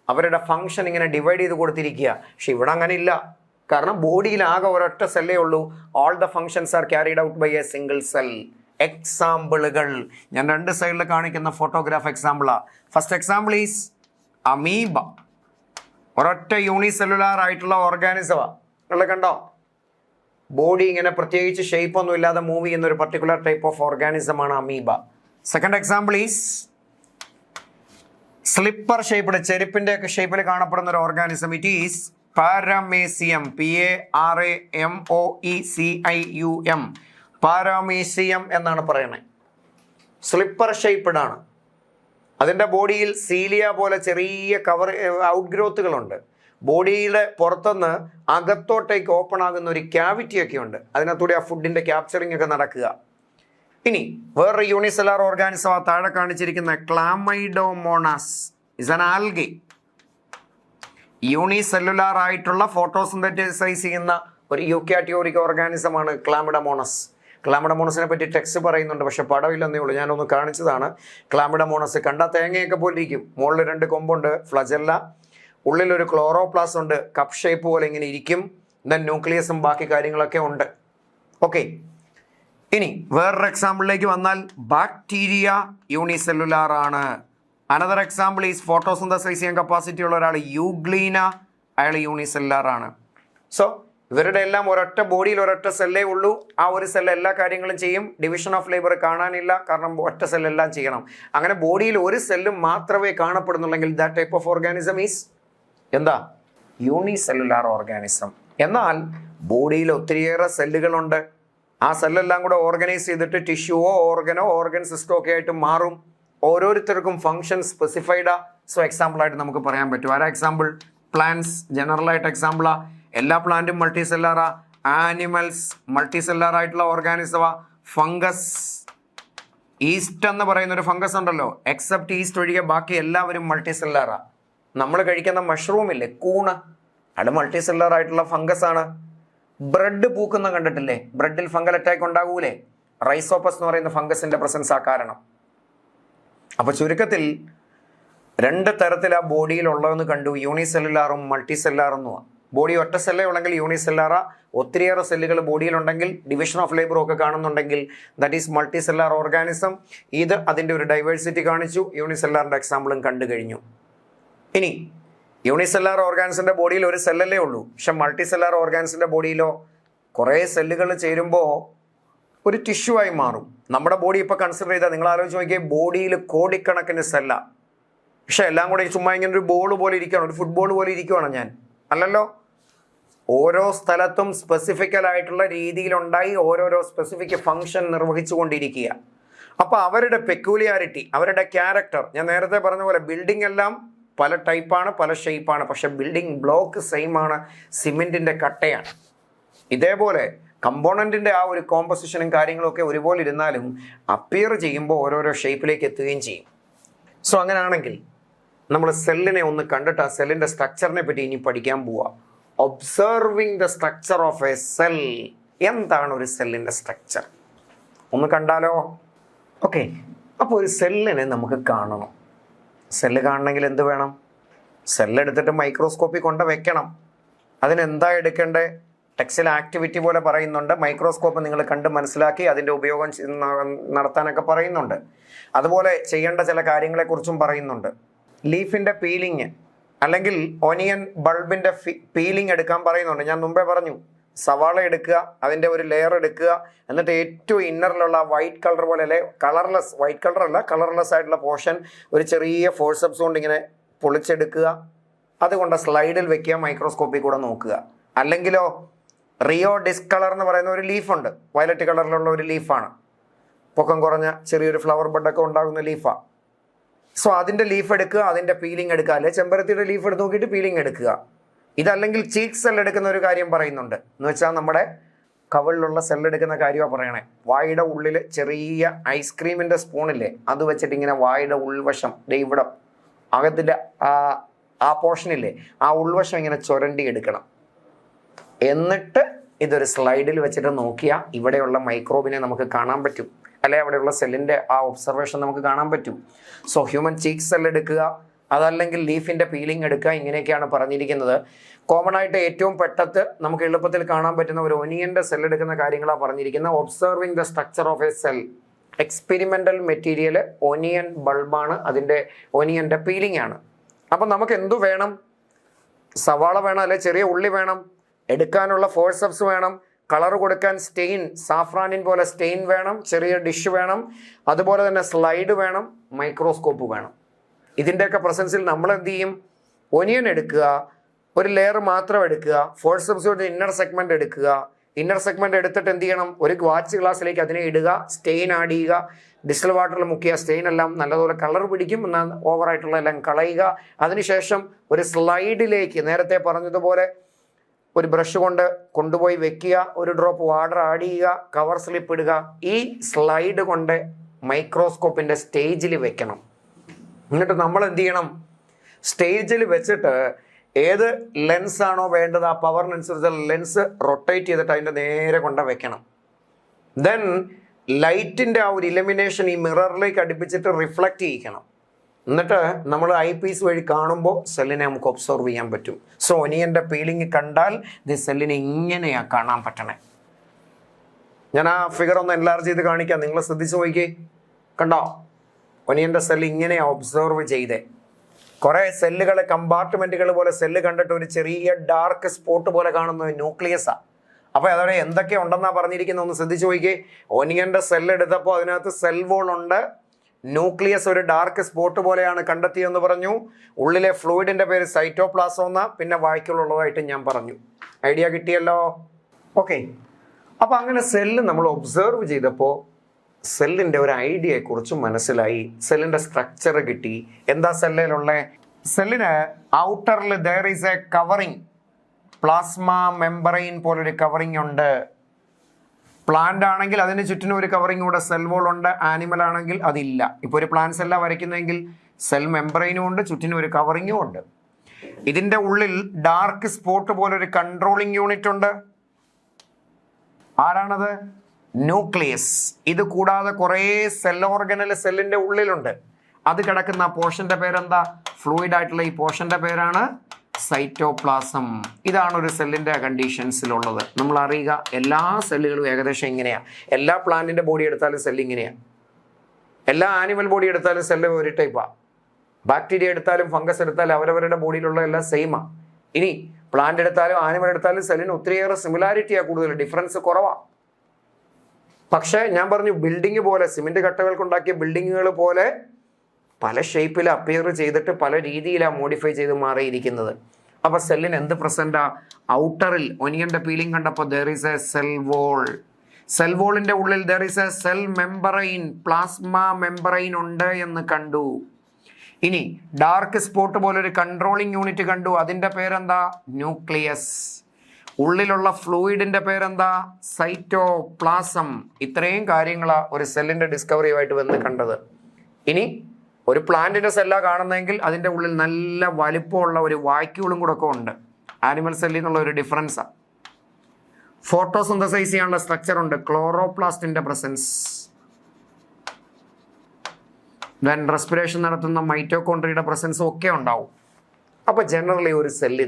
അവരുടെ ഫംഗ്ഷൻ ഇങ്ങനെ ഡിവൈഡ് ചെയ്ത് കൊടുത്തിരിക്കുക. പക്ഷെ ഇവിടെ അങ്ങനെ ഇല്ല. കാരണം ബോഡിയിൽ ആകെ ഒരൊറ്റ സെല്ലേ ഉള്ളൂ. All the functions are carried out by a single cell. എക്സാമ്പിളുകൾ ഞാൻ രണ്ട് സൈഡിൽ കാണിക്കുന്ന ഫോട്ടോഗ്രാഫ് എക്സാമ്പിളാണ്. First example is amoeba. ഒരൊറ്റ യൂണിസെല്ലുലാർ ആയിട്ടുള്ള ഓർഗാനിസമാണ്. നിങ്ങൾ കണ്ടോ? ബോഡി ഇങ്ങനെ പ്രത്യേകിച്ച് ഷേപ്പ് ഒന്നും ഇല്ലാതെ മൂവ് ചെയ്യുന്ന ഒരു പർട്ടിക്കുലർ ടൈപ്പ് ഓഫ് ഓർഗാനിസമാണ് amoeba. Second example is slipper ഷേപ്പിൽ, ചെരുപ്പിൻ്റെ ഒക്കെ ഷേപ്പിൽ കാണപ്പെടുന്ന ഒരു ഓർഗാനിസം. It is paramecium. PARAMOECIUM. Paramecium എന്നാണ് പറയുന്നത്. സ്ലിപ്പർ ഷേപ്പ്ഡ് ആണ്. അതിൻ്റെ ബോഡിയിൽ സീലിയ പോലെ ചെറിയ കവർ ഔട്ട്ഗ്രോത്തുകളുണ്ട്. ബോഡിയുടെ പുറത്തുനിന്ന് അകത്തോട്ടേക്ക് ഓപ്പൺ ആകുന്ന ഒരു ക്യാവിറ്റി ഒക്കെ ഉണ്ട്. അതിനകത്തൂടെ ആ ഫുഡിൻ്റെ ക്യാപ്ചറിങ് ഒക്കെ നടക്കുക. ഇനി വേറൊരു യൂണിസെല്ലാർ ഓർഗാനിസം താഴെ കാണിച്ചിരിക്കുന്ന ക്ലാമൈഡോമോണാസ് ഇസ് ആൻ ആൽഗെ. യൂണിസെല്ലുലാർ ആയിട്ടുള്ള ഫോട്ടോസിന്തറ്റൈസ് ചെയ്യുന്ന ഒരു യൂക്യാറ്റിയോറിക് ഓർഗാനിസമാണ് ക്ലാമിഡോമോണസ്. ക്ലാമിഡോമോണസിനെ പറ്റി ടെക്സ്റ്റ് പറയുന്നുണ്ട്, പക്ഷെ പടമില്ലെന്നേ ഉള്ളൂ. ഞാനൊന്ന് കാണിച്ചതാണ്. ക്ലാമിഡോമോണസ് കണ്ടാൽ തേങ്ങയൊക്കെ പോലെ ഇരിക്കും. മുകളിൽ 2 കൊമ്പുണ്ട്, ഫ്ലജല്ല. ഉള്ളിലൊരു ക്ലോറോപ്ലാസ്റ്റ് ഉണ്ട്, കപ്പ് ഷേപ്പ് പോലെ ഇങ്ങനെ ഇരിക്കും. ദെൻ ന്യൂക്ലിയസും ബാക്കി കാര്യങ്ങളൊക്കെ ഉണ്ട്. ഓക്കെ, ഇനി വേറൊരു എക്സാമ്പിളിലേക്ക് വന്നാൽ ബാക്ടീരിയ യൂണിസെല്ലുലാർ ആണ്. അനദർ എക്സാമ്പിൾ ഈസ് ഫോട്ടോസിന്തസൈസ് ചെയ്യാൻ കപ്പാസിറ്റി ഉള്ള ഒരാൾ യൂഗ്ലീന. അയാൾ യൂണിസെല്ലുലാർ ആണ്. സോ ഇവരുടെ എല്ലാം ഒരൊറ്റ ബോഡിയിൽ ഒരൊറ്റ സെല്ലേ ഉള്ളൂ. ആ ഒരു സെല്ല് എല്ലാ കാര്യങ്ങളും ചെയ്യും. ഡിവിഷൻ ഓഫ് ലേബർ കാണാനില്ല, കാരണം ഒറ്റ സെല്ലെല്ലാം ചെയ്യണം. അങ്ങനെ ബോഡിയിൽ ഒരു സെല്ലും മാത്രമേ കാണപ്പെടുന്നുള്ളെങ്കിൽ that type of organism is എന്താ? Unicellular organism. എന്നാൽ ബോഡിയിൽ ഒത്തിരിയേറെ സെല്ലുകളുണ്ട്. ആ സെല്ലെല്ലാം കൂടെ ഓർഗനൈസ് ചെയ്തിട്ട് ടിഷ്യൂവോ ഓർഗനോ ഓർഗൻ സിസ്റ്റോ ഒക്കെ ആയിട്ട് മാറും. ഓരോരുത്തർക്കും ഫംഗ്ഷൻ സ്പെസിഫൈഡാ. സോ എക്സാമ്പിളായിട്ട് നമുക്ക് പറയാൻ പറ്റും. ആരാ എക്സാമ്പിൾ? പ്ലാന്റ്സ് ജനറലായിട്ട് എക്സാമ്പിളാ. എല്ലാ പ്ലാന്റും മൾട്ടി സെല്ലാറാ. ആനിമൽസ് മൾട്ടി സെല്ലാർ ആയിട്ടുള്ള ഓർഗാനിസമാ. ഫംഗസ്, ഈസ്റ്റ് എന്ന് പറയുന്ന ഒരു ഫംഗസ് ഉണ്ടല്ലോ, എക്സെപ്റ്റ് ഈസ്റ്റ് ഒഴികെ ബാക്കി എല്ലാവരും മൾട്ടി സെല്ലാറാ. നമ്മൾ കഴിക്കുന്ന മഷ്റൂം ഇല്ലേ, കൂണ്, അത് മൾട്ടി സെല്ലാർ ആയിട്ടുള്ള ഫംഗസ് ആണ്. ബ്രെഡ് പൂക്കുന്ന കണ്ടിട്ടില്ലേ? ബ്രെഡിൽ ഫംഗൽ അറ്റാക്ക് ഉണ്ടാകൂലേ? റൈസോപ്പസ് എന്ന് പറയുന്ന ഫംഗസിന്റെ പ്രസൻസ് ആ കാരണം. അപ്പൊ ചുരുക്കത്തിൽ 2 തരത്തിൽ ആ ബോഡിയിലുള്ളതെന്ന് കണ്ടു, യൂണിസെല്ലുലാറും മൾട്ടി സെല്ലാറെന്നുമാണ്. ബോഡി ഒറ്റ സെല്ലേ ഉണ്ടെങ്കിൽ യൂണിസെല്ലാറ, ഒത്തിരിയേറെ സെല്ലുകൾ ബോഡിയിലുണ്ടെങ്കിൽ ഡിവിഷൻ ഓഫ് ലേബറും ഒക്കെ കാണുന്നുണ്ടെങ്കിൽ that is multicellular organism. ഇത് അതിൻ്റെ ഒരു ഡൈവേഴ്സിറ്റി കാണിച്ചു. യൂണിസെല്ലാറിൻ്റെ എക്സാമ്പിളും കണ്ടു കഴിഞ്ഞു. ഇനി യൂണിസെല്ലാർ ഓർഗാനിസിൻ്റെ ബോഡിയിൽ ഒരു സെല്ലല്ലേ ഉള്ളൂ, പക്ഷെ മൾട്ടി സെല്ലാർ ഓർഗാനിസിൻ്റെ ബോഡിയിലോ കുറേ സെല്ലുകൾ ചേരുമ്പോൾ ഒരു ടിഷ്യൂ ആയി മാറും. നമ്മുടെ ബോഡി ഇപ്പോൾ കൺസിഡർ ചെയ്താൽ നിങ്ങൾ ആലോചിച്ച് നോക്കിയാൽ ബോഡിയിൽ കോടിക്കണക്കിന് സെല്ല, പക്ഷെ എല്ലാം കൂടി ചുമ്മാ ഇങ്ങനെ ഒരു ബോൾ പോലെ ഇരിക്കുകയാണ്, ഒരു ഫുട്ബോൾ പോലെ ഇരിക്കുകയാണ് ഞാൻ. അല്ലല്ലോ, ഓരോ സ്ഥലത്തും സ്പെസിഫിക്കലായിട്ടുള്ള രീതിയിലുണ്ടായി ഓരോരോ സ്പെസിഫിക് ഫങ്ഷൻ നിർവഹിച്ചു കൊണ്ടിരിക്കുക. അപ്പോൾ അവരുടെ പെക്യൂലിയാരിറ്റി, അവരുടെ ക്യാരക്ടർ, ഞാൻ നേരത്തെ പറഞ്ഞ പോലെ ബിൽഡിംഗ് എല്ലാം പല ടൈപ്പാണ്, പല ഷേപ്പാണ്, പക്ഷെ ബിൽഡിംഗ് ബ്ലോക്ക് സെയിം ആണ്, സിമെൻറ്റിൻ്റെ കട്ടയാണ്. ഇതേപോലെ കമ്പോണൻറ്റിൻ്റെ ആ ഒരു കോമ്പസിഷനും കാര്യങ്ങളൊക്കെ ഒരുപോലെ ഇരുന്നാലും അപ്പിയർ ചെയ്യുമ്പോൾ ഓരോരോ ഷേപ്പിലേക്ക് എത്തുകയും ചെയ്യും. സോ അങ്ങനെയാണെങ്കിൽ നമ്മൾ സെല്ലിനെ ഒന്ന് കണ്ടിട്ട് ആ സെല്ലിൻ്റെ സ്ട്രക്ചറിനെ പറ്റി ഇനി പഠിക്കാൻ പോവുക. Observing the structure of a cell. എന്താണ് ഒരു സെല്ലിൻ്റെ സ്ട്രക്ചർ ഒന്ന് കണ്ടാലോ? ഓക്കെ, അപ്പോൾ ഒരു സെല്ലിനെ നമുക്ക് കാണണം. സെല്ല് കാണണമെങ്കിൽ എന്ത് വേണം? സെല്ലെടുത്തിട്ട് മൈക്രോസ്കോപ്പിൽ കൊണ്ട് വെക്കണം. അതിനെന്താ എടുക്കേണ്ടത്? ടെക്സിൽ ആക്ടിവിറ്റി പോലെ പറയുന്നുണ്ട്. മൈക്രോസ്കോപ്പ് നിങ്ങൾ കണ്ട് മനസ്സിലാക്കി അതിൻ്റെ ഉപയോഗം നടത്താനൊക്കെ പറയുന്നുണ്ട്. അതുപോലെ ചെയ്യേണ്ട ചില കാര്യങ്ങളെക്കുറിച്ചും പറയുന്നുണ്ട്. ലീഫിൻ്റെ പീലിങ് അല്ലെങ്കിൽ ഒനിയൻ ബൾബിൻ്റെ പീലിംഗ് എടുക്കാൻ പറയുന്നുണ്ട്. ഞാൻ മുമ്പേ പറഞ്ഞു, സവാള എടുക്കുക, അതിൻ്റെ ഒരു ലെയർ എടുക്കുക, എന്നിട്ട് ഏറ്റവും ഇന്നറിലുള്ള വൈറ്റ് കളർ പോലെ അല്ലെ കളർലെസ്, വൈറ്റ് കളർ അല്ല കളർലെസ് ആയിട്ടുള്ള പോർഷൻ ഒരു ചെറിയ ഫോഴ്സെപ്സ് കൊണ്ട് ഇങ്ങനെ പൊളിച്ചെടുക്കുക, അതുകൊണ്ട് സ്ലൈഡിൽ വെക്കുക, മൈക്രോസ്കോപ്പിൽ കൂടെ നോക്കുക. അല്ലെങ്കിലോ റിയോ ഡിസ്കളർ എന്ന് പറയുന്ന ഒരു ലീഫുണ്ട്, വയലറ്റ് കളറിലുള്ള ഒരു ലീഫാണ്, പൊക്കം കുറഞ്ഞ ചെറിയൊരു ഫ്ലവർ ബഡൊക്കെ ഉണ്ടാകുന്ന ലീഫാണ്. സോ അതിൻ്റെ ലീഫ് എടുക്കുക, അതിൻ്റെ പീലിംഗ് എടുക്കുക, അല്ലെ ചെമ്പരത്തിയുടെ ലീഫ് എടുത്ത് നോക്കിയിട്ട് പീലിംഗ് എടുക്കുക. ഇതല്ലെങ്കിൽ ചീക്ക് സെൽ എടുക്കുന്ന ഒരു കാര്യം പറയുന്നുണ്ട്. എന്ന് വെച്ചാൽ നമ്മുടെ കവിളിലുള്ള സെല്ലെടുക്കുന്ന കാര്യമാണ് പറയണേ. വായുടെ ഉള്ളിൽ ചെറിയ ഐസ്ക്രീമിൻ്റെ സ്പൂണില്ലേ, അത് വെച്ചിട്ട് ഇങ്ങനെ വായുടെ ഉൾവശം ഇവിടെ അകത്തിൻ്റെ ആ പോർഷനില്ലേ, ആ ഉൾവശം ഇങ്ങനെ ചുരണ്ടി എടുക്കണം. എന്നിട്ട് ഇതൊരു സ്ലൈഡിൽ വെച്ചിട്ട് നോക്കിയാൽ ഇവിടെയുള്ള മൈക്രോബിനെ നമുക്ക് കാണാൻ പറ്റും, അല്ലെ അവിടെയുള്ള സെല്ലിൻ്റെ ആ ഒബ്സർവേഷൻ നമുക്ക് കാണാൻ പറ്റും. സോ ഹ്യൂമൻ ചീക്ക് സെൽ എടുക്കുക, അതല്ലെങ്കിൽ ലീഫിൻ്റെ പീലിംഗ് എടുക്കുക, ഇങ്ങനെയൊക്കെയാണ് പറഞ്ഞിരിക്കുന്നത്. കോമൺ ആയിട്ട് ഏറ്റവും പെട്ടെന്ന് നമുക്ക് എളുപ്പത്തിൽ കാണാൻ പറ്റുന്ന ഒരു ഒനിയൻ്റെ സെൽ എടുക്കുന്ന കാര്യങ്ങളാണ് പറഞ്ഞിരിക്കുന്നത്. Observing the structure of a cell, experimental material onion ബൾബാണ്, അതിൻ്റെ ഒനിയൻ്റെ പീലിംഗ് ആണ്. അപ്പം നമുക്ക് എന്തു വേണം? സവാള വേണം, അല്ലെ ചെറിയ ഉള്ളി വേണം, എടുക്കാനുള്ള ഫോഴ്സെപ്സ് വേണം, കളർ കൊടുക്കാൻ സ്റ്റെയിൻ, സാഫ്രാനിൻ പോലെ സ്റ്റെയിൻ വേണം, ചെറിയ ഡിഷ് വേണം, അതുപോലെ തന്നെ സ്ലൈഡ് വേണം, മൈക്രോസ്കോപ്പ് വേണം. ഇതിൻ്റെയൊക്കെ പ്രസൻസിൽ നമ്മൾ എന്ത് ചെയ്യും? ഒനിയൻ എടുക്കുക, ഒരു ലെയർ മാത്രം എടുക്കുക, ഫോഴ്സെപ്സ് കൊണ്ട് ഇന്നർ സെഗ്മെന്റ് എടുക്കുക. ഇന്നർ സെഗ്മെന്റ് എടുത്തിട്ട് എന്ത് ചെയ്യണം? ഒരു വാച്ച് ഗ്ലാസ്സിലേക്ക് അതിനെ ഇടുക, സ്റ്റെയിൻ ആഡ് ചെയ്യുക, ഡിസ്റ്റിൽ വാട്ടറിൽ മുക്കിയ സ്റ്റെയിൻ എല്ലാം നല്ലതുപോലെ കളർ പിടിക്കും, എന്നാൽ ഓവറായിട്ടുള്ള എല്ലാം കളയുക. അതിനുശേഷം ഒരു സ്ലൈഡിലേക്ക് നേരത്തെ പറഞ്ഞതുപോലെ ഒരു ബ്രഷ് കൊണ്ട് കൊണ്ടുപോയി വെക്കുക, ഒരു ഡ്രോപ്പ് വാട്ടർ ആഡ് ചെയ്യുക, കവർ സ്ലിപ്പ് ഇടുക. ഈ സ്ലൈഡ് കൊണ്ട് മൈക്രോസ്കോപ്പിൻ്റെ സ്റ്റേജിൽ വെക്കണം. എന്നിട്ട് നമ്മൾ എന്ത് ചെയ്യണം? സ്റ്റേജിൽ വെച്ചിട്ട് ഏത് ലെൻസ് ആണോ വേണ്ടത് ആ പവറിനനുസരിച്ച് ലെൻസ് റൊട്ടേറ്റ് ചെയ്തിട്ട് അതിൻ്റെ നേരെ കൊണ്ട് വെക്കണം. ദെൻ ലൈറ്റിൻ്റെ ആ ഒരു ഇലമിനേഷൻ ഈ മിററിലേക്ക് അടുപ്പിച്ചിട്ട് റിഫ്ലക്റ്റ് ചെയ്യിക്കണം. എന്നിട്ട് നമ്മൾ ഐ പീസ് വഴി കാണുമ്പോൾ സെല്ലിനെ നമുക്ക് ഒബ്സർവ് ചെയ്യാൻ പറ്റും. സോ ഒനിയൻ്റെ പീലിംഗ് കണ്ടാൽ ഇത് സെല്ലിനെ ഇങ്ങനെയാണ് കാണാൻ പറ്റണേ. ഞാൻ ആ ഫിഗർ ഒന്ന് എൻലാർജ് ചെയ്ത് കാണിക്കാം, നിങ്ങൾ ശ്രദ്ധിച്ചു നോക്കിയേ. കണ്ടോ? ഒനിയൻ്റെ സെല്ല് ഇങ്ങനെയാണ് ഒബ്സർവ് ചെയ്തേ. കുറേ സെല്ലുകൾ, കമ്പാർട്ട്മെൻറ്റുകൾ പോലെ സെല്ല് കണ്ടിട്ട് ഒരു ചെറിയ ഡാർക്ക് സ്പോട്ട് പോലെ കാണുന്നത് ന്യൂക്ലിയസാണ്. അപ്പോൾ അതോടെ എന്തൊക്കെ ഉണ്ടെന്നാണ് പറഞ്ഞിരിക്കുന്നത് ഒന്ന് ശ്രദ്ധിച്ചു നോക്കിയേ. ഒനിയൻ്റെ സെല്ല് എടുത്തപ്പോൾ അതിനകത്ത് സെൽ വോൾ ഉണ്ട്, ന്യൂക്ലിയസ് ഒരു ഡാർക്ക് സ്പോട്ട് പോലെയാണ് കണ്ടെത്തിയെന്ന് പറഞ്ഞു. ഉള്ളിലെ ഫ്ലൂയിഡിൻ്റെ പേര് സൈറ്റോപ്ലാസം എന്നാ, പിന്നെ വായിക്കുള്ളതായിട്ട് ഞാൻ പറഞ്ഞു. ഐഡിയ കിട്ടിയല്ലോ? ഓക്കെ. അപ്പോൾ അങ്ങനെ സെല്ല് നമ്മൾ ഒബ്സർവ് ചെയ്തപ്പോൾ സെല്ലിൻ്റെ ഒരു ഐഡിയയെക്കുറിച്ച് മനസ്സിലായി, സെല്ലിൻ്റെ സ്ട്രക്ചർ കിട്ടി. എന്താ സെല്ലിലുള്ള? സെല്ലിന് ഔട്ടറിൽ there is a covering, plasma membrane പോലൊരു കവറിങ് ഉണ്ട്. പ്ലാന്റ് ആണെങ്കിൽ അതിന് ചുറ്റിനും ഒരു കവറിങ് കൂടെ, സെൽ വോൾ ഉണ്ട്. ആനിമൽ ആണെങ്കിൽ അതില്ല. ഇപ്പോൾ ഒരു പ്ലാന്റ് സെല്ല വരയ്ക്കുന്നതെങ്കിൽ സെൽ മെമ്പറൈനും ഉണ്ട്, ചുറ്റിനും ഒരു കവറിങ്ങും ഉണ്ട്. ഇതിൻ്റെ ഉള്ളിൽ ഡാർക്ക് സ്പോട്ട് പോലൊരു കൺട്രോളിങ് യൂണിറ്റ് ഉണ്ട്. ആരാണത്? ന്യൂക്ലിയസ്. ഇത് കൂടാതെ കുറേ സെൽ ഓർഗനൽ സെല്ലിൻ്റെ ഉള്ളിലുണ്ട്. അത് കിടക്കുന്ന പോർഷൻ്റെ പേരെന്താ? ഫ്ലൂയിഡ് ആയിട്ടുള്ള ഈ പോർഷൻ്റെ പേരാണ് സൈറ്റോപ്ലാസം. ഇതാണ് ഒരു സെല്ലിൻ്റെ കണ്ടീഷൻസിലുള്ളത്. നമ്മൾ അറിയുക, എല്ലാ സെല്ലുകളും ഏകദേശം ഇങ്ങനെയാണ്. എല്ലാ പ്ലാന്റിൻ്റെ ബോഡി എടുത്താലും സെല്ല് ഇങ്ങനെയാണ്. എല്ലാ ആനിമൽ ബോഡി എടുത്താലും സെല്ല് ഒരു ടൈപ്പാണ്. ബാക്ടീരിയ എടുത്താലും ഫംഗസ് എടുത്താലും അവരവരുടെ ബോഡിയിലുള്ള എല്ലാം സെയിമാണ്. ഇനി പ്ലാന്റ് എടുത്താലും ആനിമൽ എടുത്താലും സെല്ലിന് ഒത്തിരിയേറെ സിമിലാരിറ്റിയാണ് കൂടുതൽ, ഡിഫറൻസ് കുറവാണ്. പക്ഷേ ഞാൻ പറഞ്ഞു, ബിൽഡിങ് പോലെ, സിമെൻറ്റ് കട്ടകൾക്കുണ്ടാക്കിയ ബിൽഡിങ്ങുകൾ പോലെ പല ഷേപ്പിൽ അപ്പിയർ ചെയ്തിട്ട് പല രീതിയിലാണ് മോഡിഫൈ ചെയ്ത് മാറിയിരിക്കുന്നത്. അപ്പോൾ സെല്ലിന് എന്ത് പ്രസൻറ്റാ? ഔട്ടറിൽ ഒനിയൻ്റെ പീലിംഗ് കണ്ടപ്പോൾ there is a cell wall. Cell വോളിൻ്റെ ഉള്ളിൽ there is a cell membrane, plasma membrane ഉണ്ട് എന്ന് കണ്ടു. ഇനി ഡാർക്ക് സ്പോട്ട് പോലൊരു കൺട്രോളിങ് യൂണിറ്റ് കണ്ടു. അതിൻ്റെ പേരെന്താ? ന്യൂക്ലിയസ്. ഉള്ളിലുള്ള ഫ്ലൂയിഡിൻ്റെ പേരെന്താ? സൈറ്റോപ്ലാസം. ഇത്രയും കാര്യങ്ങളാണ് ഒരു സെല്ലിൻ്റെ ഡിസ്കവറിയുമായിട്ട് വന്ന് കണ്ടത്. ഇനി ഒരു പ്ലാന്റിൻ്റെ സെല്ലാണ് കാണുന്നതെങ്കിൽ അതിൻ്റെ ഉള്ളിൽ നല്ല വലിപ്പമുള്ള ഒരു വാക്യൂളും കൂടെ ഒക്കെ ഉണ്ട്. ആനിമൽ സെല്ലിൽ നിന്നുള്ള ഒരു ഡിഫറൻസാണ്. ഫോട്ടോസിന്തസൈസ് ചെയ്യാനുള്ള സ്ട്രക്ചർ ഉണ്ട്, ക്ലോറോപ്ലാസ്റ്റിൻ്റെ പ്രസൻസ്. ദെൻ റെസ്പിറേഷൻ നടത്തുന്ന മൈറ്റോകോൺട്രിയുടെ പ്രസൻസും ഒക്കെ ഉണ്ടാവും. അപ്പോൾ ജനറലി ഒരു സെല്ല്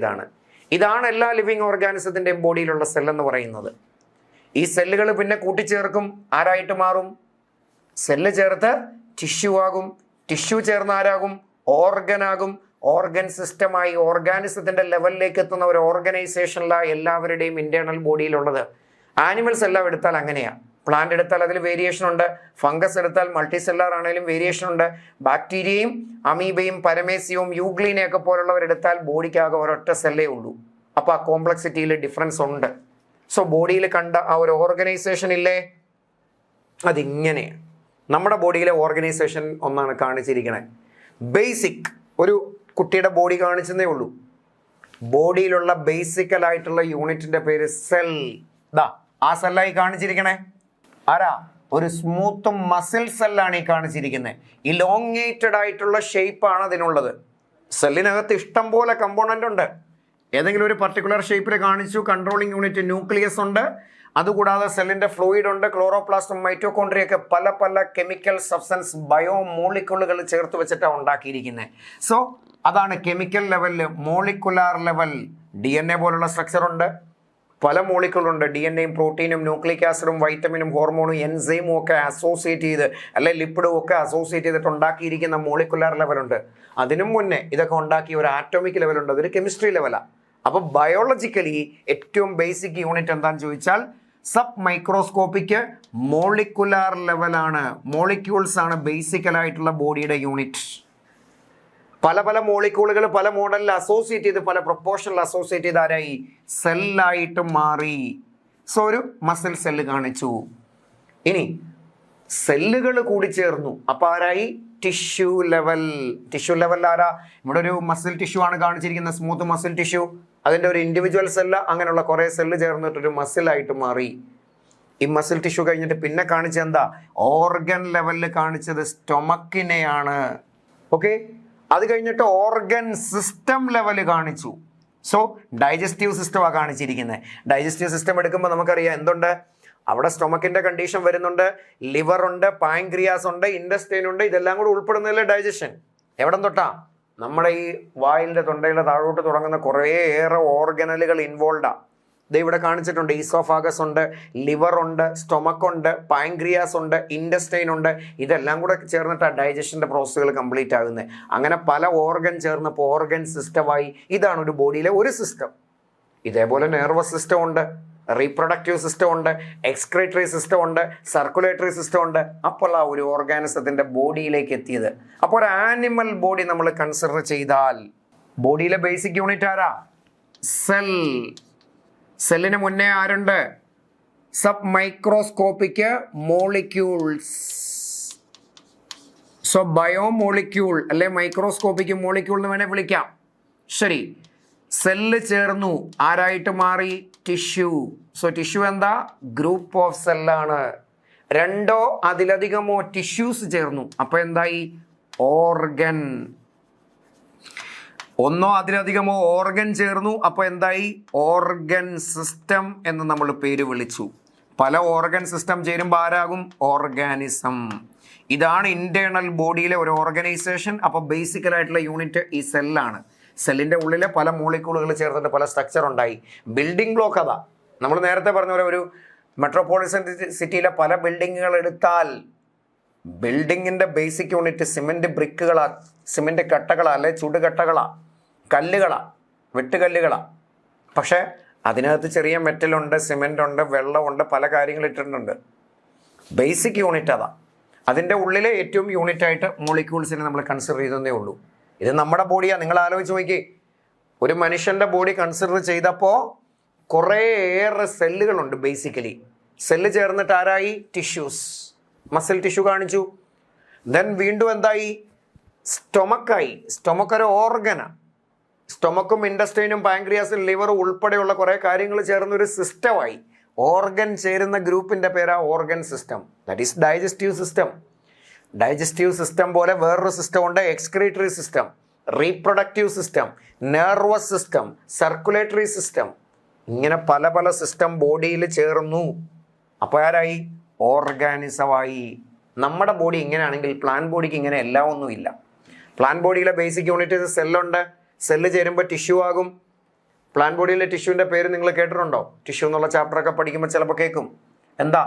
ഇതാണ് എല്ലാ ലിവിങ് ഓർഗാനിസത്തിൻ്റെയും ബോഡിയിലുള്ള സെല്ലെന്ന് പറയുന്നത്. ഈ സെല്ലുകൾ പിന്നെ കൂട്ടിച്ചേർക്കും, ആരായിട്ട് മാറും? സെല്ല് ചേർത്ത് ടിഷ്യൂ ആകും, ടിഷ്യൂ ചേർന്ന് ആരാകും, ഓർഗൻ ആകും, ഓർഗൻ സിസ്റ്റമായി ഓർഗാനിസത്തിന്റെ ലെവലിലേക്ക് എത്തുന്ന ഒരു ഓർഗനൈസേഷനിലാണ് എല്ലാവരുടെയും ഇന്റേണൽ ബോഡിയിലുള്ളത്. ആനിമൽസ് എല്ലാം എടുത്താൽ അങ്ങനെയാണ്. പ്ലാന്റ് എടുത്താൽ അതിൽ വേരിയേഷൻ ഉണ്ട്, ഫംഗസ് എടുത്താൽ മൾട്ടി സെല്ലാർ ആണെങ്കിലും വേരിയേഷൻ ഉണ്ട്, ബാക്ടീരിയയും അമീബയും പരമേസിയവും യൂഗ്ലീനെയൊക്കെ പോലുള്ളവരെടുത്താൽ ബോഡിക്കാകെ ഒരൊറ്റ സെല്ലേ ഉള്ളൂ. അപ്പോൾ ആ കോംപ്ലക്സിറ്റിയിൽ ഡിഫറൻസ് ഉണ്ട്. സോ ബോഡിയിൽ കണ്ട ആ ഒരു ഓർഗനൈസേഷൻ ഇല്ലേ, അതിങ്ങനെയാണ്. നമ്മുടെ ബോഡിയിലെ ഓർഗനൈസേഷൻ ഒന്നാണ് കാണിച്ചിരിക്കണേ. ബേസിക് ഒരു കുട്ടിയുടെ ബോഡി കാണിച്ചതേ ഉള്ളൂ. ബോഡിയിലുള്ള ബേസിക്കലായിട്ടുള്ള യൂണിറ്റിന്റെ പേര് സെൽ. ദാ ആ സെല്ലായി കാണിച്ചിരിക്കണേ. ആരാ? ഒരു സ്മൂത്ത് മസിൽ സെല്ലാണ് ഈ കാണിച്ചിരിക്കുന്നത്. ഇലോങ്ങേറ്റഡ് ആയിട്ടുള്ള ഷേപ്പാണ് അതിനുള്ളത്. സെല്ലിനകത്ത് ഇഷ്ടം പോലെ കമ്പോണന്റ് ഉണ്ട്. ഏതെങ്കിലും ഒരു പർട്ടിക്കുലർ ഷേപ്പിൽ കാണിച്ചു. കൺട്രോളിങ് യൂണിറ്റ് ന്യൂക്ലിയസ് ഉണ്ട്. അതുകൂടാതെ സെല്ലിന്റെ ഫ്ലൂയിഡ് ഉണ്ട്, ക്ലോറോപ്ലാസ്റ്റും മൈറ്റോകോൺട്രിയൊക്കെ പല പല കെമിക്കൽ സബ്സ്റ്റൻസ് ബയോ മോളിക്യൂളുകൾ ചേർത്ത് വെച്ചിട്ടാണ് ഉണ്ടാക്കിയിരിക്കുന്നത്. സോ അതാണ് കെമിക്കൽ ലെവലിൽ. മോളിക്കുലാർ ലെവൽ DNA പോലുള്ള സ്ട്രക്ചർ ഉണ്ട്, പല മോളിക്യൂളുണ്ട്. DNAയും പ്രോട്ടീനും ന്യൂക്ലിക് ആസിഡും വൈറ്റമിനും ഹോർമോണും എൻസൈമും ഒക്കെ അസോസിയേറ്റ് ചെയ്ത് അല്ലെ ലിപ്പിഡും ഒക്കെ അസോസിയേറ്റ് ചെയ്തിട്ട് ഉണ്ടാക്കിയിരിക്കുന്ന മോളിക്കുലാർ ലെവലുണ്ട്. അതിനും മുന്നേ ഇതൊക്കെ ഉണ്ടാക്കിയ ഒരു ആറ്റോമിക് ലെവലുണ്ട്, അതൊരു കെമിസ്ട്രി ലെവലാണ്. അപ്പോൾ ബയോളജിക്കലി ഏറ്റവും ബേസിക് യൂണിറ്റ് എന്താണെന്ന് ചോദിച്ചാൽ സബ് മൈക്രോസ്കോപ്പിക്ക് മോളിക്കുലാർ ലെവലാണ്. മോളിക്യൂൾസ് ആണ് ബേസിക്കലായിട്ടുള്ള ബോഡിയുടെ യൂണിറ്റ്. പല പല മോളിക്യൂളുകൾ പല മോഡലിൽ അസോസിയേറ്റ് ചെയ്ത് പല പ്രൊപ്പോർഷനിൽ അസോസിയേറ്റ് ചെയ്ത് ആരായി? സെല്ലായിട്ട് മാറി. സോ ഒരു മസിൽ സെല്ല് കാണിച്ചു. ഇനി സെല്ലുകൾ കൂടി ചേർന്നു, അപ്പൊ ആരായി? Tissue level. ടിഷ്യൂ ലെവലിൽ ആരാ? ഇവിടെ ഒരു മസിൽ ടിഷ്യൂ ആണ് കാണിച്ചിരിക്കുന്നത്, സ്മൂത്ത് മസിൽ ടിഷ്യൂ. അതിൻ്റെ ഒരു ഇൻഡിവിജ്വൽ സെല്ല്, അങ്ങനെയുള്ള കുറേ സെല്ല് ചേർന്നിട്ടൊരു മസിലായിട്ട് മാറി. ഈ മസിൽ ടിഷ്യൂ കഴിഞ്ഞിട്ട് പിന്നെ കാണിച്ചത് എന്താ? ഓർഗൻ ലെവലിൽ കാണിച്ചത് സ്റ്റൊമക്കിനെയാണ്. ഓക്കെ, അത് കഴിഞ്ഞിട്ട് ഓർഗൻ സിസ്റ്റം ലെവൽ കാണിച്ചു. സോ ഡൈജസ്റ്റീവ് സിസ്റ്റമാണ് കാണിച്ചിരിക്കുന്നത്. ഡൈജസ്റ്റീവ് സിസ്റ്റം എടുക്കുമ്പോൾ നമുക്കറിയാം എന്തുണ്ട് അവിടെ. സ്റ്റൊമക്കിന്റെ കണ്ടീഷൻ വരുന്നുണ്ട്, ലിവർ ഉണ്ട്, പാൻക്രിയാസ് ഉണ്ട്, ഇൻഡസ്റ്റൈൻ ഉണ്ട്. ഇതെല്ലാം കൂടെ ഉൾപ്പെടുന്നതല്ലേ ഡൈജഷൻ. എവിടം തൊട്ടാ? നമ്മുടെ ഈ വായിലെ തൊണ്ടയിലെ താഴോട്ട് തുടങ്ങുന്ന കുറേയേറെ ഓർഗനലുകൾ ഇൻവോൾവാണ്. ഇത് ഇവിടെ കാണിച്ചിട്ടുണ്ട്. ഈസോഫാഗസ് ഉണ്ട്, ലിവർ ഉണ്ട്, സ്റ്റൊമക്ക് ഉണ്ട്, പാൻക്രിയാസ് ഉണ്ട്, ഇൻഡസ്റ്റൈൻ ഉണ്ട്. ഇതെല്ലാം കൂടെ ചേർന്നിട്ടാണ് ഡൈജഷൻ്റെ പ്രോസസ്സുകൾ കംപ്ലീറ്റ് ആകുന്നത്. അങ്ങനെ പല ഓർഗൻ ചേർന്നപ്പോൾ ഓർഗൻ സിസ്റ്റമായി. ഇതാണ് ഒരു ബോഡിയിലെ ഒരു സിസ്റ്റം. ഇതേപോലെ നെർവസ് സിസ്റ്റം ഉണ്ട്, റീപ്രൊഡക്റ്റീവ് സിസ്റ്റം ഉണ്ട്, എക്സ്ക്രീറ്ററി സിസ്റ്റം ഉണ്ട്, സർക്കുലേറ്ററി സിസ്റ്റം ഉണ്ട്. അപ്പോൾ ആ ഒരു ഓർഗാനിസത്തിന്റെ ബോഡിയിലേക്ക് എത്തിയത്. അപ്പോൾ ഒരു ആനിമൽ ബോഡി നമ്മൾ കൺസിഡർ ചെയ്താൽ ബോഡിയിലെ ബേസിക് യൂണിറ്റ് ആരാ? സെൽ. സെല്ലിന് മുന്നേ ആരുണ്ട്? Sub microscopic molecules. So biomolecule അല്ലെ മൈക്രോസ്കോപ്പിക്ക് മോളിക്യൂൾ എന്ന് വേണേൽ വിളിക്കാം. ശരി, സെല്ല് ചേർന്നു, ആരായിട്ട് മാറി? ടിഷ്യൂ. സോ ടിഷ്യൂ എന്താ? ഗ്രൂപ്പ് ഓഫ് സെല്ലാണ്. രണ്ടോ അതിലധികമോ ടിഷ്യൂസ് ചേർന്നു, അപ്പൊ എന്തായി? ഓർഗൻ. ഒന്നോ അതിലധികമോ ഓർഗൻ ചേർന്നു, അപ്പൊ എന്തായി? ഓർഗൻ സിസ്റ്റം എന്ന് നമ്മൾ പേര് വിളിച്ചു. പല ഓർഗൻ സിസ്റ്റം ചേരുമ്പോൾ ആരാകും? ഓർഗാനിസം. ഇതാണ് ഇന്റേണൽ ബോഡിയിലെ ഒരു ഓർഗനൈസേഷൻ. അപ്പൊ ബേസിക്കലായിട്ടുള്ള യൂണിറ്റ് ഈ സെല്ലാണ്. സെല്ലിന്റെ ഉള്ളിലെ പല മോളിക്യൂളുകൾ ചേർന്നിട്ട് പല സ്ട്രക്ചർ ഉണ്ടായി. ബിൽഡിംഗ് ബ്ലോക്ക് അതാ. നമ്മൾ നേരത്തെ പറഞ്ഞ പോലെ ഒരു മെട്രോപോളിറ്റൻ സിറ്റിയിലെ പല ബിൽഡിങ്ങുകൾ എടുത്താൽ ബിൽഡിങ്ങിന്റെ ബേസിക് യൂണിറ്റ് സിമെന്റ് ബ്രിക്കുകളാ, സിമെന്റ് കട്ടകളാ, അല്ലെ ചുടുകട്ടകളാ, കല്ലുകളാ, വെട്ടുകല്ലുകളാ. പക്ഷെ അതിനകത്ത് ചെറിയ മെറ്റലുണ്ട്, സിമെന്റ് ഉണ്ട്, വെള്ളമുണ്ട്, പല കാര്യങ്ങൾ ഇട്ടിട്ടുണ്ട്. ബേസിക് യൂണിറ്റ് അതാ. അതിൻ്റെ ഉള്ളിലെ ഏറ്റവും യൂണിറ്റായിട്ട് മോളിക്യൂൾസിനെ നമ്മൾ കൺസിഡർ ചെയ്തതേ ഉള്ളൂ. ഇത് നമ്മുടെ ബോഡിയാണ്. നിങ്ങൾ ആലോചിച്ച് നോക്കി, ഒരു മനുഷ്യൻ്റെ ബോഡി കൺസിഡർ ചെയ്തപ്പോൾ കുറേയേറെ സെല്ലുകളുണ്ട്. ബേസിക്കലി സെല്ല് ചേർന്നിട്ട് ആരായി? ടിഷ്യൂസ്. മസിൽ ടിഷ്യൂ കാണിച്ചു. ദെൻ വീണ്ടും എന്തായി? സ്റ്റൊമക്കായി. സ്റ്റൊമക്ക് ഒരു ഓർഗനാണ്. സ്റ്റൊമക്കും ഇൻഡസ്റ്റൈനും പാൻക്രിയാസും ലിവറും ഉൾപ്പെടെയുള്ള കുറേ കാര്യങ്ങൾ ചേർന്നൊരു സിസ്റ്റമായി. ഓർഗൻ ചേരുന്ന ഗ്രൂപ്പിൻ്റെ പേരാ organ system. That is digestive system. Digestive system പോലെ വേറൊരു സിസ്റ്റം ഉണ്ട്, excretory system, reproductive system, nervous system, circulatory system. ഇങ്ങനെ പല പല സിസ്റ്റം ബോഡിയിൽ ചേർന്നു. അപ്പോൾ ആരായി? ഓർഗാനിസമായി. നമ്മുടെ ബോഡി ഇങ്ങനെയാണെങ്കിൽ പ്ലാൻ ബോഡിക്ക് ഇങ്ങനെ എല്ലാം ഒന്നുമില്ല. പ്ലാൻ ബോഡിയിലെ ബേസിക് യൂണിറ്റ് സെല്ലുണ്ട്. സെല്ല് ചേരുമ്പോൾ ടിഷ്യൂ ആകും. പ്ലാൻ ബോഡിയിലെ ടിഷ്യൂവിൻ്റെ പേര് നിങ്ങൾ കേട്ടിട്ടുണ്ടോ? ടിഷ്യൂ എന്നുള്ള ചാപ്റ്ററൊക്കെ പഠിക്കുമ്പോൾ ചിലപ്പോൾ കേൾക്കും. എന്താ?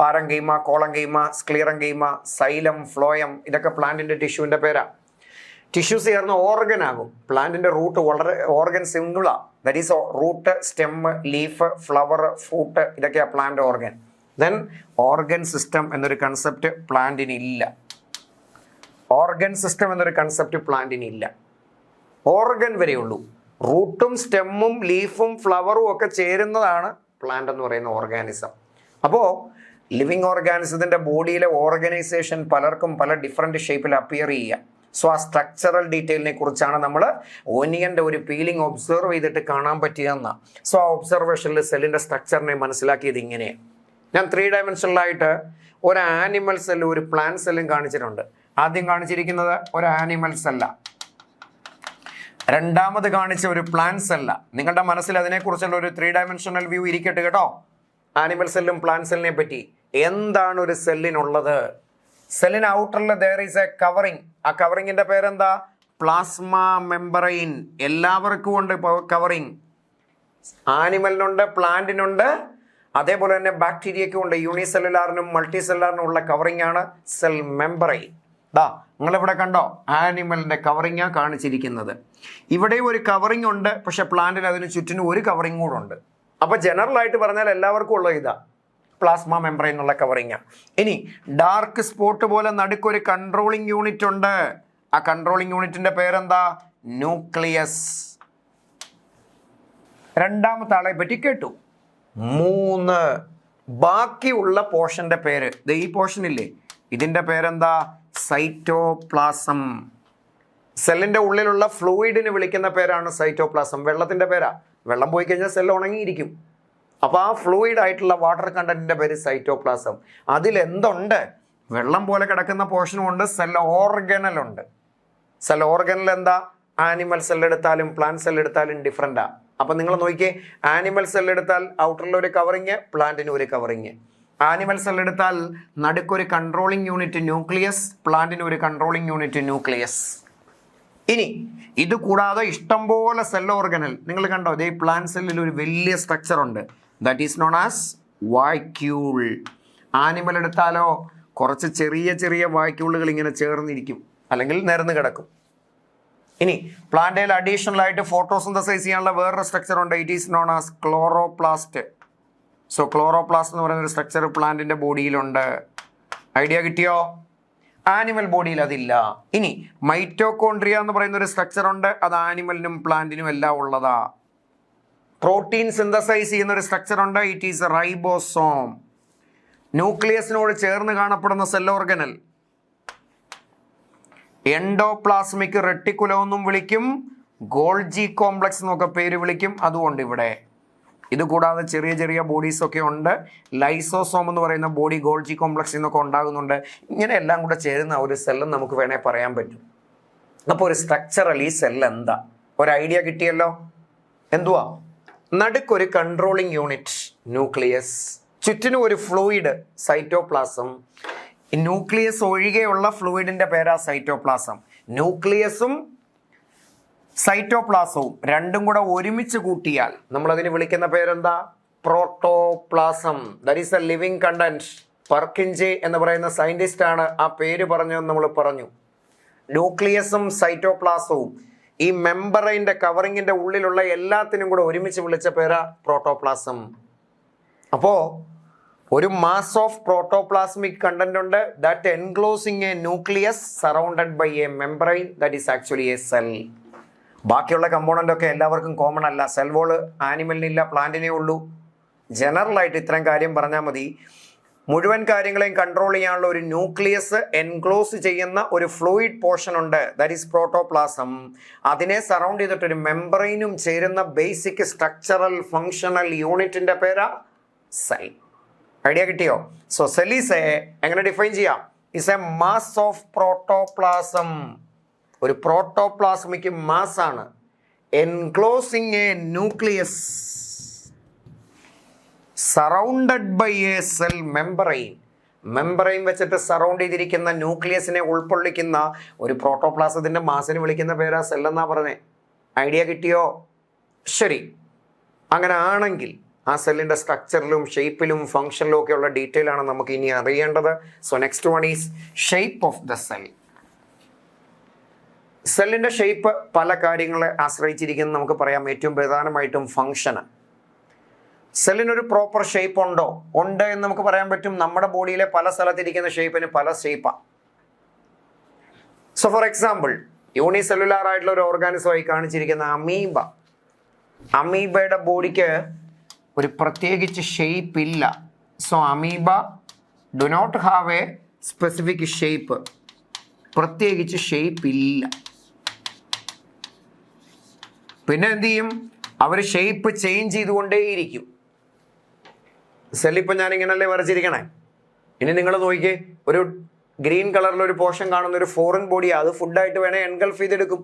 പാരങ്കൈമ, കോളങ്കൈമ, സ്ക്ലീറങ്കൈമ, സൈലം, ഫ്ലോയം, ഇതൊക്കെ പ്ലാന്റിന്റെ ടിഷ്യൂവിന്റെ പേരാ. ടിഷ്യൂസ് ചേർന്ന് ഓർഗൻ ആകും. പ്ലാന്റിന്റെ റൂട്ട് വളരെ ഓർഗൻ സിംഗിളാ. That is root, stem, leaf, flower, fruit, ഇതൊക്കെയാ plant organ. Then organ system എന്നൊരു കൺസെപ്റ്റ് പ്ലാന്റിന് ഇല്ല. ഓർഗൻ സിസ്റ്റം എന്നൊരു കൺസെപ്റ്റ് പ്ലാന്റിന് ഇല്ല. ഓർഗൻ വരെയുള്ളൂ. റൂട്ടും സ്റ്റെമ്മും ലീഫും ഫ്ലവറും ഒക്കെ ചേരുന്നതാണ് പ്ലാന്റ് എന്ന് പറയുന്ന ഓർഗാനിസം. അപ്പോൾ ലിവിങ് ഓർഗാനിസത്തിന്റെ ബോഡിയിലെ ഓർഗനൈസേഷൻ പലർക്കും പല ഡിഫറെന്റ് ഷേപ്പിൽ അപ്പിയർ ചെയ്യുക. സോ ആ സ്ട്രക്ചറൽ ഡീറ്റെയിലിനെ കുറിച്ചാണ് നമ്മൾ ഓനിയന്റെ ഒരു പീലിംഗ് ഒബ്സർവ് ചെയ്തിട്ട് കാണാൻ പറ്റിയെന്ന. സോ ആ ഒബ്സർവേഷനിൽ സെല്ലിന്റെ സ്ട്രക്ചറിനെ മനസ്സിലാക്കിയത് ഇങ്ങനെയാണ്. ഞാൻ 3 ഡയമെൻഷനിലായിട്ട് ഒരു ആനിമൽ സെല്ലും ഒരു പ്ലാന്റ് സെല്ലും കാണിച്ചിട്ടുണ്ട്. ആദ്യം കാണിച്ചിരിക്കുന്നത് ഒരു ആനിമൽ സെല്ല, രണ്ടാമത് കാണിച്ച ഒരു പ്ലാന്റ് സെല്ല. നിങ്ങളുടെ മനസ്സിൽ അതിനെക്കുറിച്ചുള്ള ഒരു 3 ഡയമെൻഷണൽ വ്യൂ ഇരിക്കട്ടെ കേട്ടോ. ആനിമൽ സെല്ലും പ്ലാന്റ് സെല്ലിനെ പറ്റി എന്താണ് ഒരു സെല്ലിനുള്ളത്? സെല്ലിന് ഔട്ടറിൽ there is a കവറിങ്. ആ കവറിങ്ങിന്റെ പേരെന്താ? Plasma membrane. എല്ലാവർക്കും ഉണ്ട് കവറിങ്. ആനിമലിനുണ്ട്, പ്ലാന്റിനുണ്ട്, അതേപോലെ തന്നെ ബാക്ടീരിയക്കും ഉണ്ട്. യൂണിസെല്ലുലാറിനും മൾട്ടി സെല്ലുലാറിനും ഉള്ള കവറിംഗ് ആണ് സെൽ മെമ്പറൈൻ. നിങ്ങളിവിടെ കണ്ടോ, ആനിമലിന്റെ കവറിങ്ങാ കാണിച്ചിരിക്കുന്നത്. ഇവിടെ ഒരു കവറിംഗ് ഉണ്ട്, പക്ഷെ പ്ലാന്റിന് അതിന് ചുറ്റിനും ഒരു കവറിംഗ് കൂടെ ഉണ്ട്. അപ്പൊ ജനറൽ ആയിട്ട് പറഞ്ഞാൽ എല്ലാവർക്കും ഉള്ള ഇതാ പ്ലാസ്മ മെമ്പറൈൻ എന്നുള്ള കവറിങ്ങാ. ഇനി ഡാർക്ക് സ്പോട്ട് പോലെ നടുക്കൊരു കൺട്രോളിംഗ് യൂണിറ്റ് ഉണ്ട്. ആ കൺട്രോളിംഗ് യൂണിറ്റിന്റെ പേരെന്താ? ന്യൂക്ലിയസ്. രണ്ടാമത്തെ ആളെ പറ്റി കേട്ടു. 3 ബാക്കിയുള്ള പോർഷന്റെ പേര്, ഈ പോർഷൻ ഇല്ലേ, ഇതിന്റെ പേരെന്താ? സൈറ്റോപ്ലാസം. സെല്ലിന്റെ ഉള്ളിലുള്ള ഫ്ലൂയിഡിന് വിളിക്കുന്ന പേരാണ് സൈറ്റോപ്ലാസം. വെള്ളത്തിന്റെ പേരാ. വെള്ളം പോയി കഴിഞ്ഞാൽ സെൽ ഉണങ്ങിയിരിക്കും. അപ്പൊ ആ ഫ്ലൂയിഡ് ആയിട്ടുള്ള വാട്ടർ കണ്ടന്റിന്റെ പേര് സൈറ്റോപ്ലാസം. അതിലെന്തുണ്ട്? വെള്ളം പോലെ കിടക്കുന്ന പോർഷനും ഉണ്ട്, സെൽ ഓർഗനൽ ഉണ്ട്. സെൽ ഓർഗനൽ എന്താ? ആനിമൽ സെൽ എടുത്താലും പ്ലാന്റ് സെൽ എടുത്താലും ഡിഫറെന്റാ. അപ്പൊ നിങ്ങൾ നോക്കിയേ, ആനിമൽ സെൽ എടുത്താൽ ഔട്ടറിൽ ഒരു കവറിങ്, പ്ലാന്റിന് ഒരു കവറിങ്. ആനിമൽ സെൽ എടുത്താൽ നടുക്കൊരു കൺട്രോളിംഗ് യൂണിറ്റ് ന്യൂക്ലിയസ്, പ്ലാന്റിന് ഒരു കൺട്രോളിംഗ് യൂണിറ്റ് ന്യൂക്ലിയസ്. ഇനി ഇത് കൂടാതെ ഇഷ്ടംപോലെ സെൽ ഓർഗനൽ നിങ്ങൾ കണ്ടോ? ഇതേ പ്ലാന്റ് സെല്ലിൽ ഒരു വലിയ സ്ട്രക്ചർ ഉണ്ട്, that is known as vacuole. Animal എടുത്താലോ കുറച്ച് ചെറിയ ചെറിയ വാക്യൂളുകൾ ഇങ്ങനെ ചേർന്നിരിക്കും, അല്ലെങ്കിൽ നിരന്ന് കിടക്കും. ഇനി പ്ലാന്റിൽ അഡീഷണൽ ആയിട്ട് ഫോട്ടോസിന്തസൈസ് ചെയ്യാനുള്ള വേറൊരു സ്ട്രക്ചർ ഉണ്ട്, it is known as chloroplast. So chloroplast എന്ന് പറയുന്ന ഒരു സ്ട്രക്ചർ പ്ലാന്റിന്റെ ബോഡിയിലുണ്ട്. ഐഡിയ കിട്ടിയോ? ആനിമൽ ബോഡിയിൽ അതില്ല. ഇനി മൈറ്റോകോൺട്രിയ എന്ന് പറയുന്ന ഒരു സ്ട്രക്ചർ ഉണ്ട്, അത് ആനിമലിനും പ്ലാന്റിനും എല്ലാം ഉള്ളതാ. പ്രോട്ടീൻ സിന്തസൈസ് ചെയ്യുന്ന ഒരു സ്ട്രക്ചർ ഉണ്ട്, ഇറ്റ് ഈസ് റൈബോസോം. ന്യൂക്ലിയസിനോട് ചേർന്ന് കാണപ്പെടുന്ന സെൽ ഓർഗനൽ എൻഡോപ്ലാസ്മിക് റെട്ടിക്കുലം എന്നും വിളിക്കും, ഗോൾജി കോംപ്ലക്സ് എന്നൊക്കെ പേര് വിളിക്കും. അതുകൊണ്ട് ഇവിടെ ഇത് കൂടാതെ ചെറിയ ചെറിയ ബോഡീസ് ഒക്കെ ഉണ്ട്. ലൈസോസോം എന്ന് പറയുന്ന ബോഡി ഗോൾജി കോംപ്ലക്സിൽ നിന്നൊക്കെ ഉണ്ടാകുന്നുണ്ട്. ഇങ്ങനെ എല്ലാം കൂടെ ചേരുന്ന ഒരു സെല്ലെന്ന് നമുക്ക് വേണേൽ പറയാൻ പറ്റും. അപ്പോൾ ഒരു സ്ട്രക്ചറൽ ഈ സെൽ എന്താ? ഒരു ഐഡിയ കിട്ടിയല്ലോ. എന്തുവാ? നടുക്കൊരു കൺട്രോളിംഗ് യൂണിറ്റ് ന്യൂക്ലിയസ്, ചുറ്റിനും ഒരു ഫ്ലൂയിഡ് സൈറ്റോപ്ലാസം. ന്യൂക്ലിയസ് ഒഴികെയുള്ള ഫ്ലൂയിഡിന്റെ പേരാ സൈറ്റോപ്ലാസം. ന്യൂക്ലിയസും സൈറ്റോപ്ലാസവും രണ്ടും കൂടെ ഒരുമിച്ച് കൂട്ടിയാൽ നമ്മൾ അതിന് വിളിക്കുന്ന പേരെന്താ? Protoplasm. That is a living content. Purkinje എന്ന് പറയുന്ന സയന്റിസ്റ്റ് ആണ് ആ പേര് പറഞ്ഞതെന്ന് നമ്മൾ പറഞ്ഞു. ന്യൂക്ലിയസും സൈറ്റോപ്ലാസവും ഈ മെമ്പറൈന്റെ കവറിങ്ങിന്റെ ഉള്ളിലുള്ള എല്ലാത്തിനും കൂടെ ഒരുമിച്ച് വിളിച്ച പേരാ പ്രോട്ടോപ്ലാസം. അപ്പോ ഒരു മാസ് ഓഫ് പ്രോട്ടോപ്ലാസ്മിക് കണ്ടന്റ് ഉണ്ട്, that enclosing a nucleus surrounded by a membrane, that is actually a cell. ബാക്കിയുള്ള കമ്പോണന്റ് ഒക്കെ എല്ലാവർക്കും കോമൺ അല്ല. സെൽ വോള് ആനിമലിനില്ല, പ്ലാന്റിനേ ഉള്ളൂ. ജനറൽ ആയിട്ട് ഇത്രയും കാര്യം പറഞ്ഞാൽ മതി. മുഴുവൻ കാര്യങ്ങളെയും കൺട്രോൾ ചെയ്യാനുള്ള ഒരു ന്യൂക്ലിയസ് എൻക്ലോസ് ചെയ്യുന്ന ഒരു ഫ്ലൂയിഡ് പോർഷൻ ഉണ്ട്, ദാറ്റ് ഈസ് പ്രോട്ടോപ്ലാസം. അതിനെ സറൗണ്ട് ചെയ്തിട്ടൊരു മെമ്പറൈനും ചേരുന്ന ബേസിക് സ്ട്രക്ചറൽ ഫങ്ഷണൽ യൂണിറ്റിന്റെ പേരാ സെൽ. ഐഡിയ കിട്ടിയോ? സോ സെൽ ഈസ് എങ്ങനെ ഡിഫൈൻ ചെയ്യാം? Is a mass of protoplasm. ഒരു പ്രോട്ടോപ്ലാസ്മിക് മാസ് ആണ്, enclosing a nucleus surrounded by a cell membrane. Membrane വെച്ചിട്ട് സറൗണ്ട് ചെയ്തിരിക്കുന്ന ന്യൂക്ലിയസിനെ ഉൾക്കൊള്ളിക്കുന്ന ഒരു പ്രോട്ടോപ്ലാസത്തിന്റെ മാസിന് വിളിക്കുന്ന പേരാ സെൽ എന്നാ പറഞ്ഞേ. ഐഡിയ കിട്ടിയോ? ശരി, അങ്ങനെ ആണെങ്കിൽ ആ സെല്ലിൻ്റെ സ്ട്രക്ചറിലും ഷേപ്പിലും ഫംഗ്ഷനിലും ഒക്കെയുള്ള ഡീറ്റെയിൽ ആണ് നമുക്ക് ഇനി അറിയേണ്ടത്. So next one is shape of the cell. സെല്ലിൻ്റെ ഷേപ്പ് പല കാര്യങ്ങളെ ആശ്രയിച്ചിരിക്കുന്നത് നമുക്ക് പറയാം. ഏറ്റവും പ്രധാനമായിട്ടും ഫംഗ്ഷന്. സെല്ലിനൊരു പ്രോപ്പർ ഷേപ്പ് ഉണ്ട് എന്ന് നമുക്ക് പറയാൻ പറ്റും. നമ്മുടെ ബോഡിയിലെ പല സ്ഥലത്തിരിക്കുന്ന ഷേപ്പിന് പല ഷേപ്പാണ്. സോ ഫോർ എക്സാമ്പിൾ, യൂണിസെല്ലുലാർ ആയിട്ടുള്ള ഒരു ഓർഗാനിസമായി കാണിച്ചിരിക്കുന്ന അമീബയുടെ ബോഡിക്ക് ഒരു പ്രത്യേകിച്ച് ഷേപ്പ് ഇല്ല. So amoeba do not have a specific shape. പ്രത്യേകിച്ച് ഷേപ്പ് ഇല്ല. പിന്നെ എന്ത് ചെയ്യും? അവർ ഷേപ്പ് ചേഞ്ച് ചെയ്തുകൊണ്ടേയിരിക്കും. സെല്ലിപ്പോൾ ഞാനിങ്ങനല്ലേ വരച്ചിരിക്കണേ. ഇനി നിങ്ങൾ നോക്കിക്കേ, ഒരു ഗ്രീൻ കളറിലൊരു പോർഷൻ കാണുന്ന ഒരു ഫോറിൻ ബോഡിയാണ്. അത് ഫുഡായിട്ട് വേണേൽ എൻഗൾഫ് ചെയ്തെടുക്കും.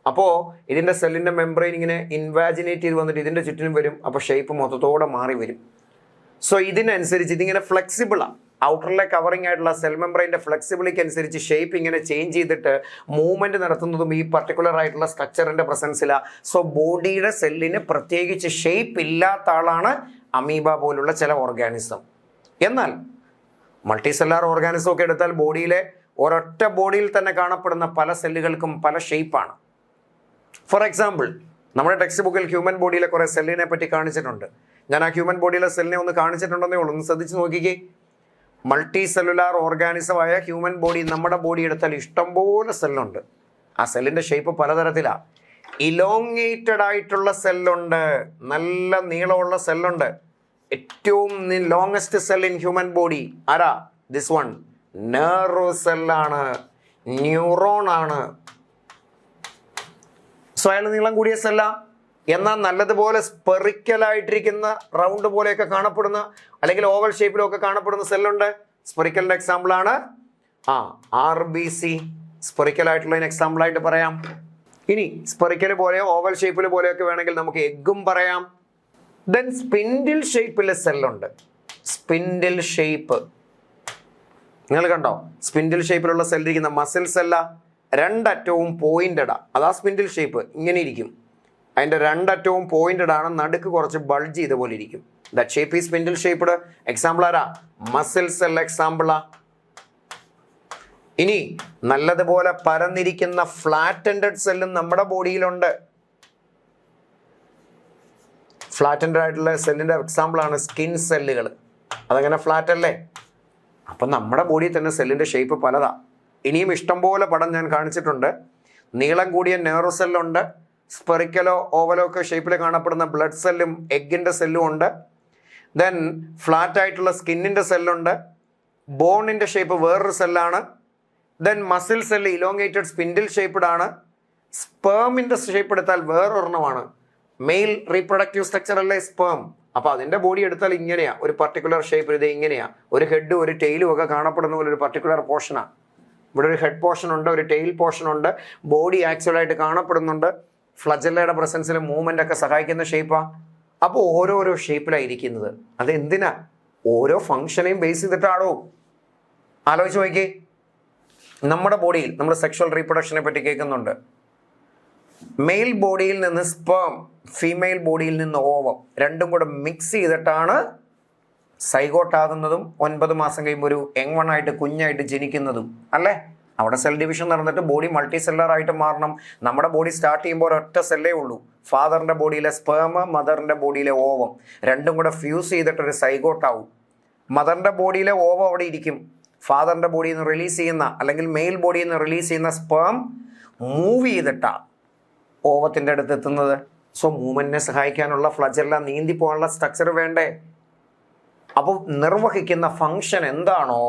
അപ്പോൾ ഇതിൻ്റെ സെല്ലിൻ്റെ മെംബ്രെയിൻ ഇങ്ങനെ ഇൻവാജിനേറ്റ് ചെയ്ത് വന്നിട്ട് ഇതിൻ്റെ ചുറ്റിനും വരും. അപ്പോൾ ഷേപ്പ് മൊത്തത്തോടെ മാറി വരും. സോ ഇതിനനുസരിച്ച് ഇതിങ്ങനെ ഫ്ലെക്സിബിളാണ്. ഔട്ടറിലെ കവറിങ് ആയിട്ടുള്ള സെൽ മെംബ്രെയിൻ്റെ ഫ്ലെക്സിബിലിറ്റി അനുസരിച്ച് ഷേപ്പ് ഇങ്ങനെ ചേഞ്ച് ചെയ്തിട്ട് മൂവ്മെൻറ്റ് നടത്തുന്നതും ഈ പർട്ടിക്കുലർ ആയിട്ടുള്ള സ്ട്രക്ചറിൻ്റെ പ്രസൻസിലാണ്. സോ ബോഡിയുടെ സെല്ലിന് പ്രത്യേകിച്ച് ഷേപ്പ് ഇല്ലാത്ത ആളാണ് അമീബ പോലുള്ള ചില ഓർഗാനിസം. എന്നാൽ മൾട്ടി സെല്ലാർ ഓർഗാനിസം ഒക്കെ എടുത്താൽ ബോഡിയിലെ ഒരൊറ്റ ബോഡിയിൽ തന്നെ കാണപ്പെടുന്ന പല സെല്ലുകൾക്കും പല ഷേപ്പാണ്. ഫോർ എക്സാമ്പിൾ, നമ്മുടെ ടെക്സ്റ്റ് ബുക്കിൽ ഹ്യൂമൻ ബോഡിയിലെ കുറേ സെല്ലിനെ പറ്റി കാണിച്ചിട്ടുണ്ട്. ഞാൻ ആ ഹ്യൂമൻ ബോഡിയിലെ സെല്ലിനെ ഒന്ന് കാണിച്ചിട്ടുണ്ടെന്നേ ഉള്ളൂ. ഒന്ന് ശ്രദ്ധിച്ച് നോക്കിക്കേ. മൾട്ടി സെല്ലുലാർ ഓർഗാനിസമായ ഹ്യൂമൻ ബോഡി, നമ്മുടെ ബോഡി എടുത്താൽ ഇഷ്ടംപോലെ സെല്ലുണ്ട്. ആ സെല്ലിൻ്റെ ഷേപ്പ് പലതരത്തിലാണ്. ഇലോങ്ങേറ്റഡ് ആയിട്ടുള്ള സെല്ലുണ്ട്, നല്ല നീളമുള്ള സെല്ലുണ്ട്. ഏറ്റവും longest cell in human body ആരാ? ദിസ് വൺ, നെർവ് സെല്ലാണ്, ന്യൂറോൺ ആണ്. സോ അയാൾ നീളം കൂടിയ സെല്ല. എന്നാൽ നല്ലതുപോലെ സ്പെറിക്കലായിട്ടിരിക്കുന്ന റൗണ്ട് പോലെയൊക്കെ കാണപ്പെടുന്ന അല്ലെങ്കിൽ ഓവൽ ഷേപ്പിലൊക്കെ കാണപ്പെടുന്ന സെല്ലുണ്ട്. സ്പെറിക്കലിൻ്റെ എക്സാമ്പിളാണ് RBC. സ്പെറിക്കലായിട്ടുള്ളതിന് എക്സാമ്പിളായിട്ട് പറയാം. ഇനി സ്പെറിക്കൽ പോലെയോ ഓവൽ ഷേപ്പിൽ പോലെയൊക്കെ വേണമെങ്കിൽ നമുക്ക് എഗ്ഗും പറയാം. ദെൻ സ്പിൻഡിൽ ഷേപ്പിലെ സെല്ലുണ്ട്. സ്പിൻഡിൽ ഷേപ്പ് നിങ്ങൾ കണ്ടോ? സ്പിൻഡിൽ ഷേപ്പിലുള്ള സെല്ലിരിക്കുന്ന മസിൽ സെല്ല, രണ്ടറ്റവും പോയിന്റഡാ. അതാ സ്പിൻഡിൽ ഷേപ്പ്. ഇങ്ങനെ ഇരിക്കും. അതിൻ്റെ രണ്ടറ്റവും പോയിന്റഡ് ആണ്, നടുക്ക് കുറച്ച് ബൾജ് ചെയ്ത പോലെ ഇരിക്കും. ദാറ്റ് ഷേപ്പ് ഈ സ്പിൻഡിൽ ഷേപ്പ്ഡ്. എക്സാമ്പിൾ ആരാ? മസിൽ സെൽ എക്സാമ്പിളാ. ഇനി നല്ലതുപോലെ പരന്നിരിക്കുന്ന ഫ്ലാറ്റൻഡ് സെല്ലും നമ്മുടെ ബോഡിയിലുണ്ട്. ഫ്ലാറ്റൻഡ് ആയിട്ടുള്ള സെല്ലിൻ്റെ എക്സാമ്പിളാണ് സ്കിൻ സെല്ലുകൾ. അതങ്ങനെ ഫ്ലാറ്റ് അല്ലേ? അപ്പം നമ്മുടെ ബോഡിയിൽ തന്നെ സെല്ലിൻ്റെ ഷേപ്പ് പലതാ. ഇനിയും ഇഷ്ടംപോലെ പടം ഞാൻ കാണിച്ചിട്ടുണ്ട്. നീളം കൂടിയ നെർവ് സെല്ലുണ്ട്. സ്പെറിക്കലോ ഓവലോ ഒക്കെ ഷേപ്പിൽ കാണപ്പെടുന്ന ബ്ലഡ് സെല്ലും എഗ്ഗിൻ്റെ സെല്ലും ഉണ്ട്. ദെൻ ഫ്ലാറ്റ് ആയിട്ടുള്ള സ്കിന്നിൻ്റെ സെല്ലുണ്ട്. ബോണിൻ്റെ ഷേപ്പ് വേറൊരു സെല്ലാണ്. Then muscle cell elongated spindle shaped ആണ്. സ്പേമിൻ്റെ ഷേപ്പ് എടുത്താൽ വേറൊരെണ്ണമാണ്. മെയിൽ റീപ്രൊഡക്റ്റീവ് സ്ട്രക്ചർ അല്ലേ സ്പേം. അപ്പോൾ അതിൻ്റെ ബോഡി എടുത്താൽ ഇങ്ങനെയാണ്, ഒരു പർട്ടിക്കുലർ ഷേപ്പ്. ഇത് ഇങ്ങനെയാണ്, ഒരു ഹെഡും ഒരു ടെയിലും ഒക്കെ കാണപ്പെടുന്ന പോലെ ഒരു പർട്ടിക്കുലർ പോർഷനാണ്. ഇവിടെ ഒരു ഹെഡ് പോർഷൻ ഉണ്ട്, ഒരു ടെയിൽ പോർഷൻ ഉണ്ട്. ബോഡി ആക്ച്വലായിട്ട് കാണപ്പെടുന്നുണ്ട്. ഫ്ലജല്ലയുടെ പ്രസൻസിൽ മൂവ്മെൻ്റ് ഒക്കെ സഹായിക്കുന്ന ഷേപ്പാണ്. അപ്പോൾ ഓരോരോ ഷേപ്പിലായിരിക്കുന്നത്. അതെന്തിനാ? ഓരോ ഫംഗ്ഷനെയും ബേസ് ചെയ്തിട്ടാണോ? ആലോചിച്ച് നോക്കിയേ. നമ്മുടെ ബോഡിയിൽ നമ്മൾ സെക്ഷൽ റീപ്രൊഡക്ഷനെ പറ്റി കേൾക്കുന്നുണ്ട്. മെയിൽ ബോഡിയിൽ നിന്ന് സ്പേം, ഫീമെയിൽ ബോഡിയിൽ നിന്ന് ഓവം, രണ്ടും കൂടെ മിക്സ് ചെയ്തിട്ടാണ് സൈഗോട്ടാകുന്നതും 9 മാസം കഴിയുമ്പോൾ ഒരു യങ് കുഞ്ഞായിട്ട് ജനിക്കുന്നതും അല്ലേ? അവിടെ സെൽ ഡിവിഷൻ നടന്നിട്ട് ബോഡി മൾട്ടി സെല്ലർ ആയിട്ട് മാറണം. നമ്മുടെ ബോഡി സ്റ്റാർട്ട് ചെയ്യുമ്പോൾ ഒരൊറ്റ സെല്ലേ ഉള്ളൂ. ഫാദറിൻ്റെ ബോഡിയിലെ സ്പേം, മദറിൻ്റെ ബോഡിയിലെ ഓവം, രണ്ടും കൂടെ ഫ്യൂസ് ചെയ്തിട്ടൊരു സൈഗോട്ടാവും. മദറിൻ്റെ ബോഡിയിലെ ഓവം അവിടെ ഇരിക്കും. ഫാദറിൻ്റെ ബോഡിയിൽ നിന്ന് റിലീസ് ചെയ്യുന്ന അല്ലെങ്കിൽ മെയിൽ ബോഡിയിൽ നിന്ന് റിലീസ് ചെയ്യുന്ന സ്പേം മൂവ് ചെയ്തിട്ടാണ് ഓവത്തിൻ്റെ അടുത്ത് എത്തുന്നത്. സോ മൂവ്മെൻറ്റിനെ സഹായിക്കാനുള്ള ഫ്ലജല്ല നീന്തി പോകാനുള്ള സ്ട്രക്ചർ വേണ്ടേ? അപ്പോൾ നിർവഹിക്കുന്ന ഫങ്ഷൻ എന്താണോ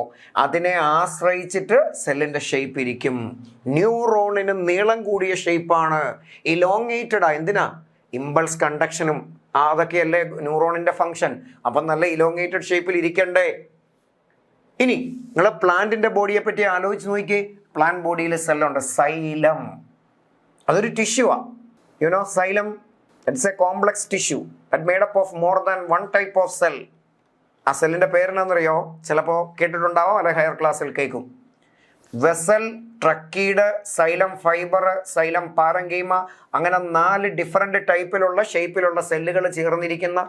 അതിനെ ആശ്രയിച്ചിട്ട് സെല്ലിൻ്റെ ഷേപ്പ് ഇരിക്കും. ന്യൂറോണിന് നീളം കൂടിയ ഷേപ്പാണ്, ഇലോങ്ങേറ്റഡാ. എന്തിനാ? ഇമ്പൾസ് കണ്ടക്ഷനും അതൊക്കെയല്ലേ ന്യൂറോണിൻ്റെ ഫങ്ഷൻ. അപ്പം നല്ല ഇലോങ്ങേറ്റഡ് ഷേപ്പിൽ ഇരിക്കണ്ടേ? ഇനി നിങ്ങൾ പ്ലാന്റിൻ്റെ ബോഡിയെ പറ്റി ആലോചിച്ച് നോക്കിയേ. പ്ലാന്റ് ബോഡിയിൽ സെല്ലുണ്ട്, സൈലം. അതൊരു ടിഷ്യൂവാണ്. You know xylem, it's a complex tissue that made up of more than one type of cell. ആ സെല്ലിൻ്റെ പേരെന്നാണെന്നറിയോ? ചിലപ്പോൾ കേട്ടിട്ടുണ്ടാവും, അല്ലെ ഹയർ ക്ലാസ്സിൽ കേൾക്കും. Vessel, tracheid, xylem fibre, xylem parenchyma, അങ്ങനെ 4 ഡിഫറെൻ്റ് ടൈപ്പിലുള്ള ഷേപ്പിലുള്ള സെല്ലുകൾ ചേർന്നിരിക്കുന്ന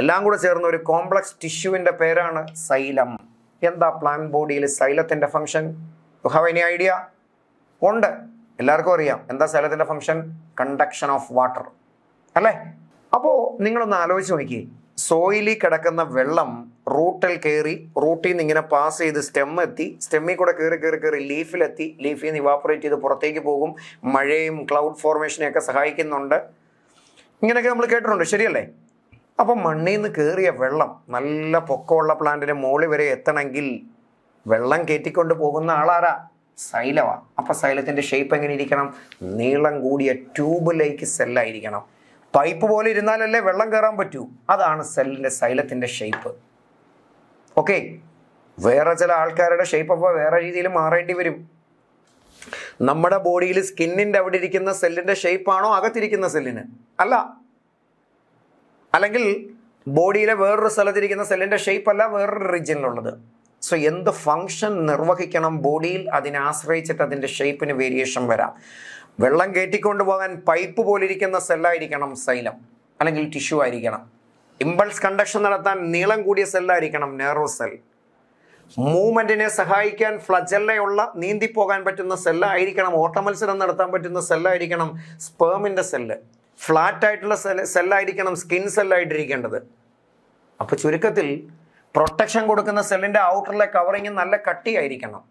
എല്ലാം കൂടെ ചേർന്ന ഒരു കോംപ്ലക്സ് ടിഷ്യൂവിൻ്റെ പേരാണ് സൈലം. എന്താ പ്ലാന്റ് ബോഡിയിൽ സൈലത്തിൻ്റെ function? You have any idea? ഉണ്ട്, എല്ലാവർക്കും അറിയാം. എന്താ സൈലത്തിൻ്റെ ഫംഗ്ഷൻ? കണ്ടക്ഷൻ ഓഫ് വാട്ടർ അല്ലേ? അപ്പോൾ നിങ്ങളൊന്ന് ആലോചിച്ച് നോക്കി, സോയിലിൽ കിടക്കുന്ന വെള്ളം റൂട്ടിൽ കയറി, റൂട്ടിൽ നിന്ന് ഇങ്ങനെ പാസ് ചെയ്ത് സ്റ്റെമ്മിൽ കൂടെ കയറി ലീഫിലെത്തി, ലീഫിൽ നിന്ന് ഇവാപ്പറേറ്റ് ചെയ്ത് പുറത്തേക്ക് പോകും. മഴയും ക്ലൗഡ് ഫോർമേഷനെയൊക്കെ സഹായിക്കുന്നുണ്ട്. ഇങ്ങനെയൊക്കെ നമ്മൾ കേട്ടിട്ടുണ്ട്, ശരിയല്ലേ? അപ്പം മണ്ണിൽ നിന്ന് കയറിയ വെള്ളം നല്ല പൊക്കമുള്ള പ്ലാന്റിന് മുകളിൽ വരെ എത്തണമെങ്കിൽ വെള്ളം കയറ്റിക്കൊണ്ട് പോകുന്ന ആളാരാ? സൈലമാണ്. അപ്പം സൈലത്തിൻ്റെ ഷേപ്പ് എങ്ങനെ ഇരിക്കണം? നീളം കൂടിയ ട്യൂബ് ലൈക്ക് സെല്ലായിരിക്കണം. പൈപ്പ് പോലെ ഇരുന്നാലല്ലേ വെള്ളം കയറാൻ പറ്റൂ. അതാണ് സൈലത്തിൻ്റെ ഷേപ്പ്. ഓക്കെ, വേറെ ചില ആൾക്കാരുടെ ഷേപ്പ് അപ്പോൾ വേറെ രീതിയിൽ മാറേണ്ടി വരും. നമ്മുടെ ബോഡിയിൽ സ്കിന്നിൻ്റെ അവിടെ ഇരിക്കുന്ന സെല്ലിൻ്റെ ഷേപ്പാണോ അകത്തിരിക്കുന്ന സെല്ലിന്? അല്ല. അല്ലെങ്കിൽ ബോഡിയിലെ വേറൊരു സ്ഥലത്തിരിക്കുന്ന സെല്ലിൻ്റെ ഷേപ്പ് അല്ല വേറൊരു റീജിയനിലുള്ളത്. സോ എന്ത് ഫങ്ഷൻ നിർവഹിക്കണം ബോഡിയിൽ, അതിനെ ആശ്രയിച്ചിട്ട് അതിൻ്റെ ഷേപ്പിന് വേരിയേഷൻ വരാം. വെള്ളം കയറ്റിക്കൊണ്ട് പോകാൻ പൈപ്പ് പോലിരിക്കുന്ന സെല്ലായിരിക്കണം സൈലം, അല്ലെങ്കിൽ ടിഷ്യൂ ആയിരിക്കണം. ഇമ്പൾസ് കണ്ടക്ഷൻ നടത്താൻ നീളം കൂടിയ സെല്ലായിരിക്കണം നെർവ് സെൽ. മൂവ്മെന്റിനെ സഹായിക്കാൻ ഫ്ലജല്ലയുള്ള നീന്തിപ്പോകാൻ പറ്റുന്ന സെല്ലായിരിക്കണം, ഓട്ടമത്സരം നടത്താൻ പറ്റുന്ന സെല്ലായിരിക്കണം സ്പേമിൻ്റെ സെല്ല്. ഫ്ലാറ്റ് ആയിട്ടുള്ള സെല്ലായിരിക്കണം സ്കിൻ സെല്ലായിട്ടിരിക്കേണ്ടത്. അപ്പോൾ ചുരുക്കത്തിൽ പ്രൊട്ടക്ഷൻ കൊടുക്കുന്ന സെല്ലിൻ്റെ ഔട്ടറിലെ കവറിങ് നല്ല കട്ടിയായിരിക്കണം.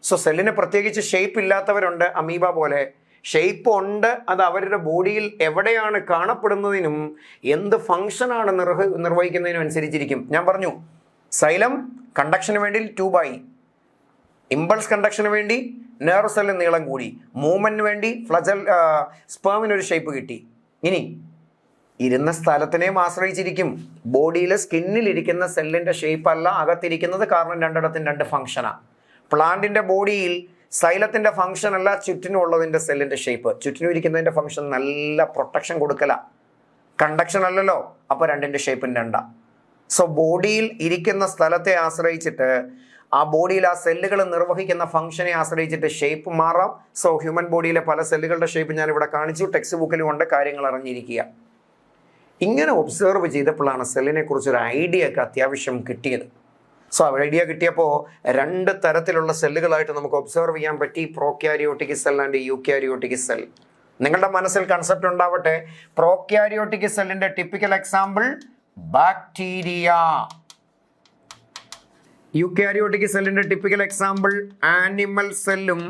സോ സെല്ലിന് പ്രത്യേകിച്ച് ഷേപ്പ് ഇല്ലാത്തവരുണ്ട്, അമീബ പോലെ. ഷേപ്പ് ഉണ്ട്, അത് അവരുടെ ബോഡിയിൽ എവിടെയാണ് കാണപ്പെടുന്നതിനും എന്ത് ഫങ്ഷനാണ് നിർവഹിക്കുന്നതിനും അനുസരിച്ചിരിക്കും. ഞാൻ പറഞ്ഞു, സൈലം കണ്ടക്ഷന് വേണ്ടി ട്യൂബായി, ഇമ്പൾസ് കണ്ടക്ഷന് വേണ്ടി നെർവ് സെല്ലിന് നീളം കൂടി, മൂവ്മെന്റിന് വേണ്ടി സ്പേമിനൊരു ഷേപ്പ് കിട്ടി. ഇനി ഇരുന്ന സ്ഥലത്തിനെയും ആശ്രയിച്ചിരിക്കും. ബോഡിയിലെ സ്കിന്നിലിരിക്കുന്ന സെല്ലിൻ്റെ ഷേപ്പ് അല്ല അകത്തിരിക്കുന്നത്, കാരണം രണ്ടിടത്തും രണ്ട് ഫംഗ്ഷനാണ്. പ്ലാന്റിൻ്റെ ബോഡിയിൽ സൈലത്തിൻ്റെ ഫംഗ്ഷൻ അല്ല ചുറ്റിനും ഉള്ളതിൻ്റെ സെല്ലിൻ്റെ ഷേപ്പ്. ചുറ്റിനും ഇരിക്കുന്നതിൻ്റെ ഫംഗ്ഷൻ നല്ല പ്രൊട്ടക്ഷൻ കൊടുക്കല, കണ്ടക്ഷൻ അല്ലല്ലോ. അപ്പോൾ രണ്ടിൻ്റെ ഷേപ്പും രണ്ടാം. സോ ബോഡിയിൽ ഇരിക്കുന്ന സ്ഥലത്തെ ആശ്രയിച്ചിട്ട്, ആ ബോഡിയിൽ ആ സെല്ലുകൾ നിർവഹിക്കുന്ന ഫംഗ്ഷനെ ആശ്രയിച്ചിട്ട് ഷേപ്പ് മാറാം. സോ ഹ്യൂമൻ ബോഡിയിലെ പല സെല്ലുകളുടെ ഷേപ്പ് ഞാനിവിടെ കാണിച്ചു, ടെക്സ്റ്റ് ബുക്കിലും കൊണ്ട് കാര്യങ്ങൾ അറിഞ്ഞിരിക്കുക. ഇങ്ങനെ ഒബ്സർവ് ചെയ്തപ്പോഴാണ് സെല്ലിനെ കുറിച്ചൊരു ഐഡിയ ഒക്കെ അത്യാവശ്യം കിട്ടിയത്. സോ ഐഡിയ കിട്ടിയപ്പോൾ രണ്ട് തരത്തിലുള്ള സെല്ലുകളായിട്ട് നമുക്ക് ഒബ്സർവ് ചെയ്യാൻ പറ്റി, prokaryotic cell and eukaryotic cell. നിങ്ങളുടെ മനസ്സിൽ കൺസെപ്റ്റ് ഉണ്ടാവട്ടെ. പ്രോക്യാരിയോട്ടിക് സെല്ലിന്റെ ടിപ്പിക്കൽ എക്സാമ്പിൾ ബാക്ടീരിയ. യൂക്യാരിയോട്ടിക് സെല്ലിന്റെ ടിപ്പിക്കൽ എക്സാമ്പിൾ ആനിമൽ സെല്ലും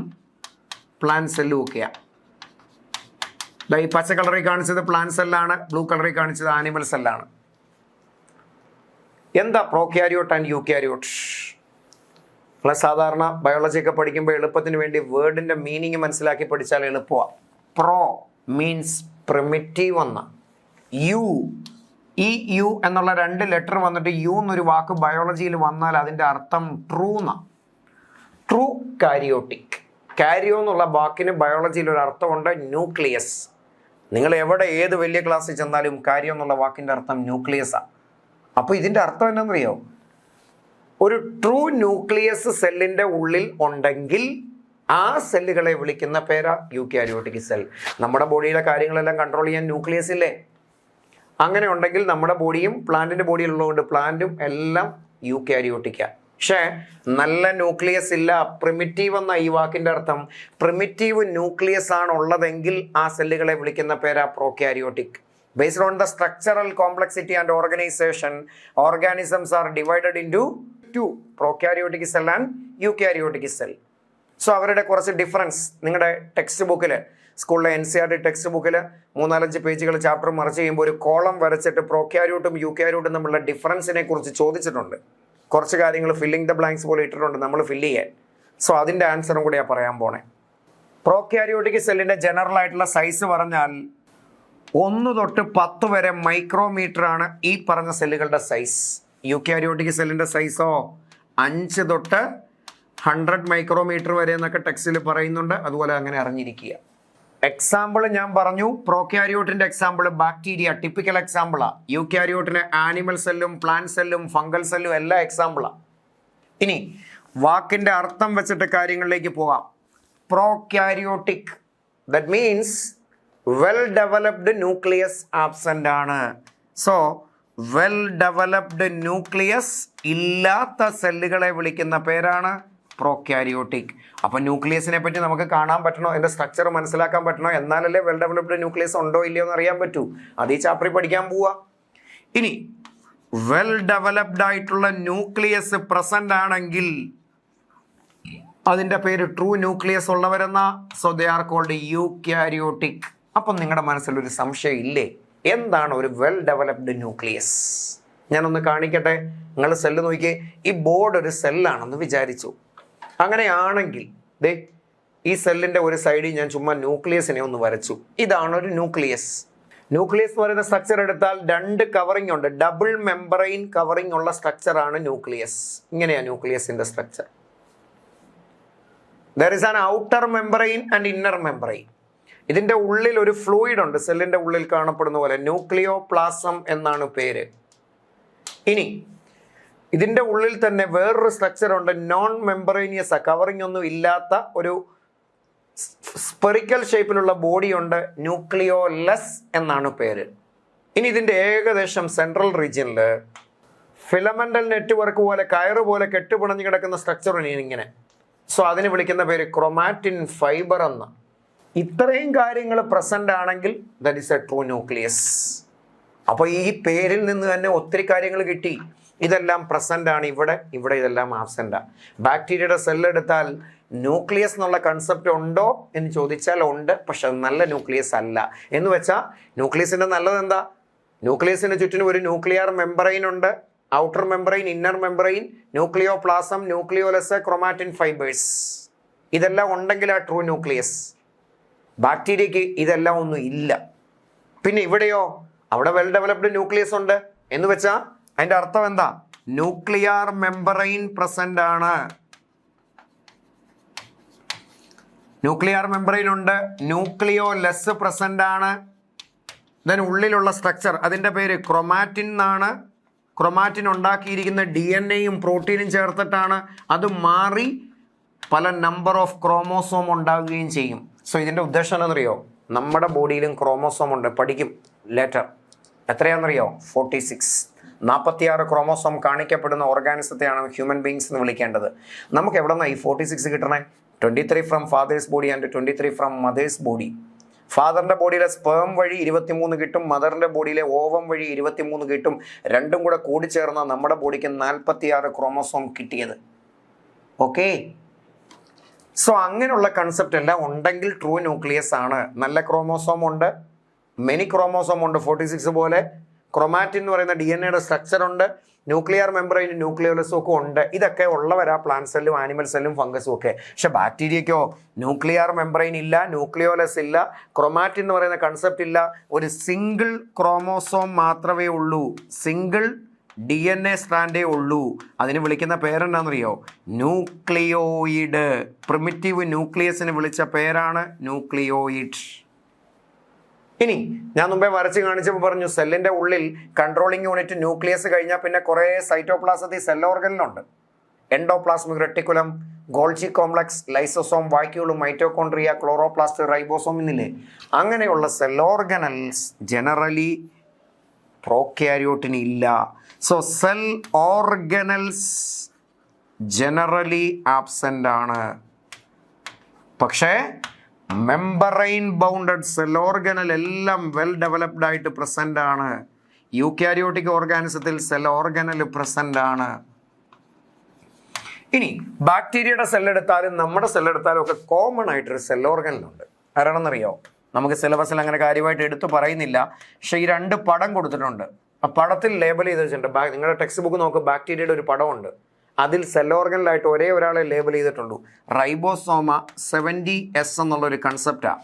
പ്ലാന്റ് സെല്ലും ഒക്കെയാണ്. ഈ പച്ച കളറിൽ കാണിച്ചത് പ്ലാന്റ് സെല്ലാണ്, ബ്ലൂ കളറിൽ കാണിച്ചത് ആനിമൽ സെല്ലാണ്. എന്താ പ്രോക്യാരിയോട്ട് ആൻഡ് യൂക്യാരിയോട്ട്? നമ്മൾ സാധാരണ ബയോളജി ഒക്കെ പഠിക്കുമ്പോൾ എളുപ്പത്തിന് വേണ്ടി വേർഡിൻ്റെ മീനിങ് മനസ്സിലാക്കി പഠിച്ചാൽ എളുപ്പമാണ്. പ്രോ മീൻസ് പ്രിമിറ്റീവ് എന്ന, യു എന്നുള്ള രണ്ട് ലെറ്റർ വന്നിട്ട് യു എന്നൊരു വാക്ക് ബയോളജിയിൽ വന്നാൽ അതിൻ്റെ അർത്ഥം ട്രൂ എന്നാണ്. True karyotic. കാരിയോ എന്നുള്ള വാക്കിന് ബയോളജിയിൽ ഒരു അർത്ഥമുണ്ട്, ന്യൂക്ലിയസ്. നിങ്ങൾ എവിടെ ഏത് വലിയ ക്ലാസ്സിൽ ചെന്നാലും കാരിയോ എന്നുള്ള വാക്കിൻ്റെ അർത്ഥം ന്യൂക്ലിയസാണ്. അപ്പോൾ ഇതിൻ്റെ അർത്ഥം എന്താണെന്നറിയോ? ഒരു ട്രൂ ന്യൂക്ലിയസ് സെല്ലിൻ്റെ ഉള്ളിൽ ഉണ്ടെങ്കിൽ ആ സെല്ലുകളെ വിളിക്കുന്ന പേരാ യൂക്യാരിയോട്ടിക് സെൽ. നമ്മുടെ ബോഡിയിലെ കാര്യങ്ങളെല്ലാം കൺട്രോൾ ചെയ്യാൻ ന്യൂക്ലിയസ് ഇല്ലേ? അങ്ങനെ ഉണ്ടെങ്കിൽ നമ്മുടെ ബോഡിയും പ്ലാന്റിൻ്റെ ബോഡിയിലുള്ളതുകൊണ്ട് പ്ലാന്റും എല്ലാം യൂക്യാരിയോട്ടിക്കാണ്. പക്ഷേ നല്ല ന്യൂക്ലിയസ് ഇല്ല, പ്രിമിറ്റീവ് എന്ന ഈ വാക്കിൻ്റെ അർത്ഥം. പ്രിമിറ്റീവ് ന്യൂക്ലിയസ് ആണ് ഉള്ളതെങ്കിൽ ആ സെല്ലുകളെ വിളിക്കുന്ന പേരാ prokaryotic. Based on the structural complexity and organization, organisms are divided into two, prokaryotic cell and eukaryotic cell. So അവരുടെ കുറച്ച് ഡിഫറൻസ് നിങ്ങളുടെ ടെക്സ്റ്റ് ബുക്കിൽ, സ്കൂളിലെ NCERT ടെക്സ്റ്റ് ബുക്കിൽ 3-4 പേജുകൾ ചാപ്റ്റർ മറിച്ച് ചെയ്യുമ്പോൾ ഒരു കോളം വരച്ചിട്ട് പ്രോക്യാരിയോട്ടും യൂക്യാരിയോട്ടും തമ്മിലുള്ള ഡിഫറൻസിനെ കുറിച്ച് ചോദിച്ചിട്ടുണ്ട്. കുറച്ച് കാര്യങ്ങൾ ഫില്ലിംഗ് ദ ബ്ലാങ്ക്സ് പോലെ ഇട്ടിട്ടുണ്ട് നമ്മൾ ഫില്ല് ചെയ്യാൻ. സോ അതിൻ്റെ ആൻസറും കൂടിയാണ് പറയാൻ പോണേ. പ്രോക്യാരിയോട്ടിക് സെല്ലിൻ്റെ ജനറൽ ആയിട്ടുള്ള സൈസ് പറഞ്ഞാൽ 1 തൊട്ട് 10 വരെ മൈക്രോമീറ്റർ ആണ് ഈ പറഞ്ഞ സെല്ലുകളുടെ സൈസ്. യൂക്യാരിയോട്ടിക് സെല്ലിൻ്റെ സൈസോ 5 തൊട്ട് 100 മൈക്രോമീറ്റർ വരെ എന്നൊക്കെ ടെക്സ്റ്റിൽ പറയുന്നുണ്ട്. അതുപോലെ അങ്ങനെ അറിഞ്ഞിരിക്കുക. എക്സാമ്പിൾ ഞാൻ പറഞ്ഞു. പ്രോക്യാരിയോട്ടിൻ്റെ എക്സാമ്പിൾ ബാക്ടീരിയ ടിപ്പിക്കൽ എക്സാമ്പിളാണ്. യൂക്യാരിയോട്ടിന് ആനിമൽ സെല്ലും പ്ലാന്റ് സെല്ലും ഫംഗൽ സെല്ലും എല്ലാം എക്സാമ്പിളാണ്. ഇനി വാക്കിൻ്റെ അർത്ഥം വെച്ചിട്ട് കാര്യങ്ങളിലേക്ക് പോകാം. Prokaryotic, that means well developed nucleus absent ആണ്. സോ വെൽ ഡെവലപ്ഡ് ന്യൂക്ലിയസ് ഇല്ലാത്ത സെല്ലുകളെ വിളിക്കുന്ന പേരാണ് പ്രോക്യാരിയോട്ടിക്. അപ്പം ന്യൂക്ലിയസിനെ പറ്റി നമുക്ക് കാണാൻ പറ്റണോ, അതിൻ്റെ സ്ട്രക്ചർ മനസ്സിലാക്കാൻ പറ്റണോ, എന്നാലല്ലേ വെൽ ഡെവലപ്ഡ് ന്യൂക്ലിയസ് ഉണ്ടോ ഇല്ലയോ എന്ന് അറിയാൻ പറ്റൂ. അത് ഈ ചാപ്റ്ററിൽ പഠിക്കാൻ പോവാ. ഇനി വെൽ ഡെവലപ്ഡ് ആയിട്ടുള്ള ന്യൂക്ലിയസ് പ്രസന്റ് ആണെങ്കിൽ അതിൻ്റെ പേര് ട്രൂ ന്യൂക്ലിയസ് ഉള്ളവരെന്ന. So they are called eukaryotic. അപ്പം നിങ്ങളുടെ മനസ്സിലൊരു സംശയം ഇല്ലേ, എന്താണ് ഒരു വെൽ ഡെവലപ്ഡ് ന്യൂക്ലിയസ്? ഞാനൊന്ന് കാണിക്കട്ടെ. നിങ്ങൾ സെല്ല് നോക്കിയേ, ഈ ബോർഡ് ഒരു സെല്ലാണെന്ന് വിചാരിച്ചു. അങ്ങനെയാണെങ്കിൽ ദേ ഈ സെല്ലിൻ്റെ ഒരു സൈഡിൽ ഞാൻ ചുമ്മാ ന്യൂക്ലിയസിനെ ഒന്ന് വരച്ചു. ഇതാണ് ഒരു ന്യൂക്ലിയസ്. ന്യൂക്ലിയസ് എന്ന് പറയുന്ന സ്ട്രക്ചർ എടുത്താൽ 2 കവറിംഗ് ഉണ്ട്. ഡബിൾ മെമ്പറൈൻ കവറിംഗ് ഉള്ള സ്ട്രക്ചറാണ് ന്യൂക്ലിയസ്. ഇങ്ങനെയാണ് ന്യൂക്ലിയസിൻ്റെ structure. There is an outer membrane and inner membrane. ഇതിൻ്റെ ഉള്ളിൽ ഒരു ഫ്ലൂയിഡ് ഉണ്ട്, സെല്ലിൻ്റെ ഉള്ളിൽ കാണപ്പെടുന്ന പോലെ. ന്യൂക്ലിയോപ്ലാസം എന്നാണ് പേര്. ഇനി ഇതിൻ്റെ ഉള്ളിൽ തന്നെ വേറൊരു സ്ട്രക്ചർ ഉണ്ട്, നോൺ മെമ്പറേനിയസ്, കവറിംഗ് ഒന്നും ഇല്ലാത്ത ഒരു സ്പെറിക്കൽ ഷേപ്പിലുള്ള ബോഡി ഉണ്ട്, ന്യൂക്ലിയോലസ് എന്നാണ് പേര്. ഇനി ഇതിൻ്റെ ഏകദേശം സെൻട്രൽ റീജിയനിൽ ഫിലമെന്റൽ നെറ്റ്വർക്ക് പോലെ, കയറ് പോലെ കെട്ടുപിണഞ്ഞു കിടക്കുന്ന സ്ട്രക്ചർ ഇങ്ങനെ. സോ അതിന് വിളിക്കുന്ന പേര് ക്രൊമാറ്റിൻ ഫൈബർ എന്ന്. ഇത്രയും കാര്യങ്ങൾ പ്രസന്റ് ആണെങ്കിൽ that is A true nucleus. അപ്പോൾ ഈ പേരിൽ നിന്ന് തന്നെ ഒത്തിരി കാര്യങ്ങൾ കിട്ടി. ഇതെല്ലാം പ്രസന്റ് ആണ് ഇവിടെ, ഇവിടെ ഇതെല്ലാം ആബ്സെന്റാണ്. ബാക്ടീരിയയുടെ സെല്ലെടുത്താൽ ന്യൂക്ലിയസ് എന്നുള്ള കൺസെപ്റ്റ് ഉണ്ടോ എന്ന് ചോദിച്ചാൽ ഉണ്ട്, പക്ഷെ അത് നല്ല ന്യൂക്ലിയസ് അല്ല. എന്ന് വെച്ചാൽ ന്യൂക്ലിയസിന്റെ നല്ലത് എന്താ? ന്യൂക്ലിയസിന് ചുറ്റിനും ഒരു ന്യൂക്ലിയർ മെമ്പറൈൻ ഉണ്ട്, outer membrane, inner membrane, nucleoplasm, nucleolus, chromatin fibres. ഇതെല്ലാം ഉണ്ടെങ്കിൽ ആ ട്രൂ ന്യൂക്ലിയസ്. ബാക്ടീരിയക്ക് ഇതെല്ലാം ഒന്നും ഇല്ല. പിന്നെ ഇവിടെയോ, അവിടെ വെൽ ഡെവലപ്ഡ് ന്യൂക്ലിയസ് ഉണ്ട്. എന്ന് വെച്ചാൽ അതിന്റെ അർത്ഥം എന്താ? ന്യൂക്ലിയർ മെമ്പറൈൻ പ്രസന്റ് ആണ്. ന്യൂക്ലിയർ മെമ്പറൈൻ ഉണ്ട്, ന്യൂക്ലിയോലെസ് പ്രസന്റ് ആണ്. ദെൻ ഉള്ളിലുള്ള സ്ട്രക്ചർ അതിന്റെ പേര് ക്രൊമാറ്റിൻ എന്നാണ്. ക്രൊമാറ്റിൻ ഉണ്ടാക്കിയിരിക്കുന്ന DNA-യും പ്രോട്ടീനും ചേർത്തിട്ടാണ്. അത് മാറി പല നമ്പർ ഓഫ് ക്രോമോസോം ഉണ്ടാവുകയും ചെയ്യും. സോ ഇതിൻ്റെ ഉദ്ദേശം എന്താണെന്നറിയോ? നമ്മുടെ ബോഡിയിലും ക്രോമോസോം ഉണ്ട്, പഠിക്കും ലേറ്റർ. എത്രയാണെന്നറിയോ? 46. 46 ക്രോമോസോം കാണിക്കപ്പെടുന്ന ഓർഗാനിസത്തെയാണ് ഹ്യൂമൻ ബീങ്സ് എന്ന് വിളിക്കേണ്ടത്. നമുക്ക് എവിടെ നിന്നാണ് ഈ 46 കിട്ടണേ? 23 from father's body and 23 from mother's body. ഫാദറിൻ്റെ ബോഡിയിലെ സ്പേം വഴി 23 കിട്ടും, മദറിൻ്റെ ബോഡിയിലെ ഓവം വഴി 23 കിട്ടും. രണ്ടും കൂടെ കൂടിച്ചേർന്ന നമ്മുടെ ബോഡിക്ക് 46 ക്രോമോസോം കിട്ടിയത്. ഓക്കെ, സോ അങ്ങനെയുള്ള കൺസെപ്റ്റ് എല്ലാം ഉണ്ടെങ്കിൽ ട്രൂ ന്യൂക്ലിയസ് ആണ്. നല്ല ക്രോമോസോം ഉണ്ട്, മെനി ക്രോമോസോം ഉണ്ട് 46 പോലെ. ക്രൊമാറ്റിൻ എന്ന് പറയുന്ന DNA-യുടെ സ്ട്രക്ചർ ഉണ്ട്, ന്യൂക്ലിയർ മെമ്പറൈനും ന്യൂക്ലിയോലസും ഒക്കെ ഉണ്ട്. ഇതൊക്കെ ഉള്ളവരാ പ്ലാന്റ് സെല്ലും ആനിമൽ സെല്ലും ഫംഗസും ഒക്കെ. പക്ഷെ ബാക്ടീരിയക്കോ ന്യൂക്ലിയർ മെമ്പറൈൻ ഇല്ല, ന്യൂക്ലിയോലസ് ഇല്ല, ക്രൊമാറ്റിൻ എന്ന് പറയുന്ന കൺസെപ്റ്റ് ഇല്ല. ഒരു സിംഗിൾ ക്രോമോസോം മാത്രമേ ഉള്ളൂ, സിംഗിൾ DNA സ്ട്രാൻഡേ ഉള്ളൂ. അതിന് വിളിക്കുന്ന പേരെന്താണെന്നറിയോ? ന്യൂക്ലിയോയിഡ്. പ്രിമിറ്റീവ് ന്യൂക്ലിയസിന് വിളിച്ച പേരാണ് ന്യൂക്ലിയോയിഡ്. ഇനി ഞാൻ മുമ്പേ വരച്ച് കാണിച്ചപ്പോൾ പറഞ്ഞു സെല്ലിന്റെ ഉള്ളിൽ കൺട്രോളിംഗ് യൂണിറ്റ് ന്യൂക്ലിയസ് കഴിഞ്ഞാൽ പിന്നെ കുറേ സൈറ്റോപ്ലാസത്തിൽ സെൽ ഓർഗനിലുണ്ട്. Endoplasmic reticulum, Golgi complex, lysosome, വാക്യൂളും, മൈറ്റോകോൺട്രിയ, ക്ലോറോപ്ലാസ്റ്റ്, റൈബോസോം എന്നില്ലേ. അങ്ങനെയുള്ള സെൽ ഓർഗനൽസ് ജനറലി പ്രോക്യാരിയോട്ടിന് ഇല്ല. So cell organelles generally absent ആണ്. പക്ഷേ മെമ്പറൈൻ ബൗണ്ടഡ് സെൽ ഓർഗനൽ എല്ലാം വെൽ ഡെവലപ്ഡ് ആയിട്ട് പ്രസന്റ് ആണ്. യൂക്യാരിയോട്ടിക് ഓർഗാനിസത്തിൽ സെൽ ഓർഗനൽ പ്രസന്റ് ആണ്. ഇനി ബാക്ടീരിയയുടെ സെല്ലെടുത്താലും നമ്മുടെ സെല്ലെടുത്താലും ഒക്കെ കോമൺ ആയിട്ടൊരു സെൽ ഓർഗനലുണ്ട്. ആരാണെന്നറിയോ? നമുക്ക് സിലബസിൽ അങ്ങനെ കാര്യമായിട്ട് എടുത്തു പറയുന്നില്ല, പക്ഷേ ഈ 2 പടം കൊടുത്തിട്ടുണ്ട്. ആ പടത്തിൽ ലേബൽ ചെയ്ത് വെച്ചിട്ടുണ്ട്. നിങ്ങളുടെ ടെക്സ്റ്റ് ബുക്ക് നോക്ക്, ബാക്ടീരിയയുടെ ഒരു പടമുണ്ട്. അതിൽ സെൽ ഓർഗനിലായിട്ട് ഒരേ ഒരാളെ ലേബൽ ചെയ്തിട്ടുള്ളൂ. റൈബോസോമ 70S എന്നുള്ളൊരു കൺസെപ്റ്റാണ്.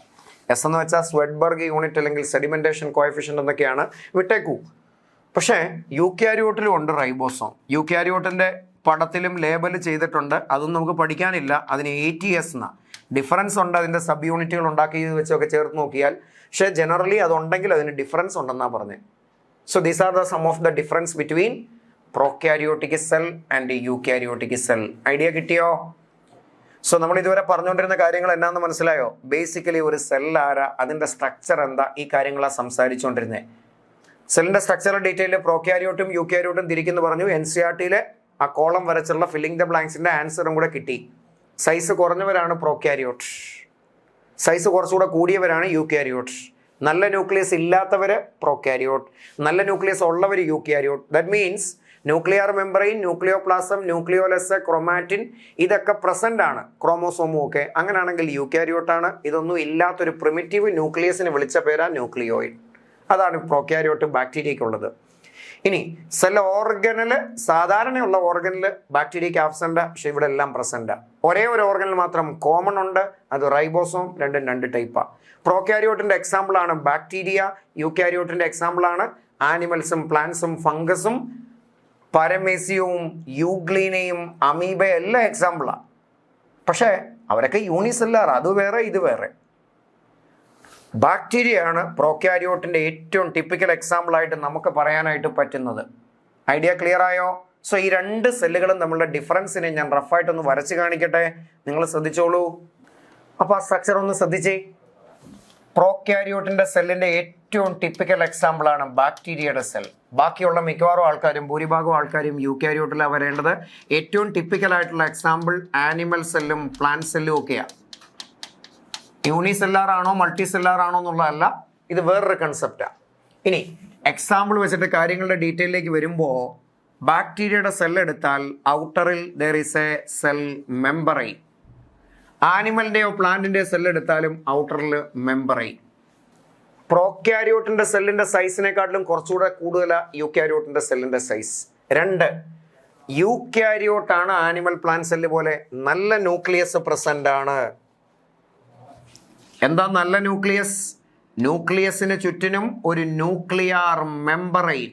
എസ് എന്ന് വെച്ചാൽ സ്വെഡ്ബർഗ് യൂണിറ്റ് അല്ലെങ്കിൽ സെഡിമെന്റേഷൻ കോഎഫിഷ്യന്റ് എന്നൊക്കെയാണ്, വിട്ടേക്കൂ. പക്ഷേ യൂക്യാരിയോട്ടിലും ഉണ്ട് റൈബോസോം. യൂക്യാരിയോട്ടിൻ്റെ പടത്തിലും ലേബൽ ചെയ്തിട്ടുണ്ട്. അതൊന്നും നമുക്ക് പഠിക്കാനില്ല. അതിന് 80S എന്നാണ്. ഡിഫറൻസ് ഉണ്ട്, അതിൻ്റെ സബ് യൂണിറ്റുകൾ ഉണ്ടാക്കിയത് വെച്ചൊക്കെ ചേർത്ത് നോക്കിയാൽ. പക്ഷേ ജനറലി അതുണ്ടെങ്കിൽ അതിന് ഡിഫറൻസ് ഉണ്ടെന്നാണ് പറഞ്ഞത്. So these are the sum of the difference between prokaryotic cell and eukaryotic cell. Idea കിട്ടിയോ? സോ നമ്മൾ ഇതുവരെ പറഞ്ഞുകൊണ്ടിരുന്ന കാര്യങ്ങൾ എന്നാന്ന് മനസ്സിലായോ? ബേസിക്കലി ഒരു സെൽ ആരാ, അതിൻ്റെ സ്ട്രക്ചർ എന്താ, ഈ കാര്യങ്ങളാണ് സംസാരിച്ചുകൊണ്ടിരുന്നത്. സെല്ലിന്റെ സ്ട്രക്ചറൽ ഡീറ്റെയിൽ പ്രോക്യാരിയോട്ടും യൂക്യാരിയോട്ടും തിരിക്കുന്നു പറഞ്ഞു. NCERT-യിലെ ആ കോളം വരച്ചുള്ള ഫില്ലിംഗ് ദ ബ്ലാങ്ക്സിന്റെ ആൻസറും കൂടെ കിട്ടി. സൈസ് കുറഞ്ഞവരാണ് പ്രോക്യാരിയോട്ട്, സൈസ് കുറച്ചുകൂടെ കൂടിയവരാണ് യൂക്യാരിയോട്ട്. നല്ല ന്യൂക്ലിയസ് ഇല്ലാത്തവര് പ്രോക്യാരിയോട്ട്, നല്ല ന്യൂക്ലിയസ് ഉള്ളവർ eukaryote. That means nuclear membrane, nucleoplasm, nucleolus, chromatin ഇതൊക്കെ പ്രസന്റ് ആണ്, ക്രോമോസോമും ഒക്കെ. അങ്ങനെയാണെങ്കിൽ യൂക്യാരിയോട്ടാണ്. ഇതൊന്നും ഇല്ലാത്തൊരു പ്രിമിറ്റീവ് ന്യൂക്ലിയസിന് വിളിച്ച പേരാ ന്യൂക്ലിയോയിഡ്. അതാണ് പ്രോക്യാരിയോട്ട് ബാക്ടീരിയക്കുള്ളത്. ഇനി സെൽ ഓർഗനിൽ, സാധാരണയുള്ള ഓർഗനിൽ ബാക്ടീരിയക്ക് ആബ്സെന്റ്, പക്ഷെ ഇവിടെ എല്ലാം പ്രസന്റ്. ഒരേ ഒരു ഓർഗനിൽ മാത്രം കോമൺ ഉണ്ട്, അത് റൈബോസോം. രണ്ടും രണ്ട് ടൈപ്പാ. പ്രോക്യാരിയോട്ടിന്റെ എക്സാമ്പിൾ ആണ് ബാക്ടീരിയ, യൂക്യാരിയോട്ടിന്റെ എക്സാമ്പിൾ ആണ് ആനിമൽസും പ്ലാന്റ്സും ഫംഗസും പരമേസിയവും യൂഗ്ലീനയും അമീബ എല്ലാം എക്സാമ്പിളാണ്. പക്ഷേ അവരൊക്കെ യൂണിസെല്ലാർ, അത് വേറെ ഇത് വേറെ. ബാക്ടീരിയ ആണ് പ്രോക്യാരിയോട്ടിന്റെ ഏറ്റവും ടിപ്പിക്കൽ എക്സാമ്പിൾ ആയിട്ട് നമുക്ക് പറയാനായിട്ട് പറ്റുന്നത്. ഐഡിയ ക്ലിയർ ആയോ? സോ ഈ രണ്ട് സെല്ലുകളും തമ്മിലുള്ള ഡിഫറൻസിനെ ഞാൻ റഫായിട്ടൊന്ന് വരച്ച് കാണിക്കട്ടെ, നിങ്ങൾ ശ്രദ്ധിച്ചോളൂ. അപ്പോൾ ആ സ്ട്രക്ചർ ഒന്ന് ശ്രദ്ധിച്ചേ. പ്രോക്യാരിയോട്ടിന്റെ സെല്ലിന്റെ ഏറ്റവും ടിപ്പിക്കൽ എക്സാമ്പിൾ ആണ് ബാക്ടീരിയയുടെ സെൽ. ബാക്കിയുള്ള മിക്കവാറും ആൾക്കാരും, ഭൂരിഭാഗം ആൾക്കാരും യൂക്യാരിയോട്ടിലാണ് വരേണ്ടത്. ഏറ്റവും ടിപ്പിക്കൽ ആയിട്ടുള്ള എക്സാമ്പിൾ ആനിമൽ സെല്ലും പ്ലാന്റ് സെല്ലും ഒക്കെയാണ്. യൂണിസെല്ലാർ ആണോ മൾട്ടി സെല്ലാർ ആണോ എന്നുള്ളതല്ല, ഇത് വേറൊരു കൺസെപ്റ്റാണ്. ഇനി എക്സാമ്പിൾ വെച്ചിട്ട് കാര്യങ്ങളുടെ ഡീറ്റെയിലേക്ക് വരുമ്പോൾ, ബാക്ടീരിയയുടെ സെൽ എടുത്താൽ ഔട്ടറിൽ there is a cell membrane. ആനിമലിൻ്റെയോ പ്ലാന്റിൻ്റെയോ സെൽ എടുത്താലും ഔട്ടറിൽ മെമ്പറൈൻ. പ്രോക്യാരിയോട്ടിന്റെ സെല്ലിന്റെ സൈസിനെക്കാട്ടിലും കുറച്ചുകൂടെ കൂടുതൽ യൂക്യാരിയോട്ടിന്റെ സെല്ലിന്റെ സൈസ്. 2, യൂക്യാരിയോട്ടാണ് ആനിമൽ പ്ലാന്റ് സെല്ല് പോലെ നല്ല ന്യൂക്ലിയസ് പ്രസന്റ് ആണ്. എന്താ നല്ല ന്യൂക്ലിയസ്? ന്യൂക്ലിയസിന് ചുറ്റിനും ഒരു ന്യൂക്ലിയർ മെമ്പറൈൻ,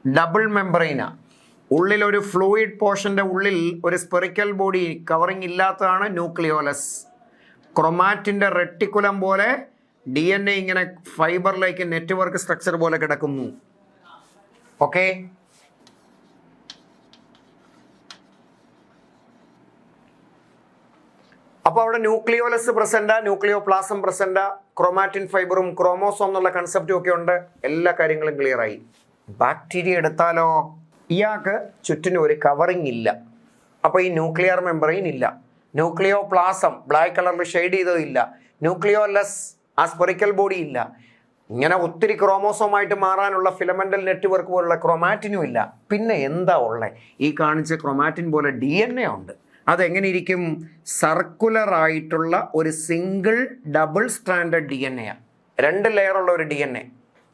ഡബിൾ മെമ്പറൈനാ. ഉള്ളിൽ ഒരു ഫ്ലൂയിഡ് പോർഷന്റെ ഉള്ളിൽ ഒരു സ്പെറിക്കൽ ബോഡി കവറിങ് ഇല്ലാത്തതാണ് ന്യൂക്ലിയോലസ്. ക്രൊമാറ്റിന്റെ റെട്ടിക്കുലം പോലെ DNA ഇങ്ങനെ ഫൈബറിലേക്ക് നെറ്റ്വർക്ക് സ്ട്രക്ചർ പോലെ കിടക്കുന്നു. ഓക്കെ, അപ്പോൾ അവിടെ ന്യൂക്ലിയോലസ് പ്രസന്റാ, ന്യൂക്ലിയോപ്ലാസം പ്രസന്റാ, ക്രൊമാറ്റിൻ ഫൈബറും ക്രോമോസോം എന്നുള്ള കൺസെപ്റ്റും ഒക്കെ ഉണ്ട്. എല്ലാ കാര്യങ്ങളും ക്ലിയർ ആയി. ബാക്ടീരിയ എടുത്താലോ, ഇയാൾക്ക് ചുറ്റിനും ഒരു കവറിങ് ഇല്ല. അപ്പോൾ ഈ ന്യൂക്ലിയർ മെമ്പറൈൻ ഇല്ല. ന്യൂക്ലിയോപ്ലാസം ബ്ലാക്ക് കളറിൽ ഷെയ്ഡ് ചെയ്തോ ഇല്ല. ന്യൂക്ലിയോലസ് ആ സ്പെറിക്കൽ ബോഡി ഇല്ല. ഇങ്ങനെ ഒത്തിരി ക്രോമോസോമായിട്ട് മാറാനുള്ള ഫിലമെന്റൽ നെറ്റ്വർക്ക് പോലുള്ള ക്രൊമാറ്റിനും ഇല്ല. പിന്നെ എന്താ ഉള്ളത്? ഈ കാണിച്ച ക്രൊമാറ്റിൻ പോലെ DNA ഉണ്ട്. അതെങ്ങനെ ഇരിക്കും? സർക്കുലർ ആയിട്ടുള്ള ഒരു സിംഗിൾ ഡബിൾ സ്ട്രാൻഡഡ് DNA, 2 ലെയറുള്ള ഒരു DNA.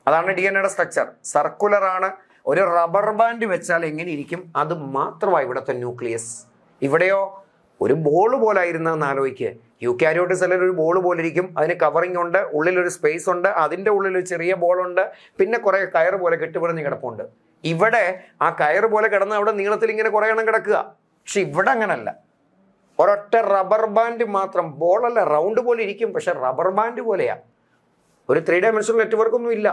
അതാണ് DNAയുടെ സ്ട്രക്ചർ. സർക്കുലർ ആണ്. ഒരു റബ്ബർ ബാൻഡ് വെച്ചാൽ എങ്ങനെ ഇരിക്കും? അത് മാത്രമാണ് ഇവിടുത്തെ ന്യൂക്ലിയസ്. ഇവിടെയോ ഒരു ബോൾ പോലെ ആയിരുന്നെന്ന് ആലോചിക്കുക. യൂക്യാരിയോട്ട് സെല്ലിൽ ഒരു ബോൾ പോലെ ഇരിക്കും, അതിന് കവറിങ് ഉണ്ട്, ഉള്ളിലൊരു സ്പേസ് ഉണ്ട്, അതിൻ്റെ ഉള്ളിൽ ഒരു ചെറിയ ബോളുണ്ട്, പിന്നെ കുറേ കയറ് പോലെ കെട്ടുപിടിഞ്ഞ് കിടപ്പുണ്ട്. ഇവിടെ ആ കയറ് പോലെ കിടന്ന് അവിടെ നീളത്തിൽ ഇങ്ങനെ കുറേ എണ്ണം കിടക്കുക. പക്ഷെ ഇവിടെ അങ്ങനല്ല. ഒരൊറ്റ റബ്ബർ ബാൻഡ് മാത്രം. ബോളല്ല, റൗണ്ട് പോലെ ഇരിക്കും, പക്ഷെ റബ്ബർ ബാൻഡ് പോലെയാ. ഒരു 3 ഡയമെൻഷണൽ നെറ്റ്വർക്ക് ഒന്നും ഇല്ല,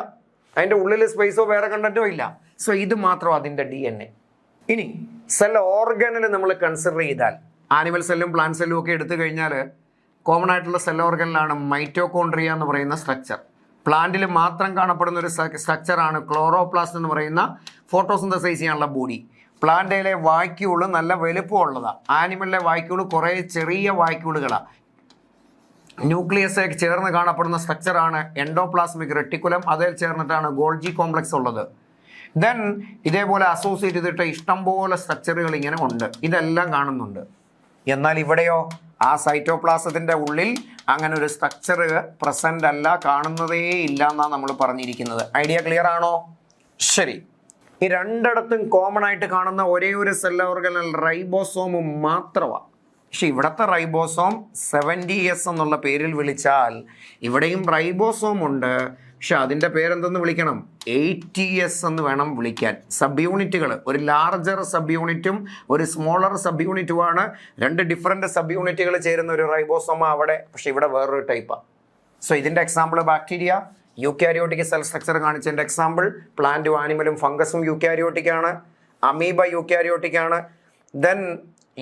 അതിൻ്റെ ഉള്ളിൽ സ്പേസോ വേറെ കണ്ടന്റോ ഇല്ല. സോ ഇത് മാത്രം അതിൻ്റെ DNA. ഇനി സെൽ ഓർഗനിൽ നമ്മൾ കൺസിഡർ ചെയ്താൽ, ആനിമൽ സെല്ലും പ്ലാന്റ് സെല്ലും ഒക്കെ എടുത്തു കഴിഞ്ഞാൽ കോമൺ ആയിട്ടുള്ള സെൽ ഓർഗനിലാണ് മൈറ്റോകോൺട്രിയ എന്ന് പറയുന്ന സ്ട്രക്ചർ. പ്ലാന്റിൽ മാത്രം കാണപ്പെടുന്ന ഒരു സ്ട്രക്ചറാണ് ക്ലോറോപ്ലാസ്റ്റ് എന്ന് പറയുന്ന ഫോട്ടോസിന്തസൈസ് ചെയ്യാനുള്ള ബോഡി. പ്ലാന്റിലെ വാക്യൂള് നല്ല വലുപ്പമുള്ളതാണ്. ആനിമലിലെ വാക്യൂള് കുറേ ചെറിയ വാക്യൂളുകളാണ്. ന്യൂക്ലിയസ് ചേർന്ന് കാണപ്പെടുന്ന സ്ട്രക്ചറാണ് എൻഡോപ്ലാസ്മിക് റെട്ടിക്കുലം. അതിൽ ചേർന്നിട്ടാണ് ഗോൾജി കോംപ്ലക്സ് ഉള്ളത്. ദെൻ ഇതേപോലെ അസോസിയേറ്റ് ചെയ്തിട്ട് ഇഷ്ടംപോലെ സ്ട്രക്ചറുകൾ ഇങ്ങനെ ഉണ്ട്. ഇതെല്ലാം കാണുന്നുണ്ട്. എന്നാൽ ഇവിടെയോ ആ സൈറ്റോപ്ലാസത്തിൻ്റെ ഉള്ളിൽ അങ്ങനെ ഒരു സ്ട്രക്ചർ പ്രസന്റ് അല്ല, കാണുന്നതേ ഇല്ല എന്നാണ് നമ്മൾ പറഞ്ഞിരിക്കുന്നത്. ഐഡിയ ക്ലിയർ ആണോ? ശരി. ഈ രണ്ടിടത്തും കോമൺ ആയിട്ട് കാണുന്ന ഒരേ ഒരു സെൽ ഓർഗനൽ റൈബോസോമും മാത്രമാണ്. പക്ഷെ ഇവിടുത്തെ റൈബോസോം 70S എന്നുള്ള പേരിൽ വിളിച്ചാൽ ഇവിടെയും റൈബോസോം ഉണ്ട്. പക്ഷെ അതിൻ്റെ പേരെന്തെന്ന് വിളിക്കണം? 80S എന്ന് വേണം വിളിക്കാൻ. സബ് യൂണിറ്റുകൾ, ഒരു ലാർജർ സബ് യൂണിറ്റും ഒരു സ്മോളർ സബ് യൂണിറ്റുമാണ്. 2 ഡിഫറെൻറ്റ് സബ് യൂണിറ്റുകൾ ചേരുന്ന ഒരു റൈബോസോമ അവിടെ. പക്ഷെ ഇവിടെ വേറൊരു ടൈപ്പാണ്. സോ ഇതിൻ്റെ example bacteria. Eukaryotic cell structure കാണിച്ചതിൻ്റെ എക്സാമ്പിൾ പ്ലാന്റും ആനിമലും ഫംഗസും യൂക്യാരിയോട്ടിക്കാണ്. അമീബ യൂക്യാരിയോട്ടിക്കാണ്. ദെൻ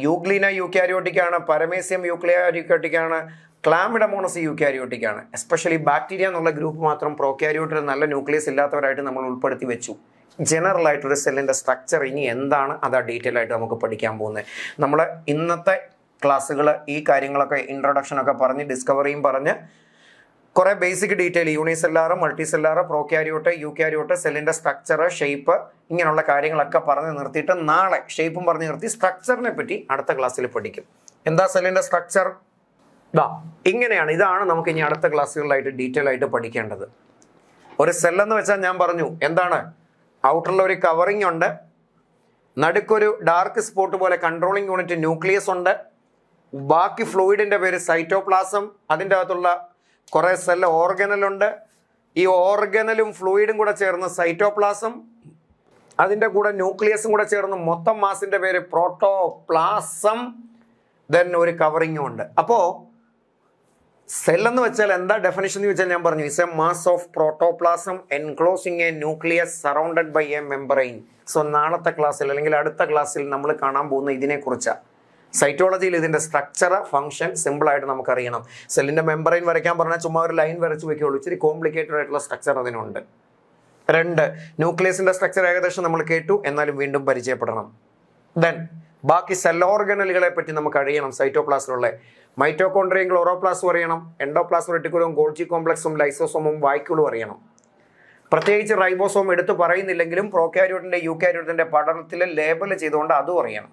യൂഗ്ലീന യൂക്യാരിയോട്ടിക്കാണ്. പരമേസിയം യൂക്യാരിയോട്ടിക്കാണ്. ക്ലാമിഡമോണസ് യൂക്യാരിയോട്ടിക് ആണ്. എസ്പെഷ്യലി ബാക്ടീരിയ എന്നുള്ള ഗ്രൂപ്പ് മാത്രം പ്രോക്യാരിയോട്ടിൽ നല്ല ന്യൂക്ലിയസ് ഇല്ലാത്തവരായിട്ട് നമ്മൾ ഉൾപ്പെടുത്തി വെച്ചു. ജനറൽ ആയിട്ടൊരു സെല്ലിൻ്റെ സ്ട്രക്ചർ ഇനി എന്താണ് അതാ ഡീറ്റെയിൽ ആയിട്ട് നമുക്ക് പഠിക്കാൻ പോകുന്നത്. നമ്മൾ ഇന്നത്തെ ക്ലാസ്സുകൾ ഈ കാര്യങ്ങളൊക്കെ ഇൻട്രൊഡക്ഷനൊക്കെ പറഞ്ഞ് ഡിസ്കവറിയും പറഞ്ഞ് കുറേ basic detail unicellular, multicellular, prokaryote, eukaryote, സെല്ലിൻ്റെ സ്ട്രക്ചർ, ഷേപ്പ്, ഇങ്ങനെയുള്ള കാര്യങ്ങളൊക്കെ പറഞ്ഞ് നിർത്തിയിട്ട് നാളെ ഷേപ്പും പറഞ്ഞ് നിർത്തി സ്ട്രക്ചറിനെ പറ്റി അടുത്ത ക്ലാസ്സിൽ പഠിക്കും. എന്താ സെല്ലിൻ്റെ സ്ട്രക്ചർ? ഇങ്ങനെയാണ്. ഇതാണ് നമുക്ക് ഇനി അടുത്ത ക്ലാസ്സുകളിലായിട്ട് ഡീറ്റെയിൽ ആയിട്ട് പഠിക്കേണ്ടത്. ഒരു സെല്ലെന്ന് വെച്ചാൽ ഞാൻ പറഞ്ഞു എന്താണ്, ഔട്ടറിൽ ഒരു കവറിങ് ഉണ്ട്, നടുക്കൊരു ഡാർക്ക് സ്പോട്ട് പോലെ കൺട്രോളിങ് യൂണിറ്റ് ന്യൂക്ലിയസ് ഉണ്ട്, ബാക്കി ഫ്ലൂയിഡിൻ്റെ പേര് സൈറ്റോപ്ലാസം, അതിൻ്റെ അകത്തുള്ള കുറേ സെൽ ഓർഗനലുണ്ട്, ഈ ഓർഗനലും ഫ്ലൂയിഡും കൂടെ ചേർന്ന് സൈറ്റോപ്ലാസം, അതിൻ്റെ കൂടെ ന്യൂക്ലിയസും കൂടെ ചേർന്ന് മൊത്തം മാസിൻ്റെ പേര് പ്രോട്ടോപ്ലാസം, ദെൻ ഒരു കവറിങ്ങും ഉണ്ട്. അപ്പോൾ സെല്ലെന്ന് വെച്ചാൽ എന്താ ഡെഫിനിഷൻ എന്ന് വെച്ചാൽ ഞാൻ പറഞ്ഞു, is a mass of protoplasm enclosing a nucleus surrounded by a membrane. So നാളത്തെ ക്ലാസ്സിൽ അല്ലെങ്കിൽ അടുത്ത ക്ലാസ്സിൽ നമ്മൾ കാണാൻ പോകുന്ന ഇതിനെക്കുറിച്ചാണ്. സൈറ്റോളജിയിൽ ഇതിൻ്റെ സ്ട്രക്ചർ, ഫംഗ്ഷൻ സിമ്പിളായിട്ട് നമുക്കറിയണം. സെല്ലിൻ്റെ മെമ്പറൈൻ വരയ്ക്കാൻ പറഞ്ഞാൽ ചുമ്മാ ഒരു ലൈൻ വരച്ച് വെക്കുകയുള്ളൂ. ഇച്ചിരി കോംപ്ലിക്കേറ്റഡ് ആയിട്ടുള്ള സ്ട്രക്ചർ അതിനുണ്ട്. 2, ന്യൂക്ലിയസിൻ്റെ സ്ട്രക്ചർ ഏകദേശം നമ്മൾ കേട്ടു, എന്നാലും വീണ്ടും പരിചയപ്പെടണം. ദെൻ ബാക്കി സെൽ ഓർഗനലുകളെ പറ്റി നമുക്ക് അറിയണം. സൈറ്റോപ്ലാസിലുള്ള മൈറ്റോകോൺഡ്രിയയും ക്ലോറോപ്ലാസും അറിയണം, എൻഡോപ്ലാസം റെട്ടിക്കുലവും ഗോൾജി കോംപ്ലക്സും ലൈസോസോമും വായ്ക്കുളും അറിയണം. പ്രത്യേകിച്ച് റൈബോസോം എടുത്ത് പറയുന്നില്ലെങ്കിലും പ്രോക്യാരിയോട്ടിൻ്റെ യൂക്യാരിയോട്ടിൻ്റെ പഠനത്തിൽ ലേബൽ ചെയ്തുകൊണ്ട് അതും അറിയണം.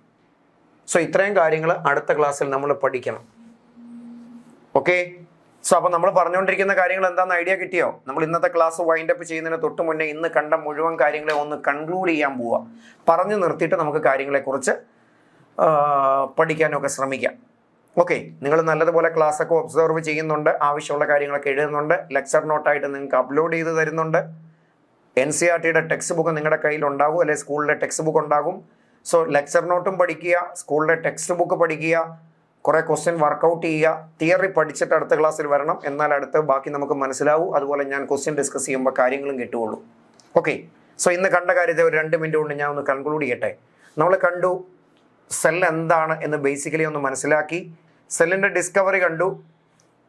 സോ ഇത്രയും കാര്യങ്ങൾ അടുത്ത ക്ലാസ്സിൽ നമ്മൾ പഠിക്കണം. ഓക്കെ. സോ അപ്പോൾ നമ്മൾ പറഞ്ഞുകൊണ്ടിരിക്കുന്ന കാര്യങ്ങൾ എന്താണെന്ന് ഐഡിയ കിട്ടിയോ? നമ്മൾ ഇന്നത്തെ ക്ലാസ് വൈൻഡ് അപ്പ് ചെയ്യുന്നതിന് തൊട്ട് മുന്നേ ഇന്ന് കണ്ട മുഴുവൻ കാര്യങ്ങളെ ഒന്ന് കൺക്ലൂഡ് ചെയ്യാൻ പോവുക. പറഞ്ഞു നിർത്തിയിട്ട് നമുക്ക് കാര്യങ്ങളെക്കുറിച്ച് പഠിക്കാനൊക്കെ ശ്രമിക്കാം. ഓക്കെ. നിങ്ങൾ നല്ലതുപോലെ ക്ലാസ്സൊക്കെ ഒബ്സർവ് ചെയ്യുന്നുണ്ട്, ആവശ്യമുള്ള കാര്യങ്ങളൊക്കെ എഴുതുന്നുണ്ട്, ലെക്ചർ നോട്ടായിട്ട് നിങ്ങൾക്ക് അപ്ലോഡ് ചെയ്ത് തരുന്നുണ്ട്. NCERTയുടെ ടെക്സ്റ്റ് ബുക്ക് നിങ്ങളുടെ കയ്യിൽ ഉണ്ടാകും, അല്ലെങ്കിൽ സ്കൂളിലെ ടെക്സ്റ്റ് ബുക്ക് ഉണ്ടാകും. സോ ലെക്ചർ നോട്ടും പഠിക്കുക, സ്കൂളിലെ ടെക്സ്റ്റ് ബുക്ക് പഠിക്കുക, കുറേ ക്വസ്റ്റ്യൻ വർക്കൗട്ട് ചെയ്യുക. തിയറി പഠിച്ചിട്ട് അടുത്ത ക്ലാസ്സിൽ വരണം, എന്നാൽ അടുത്ത് ബാക്കി നമുക്ക് മനസ്സിലാവും. അതുപോലെ ഞാൻ ക്വസ്റ്റ്യൻ ഡിസ്കസ് ചെയ്യുമ്പോൾ കാര്യങ്ങളും കിട്ടുകയുള്ളൂ. ഓക്കെ. സോ ഇന്ന് കണ്ട കാര്യത്തെ ഒരു 2 മിനിറ്റ് കൊണ്ട് ഞാൻ ഒന്ന് കൺക്ലൂഡ് ചെയ്യട്ടെ. നമ്മൾ കണ്ടു സെൽ എന്താണ് എന്ന് ബേസിക്കലി ഒന്ന് മനസ്സിലാക്കി. സെല്ലിൻ്റെ ഡിസ്കവറി കണ്ടു,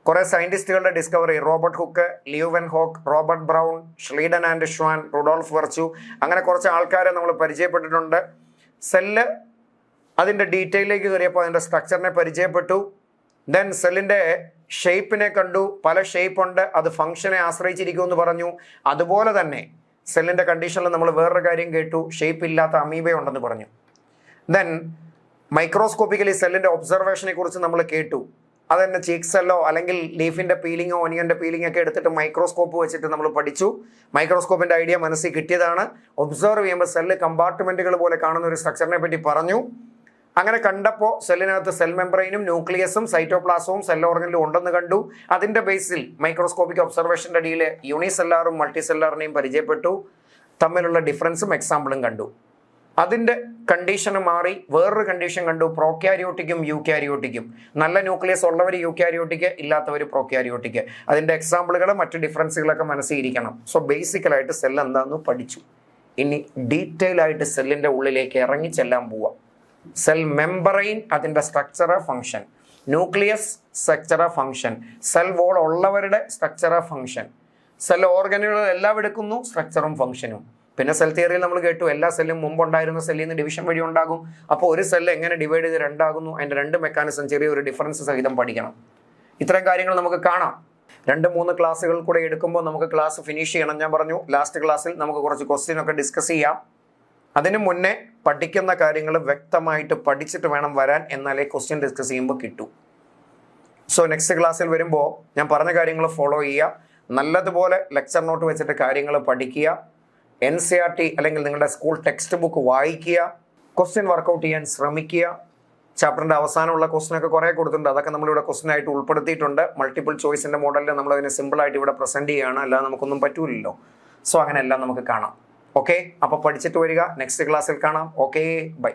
കുറേ സയൻറ്റിസ്റ്റുകളുടെ discovery, Robert Hooke, Leeuwenhoek, Robert Brown, Schleiden and Schwann, Rudolf Virchow, അങ്ങനെ കുറച്ച് ആൾക്കാരെ നമ്മൾ പരിചയപ്പെട്ടിട്ടുണ്ട്. സെല്ല് അതിൻ്റെ ഡീറ്റെയിലേക്ക് കയറിയപ്പോൾ അതിൻ്റെ സ്ട്രക്ചറിനെ പരിചയപ്പെട്ടു. ദെൻ സെല്ലിൻ്റെ ഷേപ്പിനെ കണ്ടു, പല ഷേപ്പ് ഉണ്ട്, അത് ഫംഗ്ഷനെ ആശ്രയിച്ചിരിക്കുമെന്ന് പറഞ്ഞു. അതുപോലെ തന്നെ സെല്ലിൻ്റെ കണ്ടീഷനിൽ നമ്മൾ വേറൊരു കാര്യം കേട്ടു, ഷേപ്പ് ഇല്ലാത്ത അമീബയുണ്ടെന്ന് പറഞ്ഞു. ദെൻ മൈക്രോസ്കോപ്പിക്കലി സെല്ലിൻ്റെ ഒബ്സർവേഷനെ കുറിച്ച് നമ്മൾ കേട്ടു. അതന്നെ ചീക്ക് സെല്ലോ അല്ലെങ്കിൽ ലീഫിൻ്റെ പീലിങ്ങോ ഒനിയൻ്റെ പീലിംഗ് ഒക്കെ എടുത്തിട്ട് മൈക്രോസ്കോപ്പ് വെച്ചിട്ട് നമ്മൾ പഠിച്ചു. മൈക്രോസ്കോപ്പിൻ്റെ ഐഡിയ മനസ്സിൽ കിട്ടിയതാണ്. ഒബ്സർവ് ചെയ്യുമ്പോൾ സെല്ല് കമ്പാർട്ട്മെൻറ്റുകൾ പോലെ കാണുന്ന ഒരു സ്ട്രക്ചറിനെ പറ്റി പറഞ്ഞു. അങ്ങനെ കണ്ടപ്പോൾ സെല്ലിനകത്ത് സെൽ മെംബ്രെയിനും ന്യൂക്ലിയസും സൈറ്റോപ്ലാസവും സെൽ ഓർഗനിലും ഉണ്ടെന്ന് കണ്ടു. അതിൻ്റെ ബേസിൽ മൈക്രോസ്കോപ്പിക് ഒബ്സർവേഷൻ്റെ അടിയിൽ യൂണിസെല്ലാറും മൾട്ടിസെല്ലാറിനെയും പരിചയപ്പെട്ടു. തമ്മിലുള്ള ഡിഫറൻസും എക്സാമ്പിളും കണ്ടു. അതിൻ്റെ കണ്ടീഷന് മാറി വേറൊരു കണ്ടീഷൻ കണ്ടു, പ്രോക്യാരിയോട്ടിക്കും യൂക്യാരിയോട്ടിക്കും. നല്ല ന്യൂക്ലിയസ് ഉള്ളവർ യൂക്യാരിയോട്ടിക്ക്, ഇല്ലാത്തവർ പ്രോക്യാരിയോട്ടിക്ക്. അതിൻ്റെ എക്സാമ്പിളുകൾ മറ്റ് ഡിഫറൻസുകളൊക്കെ മനസ്സിലിരിക്കണം. സോ ബേസിക്കലായിട്ട് സെൽ എന്താണെന്ന് പഠിച്ചു. ഇനി ഡീറ്റെയിൽ ആയിട്ട് സെല്ലിൻ്റെ ഉള്ളിലേക്ക് ഇറങ്ങി ചെല്ലാൻ പോവാം. സെൽ മെമ്പറൈൻ, അതിൻ്റെ structure, function. Nucleus, structure, function. Cell wall ഉള്ളവരുടെ സ്ട്രക്ചർ, ഫംഗ്ഷൻ. സെൽ ഓർഗനുകൾ എല്ലാം എടുക്കുന്നു, സ്ട്രക്ചറും ഫംഗ്ഷനും. പിന്നെ സെൽ തിയറിയിൽ നമ്മൾ കേട്ടു എല്ലാ സെല്ലും മുമ്പുണ്ടായിരുന്ന സെല്ലിൽ നിന്ന് ഡിവിഷൻ വഴി ഉണ്ടാകും. അപ്പോൾ ഒരു സെല്ല് എങ്ങനെ ഡിവൈഡ് ചെയ്ത് 2 ആകുന്നു, അതിൻ്റെ 2 മെക്കാനിസം ചെറിയൊരു ഡിഫറൻസ് സഹിതം പഠിക്കണം. ഇത്തരം കാര്യങ്ങൾ നമുക്ക് കാണാം. 2-3 ക്ലാസ്സുകൾ കൂടെ എടുക്കുമ്പോൾ നമുക്ക് ക്ലാസ് ഫിനിഷ് ചെയ്യണം. ഞാൻ പറഞ്ഞു ലാസ്റ്റ് ക്ലാസ്സിൽ നമുക്ക് കുറച്ച് ക്വസ്റ്റ്യൻ ഒക്കെ ഡിസ്കസ് ചെയ്യാം. അതിനു മുന്നേ പഠിക്കുന്ന കാര്യങ്ങൾ വ്യക്തമായിട്ട് പഠിച്ചിട്ട് വേണം വരാൻ, എന്നാലേ ക്വസ്റ്റ്യൻ ഡിസ്കസ് ചെയ്യുമ്പോൾ കിട്ടൂ. സോ നെക്സ്റ്റ് ക്ലാസ്സിൽ വരുമ്പോൾ ഞാൻ പറഞ്ഞ കാര്യങ്ങൾ ഫോളോ ചെയ്യുക, നല്ലതുപോലെ ലെക്ചർ നോട്ട് വെച്ചിട്ട് കാര്യങ്ങൾ പഠിക്കുക, NCERT അല്ലെങ്കിൽ നിങ്ങളുടെ സ്കൂൾ ടെക്സ്റ്റ് ബുക്ക് വായിക്കുക, ക്വസ്റ്റ്യൻ വർക്കൗട്ട് ചെയ്യാൻ ശ്രമിക്കുക. ചാപ്റ്ററിൻ്റെ അവസാനമുള്ള ക്വസ്റ്റ്യനൊക്കെ കുറേ കൊടുത്തിട്ടുണ്ട്, അതൊക്കെ നമ്മളിവിടെ ക്വസ്റ്റ്യൻ ആയിട്ട് ഉൾപ്പെടുത്തിയിട്ടുണ്ട്. മൾട്ടിപ്പിൾ ചോയ്സിൻ്റെ മോഡലിൽ നമ്മളതിനെ സിമ്പിളായിട്ട് ഇവിടെ പ്രസൻറ്റ് ചെയ്യുകയാണ്, അല്ലാതെ നമുക്കൊന്നും പറ്റൂലല്ലോ. സോ അങ്ങനെയെല്ലാം നമുക്ക് കാണാം. ഓക്കെ. അപ്പോൾ പഠിച്ചിട്ട് വരിക, നെക്സ്റ്റ് ക്ലാസ്സിൽ കാണാം. Okay, by.